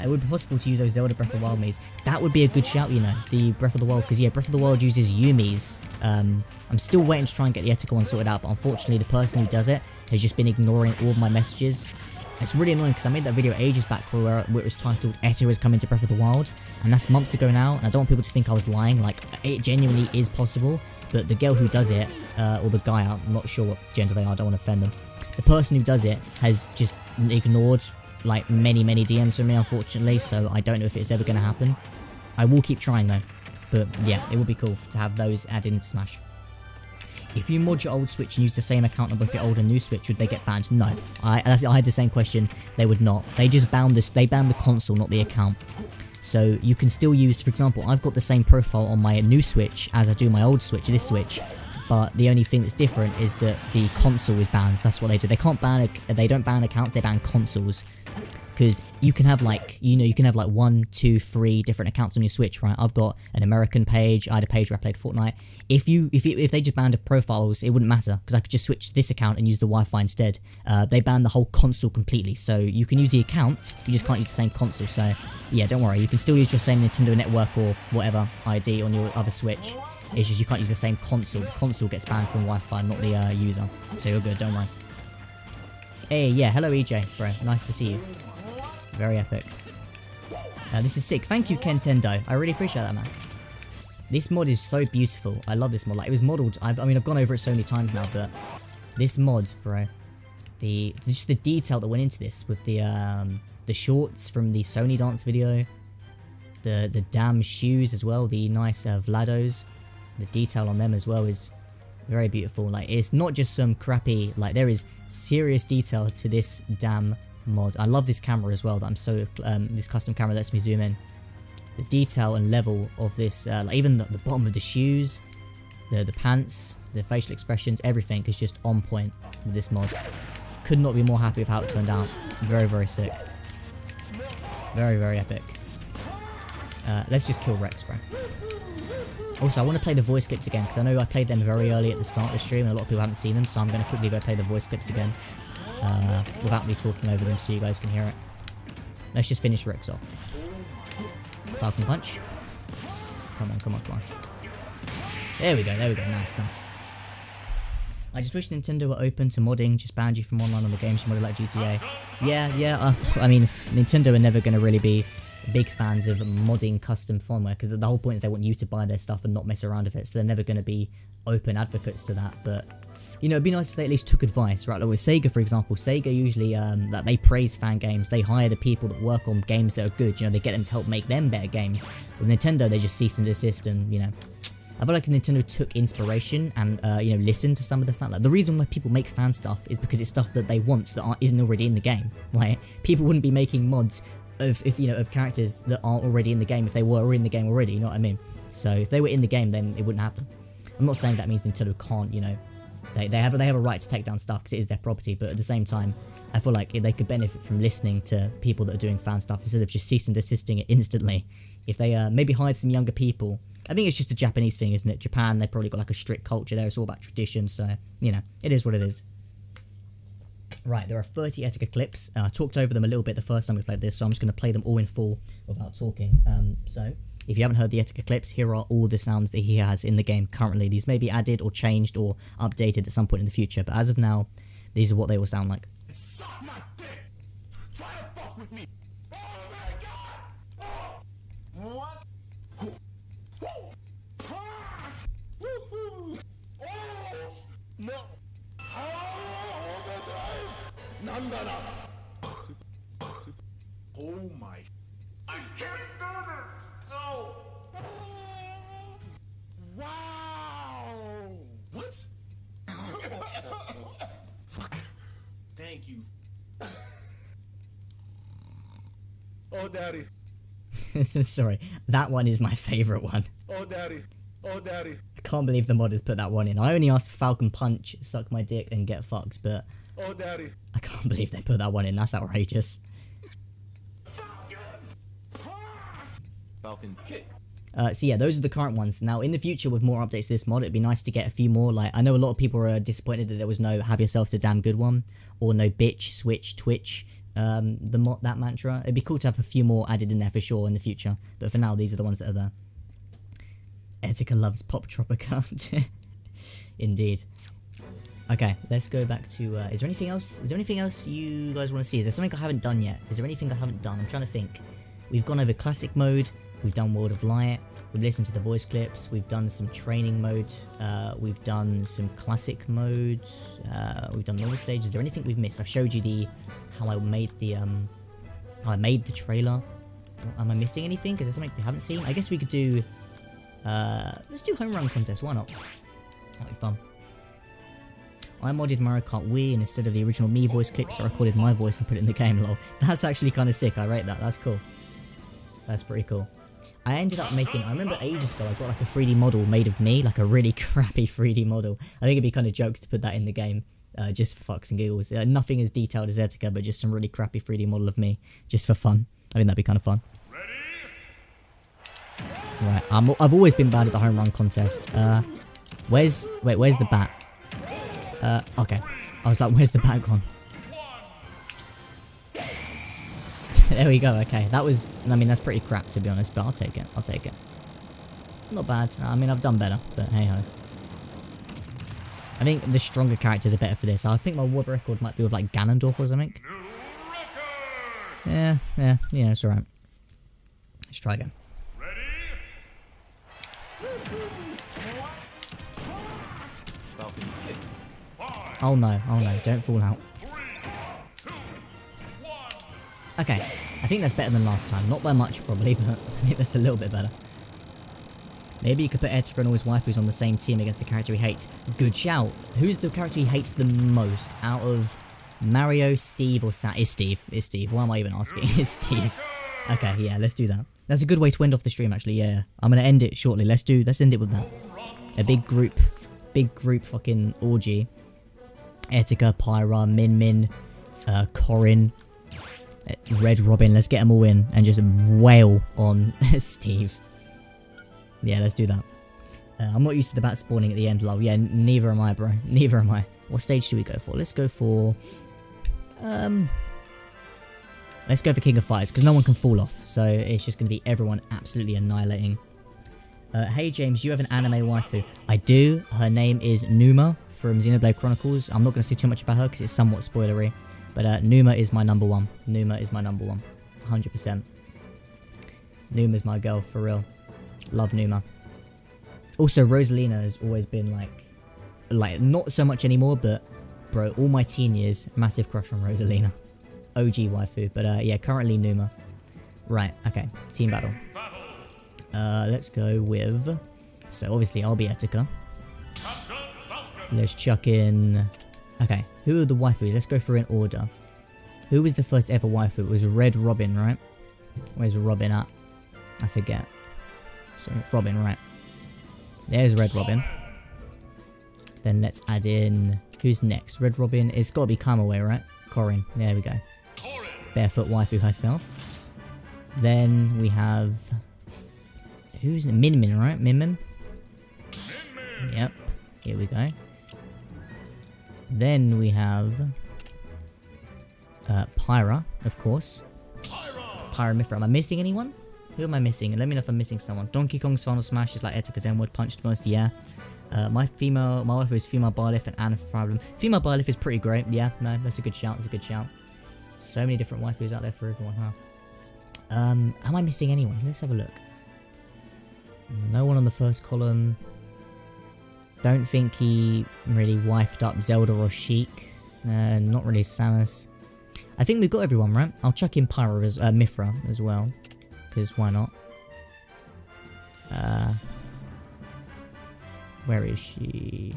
It would be possible to use those Zelda Breath of the Wild Miis. That would be a good shout, you know, the Breath of the Wild, because yeah, Breath of the Wild uses Yumi's. I'm still waiting to try and get the Etika one sorted out, but unfortunately the person who does it has just been ignoring all of my messages. It's really annoying because I made that video ages back where it was titled Etika is coming to Breath of the Wild, and that's months ago now, and I don't want people to think I was lying. Like, it genuinely is possible, but the girl who does it, or the guy, I'm not sure what gender they are, I don't want to offend them. The person who does it has just ignored like many DMs from me, unfortunately, so I don't know if it's ever going to happen. I will keep trying though, but yeah, it would be cool to have those added into Smash. If you mod your old Switch and use the same account number for your old and new Switch, would they get banned? No. I had the same question. They would not. They just banned this. They banned the console, not the account. So you can still use, for example, I've got the same profile on my new Switch as I do my old Switch, this Switch. But the only thing that's different is that the console is banned. That's what they do. They can't ban. They don't ban accounts. They ban consoles. Because you can have like, you know, you can have like 1, 2, 3 different accounts on your Switch, right? I've got an American page, I had a page where I played Fortnite. If they just banned the profiles, it wouldn't matter, because I could just switch this account and use the Wi-Fi instead. They banned the whole console completely, so you can use the account, you just can't use the same console. So yeah, don't worry, you can still use your same Nintendo Network or whatever ID on your other Switch. It's just you can't use the same console. The console gets banned from Wi-Fi, not the user. So you're good, don't worry. Hey, yeah, hello EJ, bro. Nice to see you. Very epic. This is sick. Thank you, Kentendo. I really appreciate that, man. This mod is so beautiful. I love this mod. Like, it was modeled. I mean, I've gone over it so many times now, but this mod, bro. Just the detail that went into this with the shorts from the Sony dance video, the damn shoes as well, the nice Vlados. The detail on them as well is very beautiful. Like, it's not just some crappy. Like, there is serious detail to this damn mod. I love this camera as well, that I'm so this custom camera lets me zoom in. The detail and level of this, like even the bottom of the shoes, the pants, the facial expressions, everything is just on point with this mod. Could not be more happy with how it turned out. Very sick. Very epic. Let's just kill Rex, bro. Also, I want to play the voice clips again, because I know I played them very early at the start of the stream and a lot of people haven't seen them, so I'm going to quickly go play the voice clips again. Without me talking over them so you guys can hear it. Let's just finish Rex off. Falcon Punch. Come on. There we go. Nice. I just wish Nintendo were open to modding, just banned you from online on the games you modded like GTA. Yeah, I mean, Nintendo are never going to really be big fans of modding custom firmware, because the whole point is they want you to buy their stuff and not mess around with it, so they're never going to be open advocates to that, but you know, it'd be nice if they at least took advice, right? Like with Sega, for example, Sega usually, that they praise fan games, they hire the people that work on games that are good, you know, they get them to help make them better games. With Nintendo, they just cease and desist and, you know, I feel like Nintendo took inspiration and you know, listened to some of the fan. Like the reason why people make fan stuff is because it's stuff that they want that isn't already in the game. Like people wouldn't be making mods of of characters that aren't already in the game if they were in the game already. You know what I mean? So if they were in the game, then it wouldn't happen. I'm not saying that means Nintendo can't, you know, they have a right to take down stuff because it is their property. But at the same time, I feel like they could benefit from listening to people that are doing fan stuff instead of just cease and desisting it instantly. If they maybe hired some younger people. I think it's just a Japanese thing, isn't it? Japan, they probably got like a strict culture there. It's all about tradition, so, you know, it is what it is. Right, there are 30 Etika clips. I talked over them a little bit the first time we played this, so I'm just going to play them all in full without talking. So, if you haven't heard the Etika clips, here are all the sounds that he has in the game currently. These may be added or changed or updated at some point in the future, but as of now, these are what they will sound like. Suck my dick! Try to fuck with me! Oh my god! Oh. What? No! Oh my! I can't do this! No! Wow! What? Fuck. Thank you. Oh, daddy. Sorry, that one is my favourite one. Oh, daddy. Oh, daddy. I can't believe the modders put that one in. I only asked Falcon Punch, suck my dick, and get fucked, but oh, daddy. I can't believe they put that one in. That's outrageous. Falcon kick. So yeah, those are the current ones. Now, in the future, with more updates to this mod, it'd be nice to get a few more. Like, I know a lot of people are disappointed that there was no "Have yourself a damn good one" or no "Bitch, Switch, Twitch." That mantra. It'd be cool to have a few more added in there for sure in the future. But for now, these are the ones that are there. Etika loves Pop Tropica. Indeed. Okay, let's go back to. Is there anything else? Is there anything else you guys want to see? Is there something I haven't done yet? Is there anything I haven't done? I'm trying to think. We've gone over classic mode. We've done World of Light. We've listened to the voice clips. We've done some training mode. We've done some classic modes. We've done normal stages. Is there anything we've missed? I've showed you how I made the trailer. Am I missing anything? Is there something we haven't seen? I guess we could do. Let's do home run contest. Why not? That'd be fun. I modded Mario Kart Wii, and instead of the original me voice clips, I recorded my voice and put it in the game. Lol. That's actually kind of sick. I rate that. That's cool. That's pretty cool. I ended up making, I remember ages ago, I got like a 3D model made of me, like a really crappy 3D model. I think it'd be kind of jokes to put that in the game, just for fucks and giggles. Nothing as detailed as Etika, but just some really crappy 3D model of me, just for fun. I think that'd be kind of fun. Right, I've always been bad at the home run contest. Where's the bat? Okay. I was like, where's the bat gone? There we go, okay. That was, I mean, that's pretty crap to be honest, but I'll take it. I'll take it. Not bad. I mean, I've done better, but hey ho. I think the stronger characters are better for this. I think my world record might be with like Ganondorf or something. Yeah, it's alright. Let's try again. Oh no, don't fall out. Okay, I think that's better than last time. Not by much, probably, but I think that's a little bit better. Maybe you could put Etika and all his waifus on the same team against the character he hates. Good shout. Who's the character he hates the most out of Mario, Steve, or Sam? It's Steve. It's Steve. Why am I even asking? It's Steve. Okay, yeah, let's do that. That's a good way to end off the stream, actually. Yeah, I'm gonna end it shortly. Let's end it with that. A big group fucking orgy. Etika, Pyra, Min, Corin, Red Robin. Let's get them all in and just wail on Steve. Yeah, let's do that. I'm not used to the bat spawning at the end, love. Yeah, neither am I, bro. Neither am I. What stage do we go for? Let's go for... let's go for King of Fighters, because no one can fall off. So it's just going to be everyone absolutely annihilating. Hey, James, you have an anime waifu. I do. Her name is Numa from Xenoblade Chronicles. I'm not going to say too much about her, because it's somewhat spoilery. But Numa is my number one. Numa is my number one. 100%. Numa's my girl, for real. Love Numa. Also, Rosalina has always been like not so much anymore, but bro, all my teen years, massive crush on Rosalina. OG waifu, but yeah, currently Numa. Right, okay, team battle. Let's go with So obviously I'll be Etika. Let's chuck in... Okay, who are the waifus? Let's go through in order. Who was the first ever waifu? It was Red Robin, right? Where's Robin at? I forget. So Robin, right. There's Red Robin. Then let's add in... Who's next? Red Robin. It's got to be Kamaway, right? Corin. There we go. Barefoot waifu herself. Then we have... Who's Min Min, right? Min Min? Yep. Here we go. Then we have... Pyra, of course. Pyra Mithra. Am I missing anyone? Who am I missing? Let me know if I'm missing someone. Donkey Kong's Final Smash is like Etika's N-word punch, to be honest, yeah. My wife is Female Byleth and Anna Problem. Female Byleth is pretty great, yeah. No, that's a good shout, that's a good shout. So many different waifus out there for everyone, huh? Am I missing anyone? Let's have a look. No one on the first column. Don't think he really wifed up Zelda or Sheik. Not really Samus. I think we've got everyone, right? I'll chuck in Pyra as Mithra as well. Because why not? Where is she?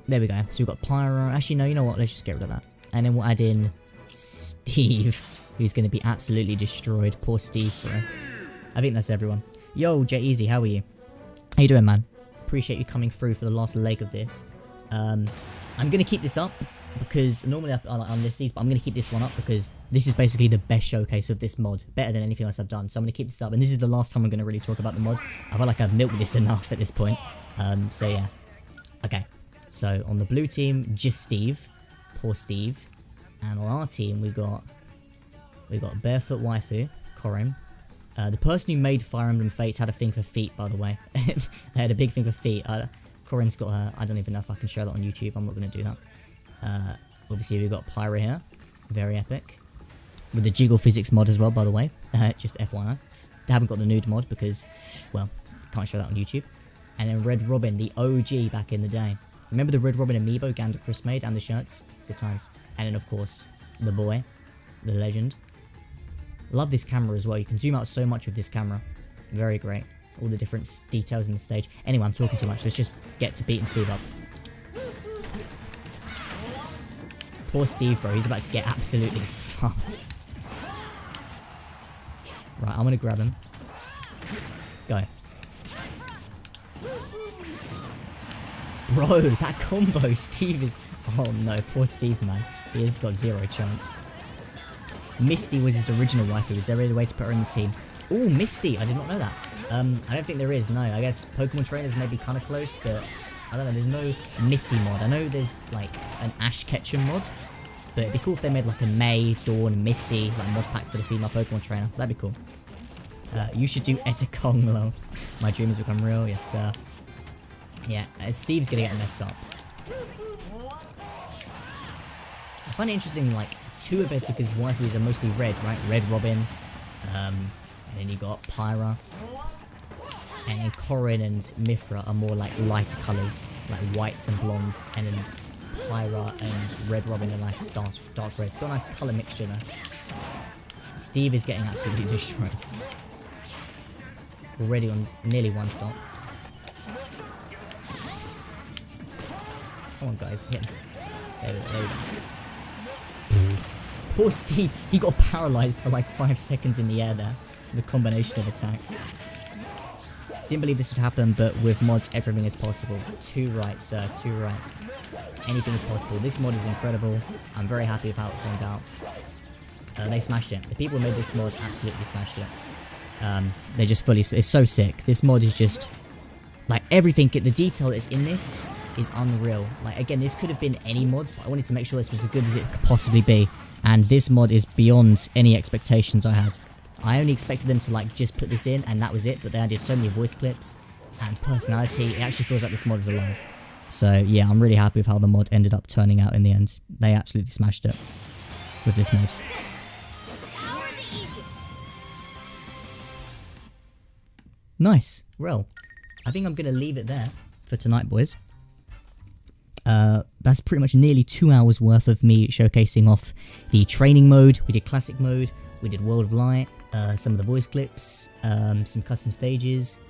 There we go. So we've got Pyra. Actually, no, you know what? Let's just get rid of that. And then we'll add in Steve, who's going to be absolutely destroyed. Poor Steve, bro. I think that's everyone. Yo, Jet Easy, how are you? How you doing, man? Appreciate you coming through for the last leg of this. I'm going to keep this up because normally I'm list these, but I'm going to keep this one up because this is basically the best showcase of this mod. Better than anything else I've done. So I'm going to keep this up. And this is the last time I'm going to really talk about the mod. I feel like I've milked this enough at this point. So yeah. Okay. So on the blue team, just Steve. Poor Steve. And on our team, we got Barefoot Waifu, Corin. The person who made Fire Emblem Fates had a thing for feet, by the way. They had a big thing for feet. Corin's got her. I don't even know if I can show that on YouTube. I'm not going to do that. Obviously, we've got Pyra here. Very epic. With the Jiggle Physics mod as well, by the way. Just FYI. They haven't got the nude mod because, well, can't show that on YouTube. And then Red Robin, the OG back in the day. Remember the Red Robin amiibo Gander Chris made and the shirts? Good times. And then, of course, the boy. The legend. Love this camera as well. You can zoom out so much with this camera. Very great. All the different details in the stage. Anyway, I'm talking too much. Let's just get to beating Steve up. Poor Steve, bro. He's about to get absolutely fucked. Right, I'm going to grab him. Go. Bro, that combo. Steve is... Oh no, poor Steve, man. He has got zero chance. Misty was his original waifu. Is there really a way to put her in the team? Oh, Misty. I did not know that. I don't think there is, no. I guess Pokemon Trainers may be kind of close, but I don't know. There's no Misty mod. I know there's like an Ash Ketchum mod, but it'd be cool if they made like a May, Dawn, and Misty like mod pack for the female Pokemon trainer. That'd be cool. You should do Etikong, lol. My dream has become real. Yes, sir. Yeah, Steve's gonna get messed up. I find it interesting, like, two of Etika's waifus are mostly red, right? Red Robin, and then you got Pyra, and then Corin and Mithra are more like lighter colours, like whites and blondes, and then Pyra and Red Robin are nice dark red. It's got a nice colour mixture there. Steve is getting absolutely destroyed. Already on nearly one stock. Come on, guys, hit him. There we go. Poor Steve, he got paralysed for like 5 seconds in the air there. The combination of attacks. Didn't believe this would happen, but with mods, everything is possible. Too right, sir, too right. Anything is possible. This mod is incredible. I'm very happy with how it turned out. They smashed it. The people who made this mod absolutely smashed it. They're just fully... It's so sick. This mod is just... Like, everything, the detail that's in this is unreal. Like, again, this could have been any mod, but I wanted to make sure this was as good as it could possibly be. And this mod is beyond any expectations I had. I only expected them to, like, just put this in, and that was it. But they added so many voice clips and personality. It actually feels like this mod is alive. So, yeah, I'm really happy with how the mod ended up turning out in the end. They absolutely smashed it with this mod. Nice. Well, I think I'm going to leave it there for tonight, boys. That's pretty much nearly 2 hours worth of me showcasing off the training mode. We did classic mode, we did World of Light, some of the voice clips, some custom stages.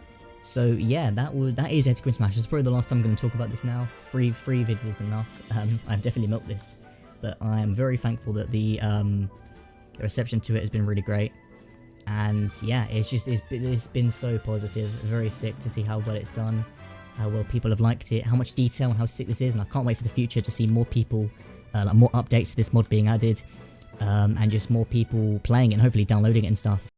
So yeah, that is Etika Smash. It's probably the last time I'm going to talk about this now. Free vids is enough. I've definitely milked this, but I am very thankful that the reception to it has been really great. And yeah, it's been so positive, very sick to see how well it's done, how well people have liked it, how much detail and how sick this is, and I can't wait for the future to see more people, like more updates to this mod being added, and just more people playing it and hopefully downloading it and stuff.